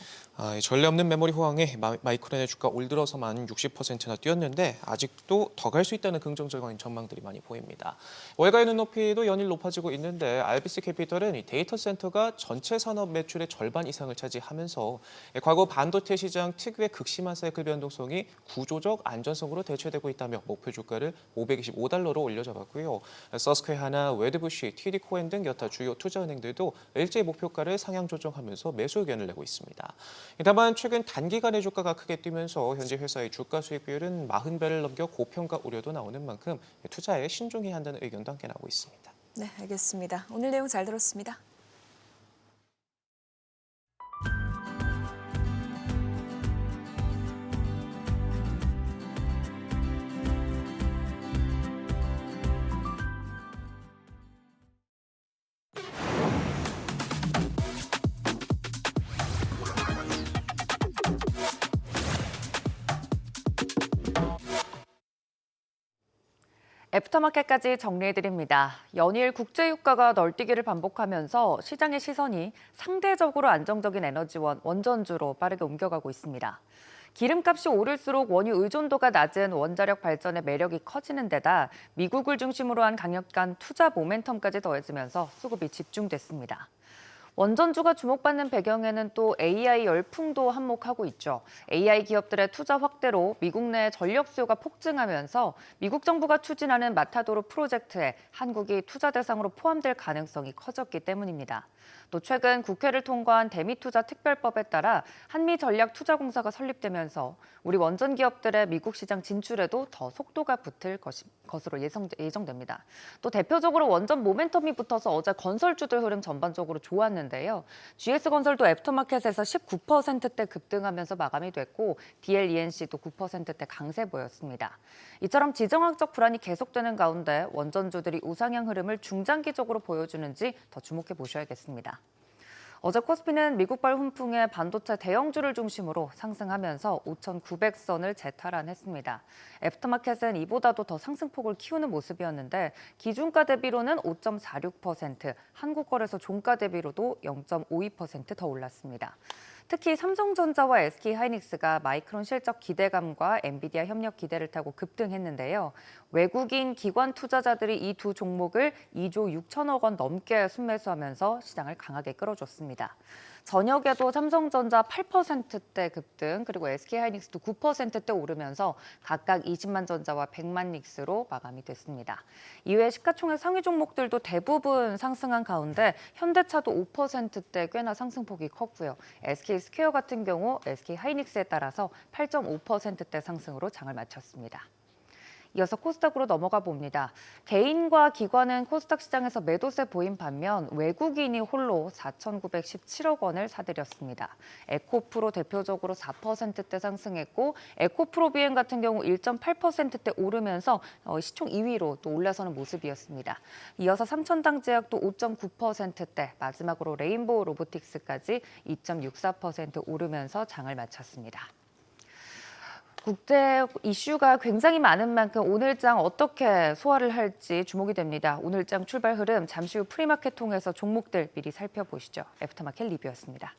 전례 없는 메모리 호황에 마이크론의 주가 올 들어서만 60%나 뛰었는데 아직도 더 갈 수 있다는 긍정적인 전망들이 많이 보입니다. 월가의 눈높이도 연일 높아지고 있는데 RBC 캐피털은 이 데이터 센터가 전체 산업 매출의 절반 이상을 차지하면서 과거 반도체 시장 특유의 극심한 사이클 변동성이 구조적 안전성으로 대체되고 있다며 목표 주가를 525달러로 올려잡았고요. 서스퀘하나, 웨드부시, TD-코엔 등 여타 주요 투자은행들도 일제히 목표가를 상향 조정하면서 매수 의견을 내고 있습니다. 다만 최근 단기간에 주가가 크게 뛰면서 현재 회사의 주가 수익 비율은 40배를 넘겨 고평가 우려도 나오는 만큼 투자에 신중해야 한다는 의견도 함께 나오고 있습니다. 네, 알겠습니다. 오늘 내용 잘 들었습니다. 애프터마켓까지 정리해드립니다. 연일 국제유가가 널뛰기를 반복하면서 시장의 시선이 상대적으로 안정적인 에너지원 원전주로 빠르게 옮겨가고 있습니다. 기름값이 오를수록 원유 의존도가 낮은 원자력 발전의 매력이 커지는 데다 미국을 중심으로 한 강력한 투자 모멘텀까지 더해지면서 수급이 집중됐습니다. 원전주가 주목받는 배경에는 또 AI 열풍도 한몫하고 있죠. AI 기업들의 투자 확대로 미국 내 전력 수요가 폭증하면서 미국 정부가 추진하는 마타도로 프로젝트에 한국이 투자 대상으로 포함될 가능성이 커졌기 때문입니다. 또 최근 국회를 통과한 대미투자 특별법에 따라 한미전략투자공사가 설립되면서 우리 원전 기업들의 미국 시장 진출에도 더 속도가 붙을 것으로 예정됩니다. 또 대표적으로 원전 모멘텀이 붙어서 어제 건설주들 흐름 전반적으로 좋았는데요. GS건설도 애프터마켓에서 19%대 급등하면서 마감이 됐고 DLENC도 9%대 강세 보였습니다. 이처럼 지정학적 불안이 계속되는 가운데 원전주들이 우상향 흐름을 중장기적으로 보여주는지 더 주목해 보셔야겠습니다. 어제 코스피는 미국발 훈풍에 반도체 대형주를 중심으로 상승하면서 5,900선을 재탈환했습니다. 애프터마켓은 이보다도 더 상승폭을 키우는 모습이었는데 기준가 대비로는 5.46%, 한국거래소 종가 대비로도 0.52% 더 올랐습니다. 특히 삼성전자와 SK하이닉스가 마이크론 실적 기대감과 엔비디아 협력 기대를 타고 급등했는데요. 외국인 기관 투자자들이 이 두 종목을 2조 6천억 원 넘게 순매수하면서 시장을 강하게 끌어줬습니다. 저녁에도 삼성전자 8%대 급등, 그리고 SK하이닉스도 9%대 오르면서 각각 20만 전자와 100만 닉스로 마감이 됐습니다. 이외에 시가총액 상위 종목들도 대부분 상승한 가운데 현대차도 5%대 꽤나 상승폭이 컸고요. SK스퀘어 같은 경우 SK하이닉스에 따라서 8.5%대 상승으로 장을 마쳤습니다. 이어서 코스닥으로 넘어가 봅니다. 개인과 기관은 코스닥 시장에서 매도세 보인 반면 외국인이 홀로 4,917억 원을 사들였습니다. 에코프로 대표적으로 4%대 상승했고 에코프로비엔 같은 경우 1.8%대 오르면서 시총 2위로 또 올라서는 모습이었습니다. 이어서 삼천당제약도 5.9%대, 마지막으로 레인보우 로보틱스까지 2.64% 오르면서 장을 마쳤습니다. 국제 이슈가 굉장히 많은 만큼 오늘장 어떻게 소화를 할지 주목이 됩니다. 오늘장 출발 흐름 잠시 후 프리마켓 통해서 종목들 미리 살펴보시죠. 애프터마켓 리뷰였습니다.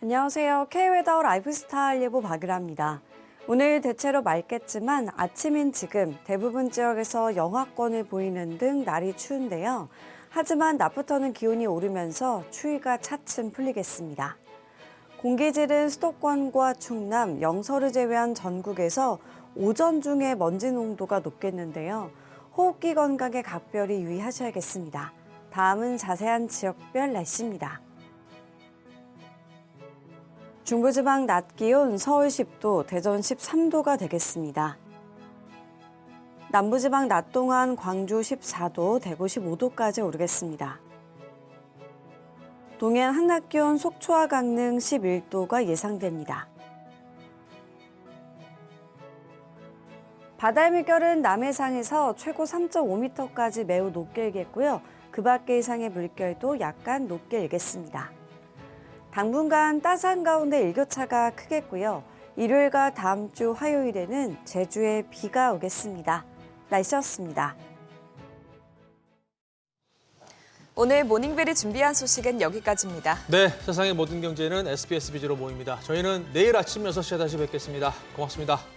안녕하세요. K웨더 라이프스타일 예보 박유라입니다. 오늘 대체로 맑겠지만 아침인 지금 대부분 지역에서 영하권을 보이는 등 날이 추운데요. 하지만 낮부터는 기온이 오르면서 추위가 차츰 풀리겠습니다. 공기질은 수도권과 충남, 영서를 제외한 전국에서 오전 중에 먼지 농도가 높겠는데요. 호흡기 건강에 각별히 유의하셔야겠습니다. 다음은 자세한 지역별 날씨입니다. 중부지방 낮 기온 서울 10도, 대전 13도가 되겠습니다. 남부지방 낮 동안 광주 14도, 대구 15도까지 오르겠습니다. 동해안 한낮 기온 속초와 강릉 11도가 예상됩니다. 바다의 물결은 남해상에서 최고 3.5m까지 매우 높게 일겠고요. 그 밖의 이상의 물결도 약간 높게 일겠습니다. 당분간 따스한 가운데 일교차가 크겠고요. 일요일과 다음 주 화요일에는 제주에 비가 오겠습니다. 날씨였습니다. 오늘 모닝벨이 준비한 소식은 여기까지입니다. 네, 세상의 모든 경제는 SBS 비즈로 모입니다. 저희는 내일 아침 6시에 다시 뵙겠습니다. 고맙습니다.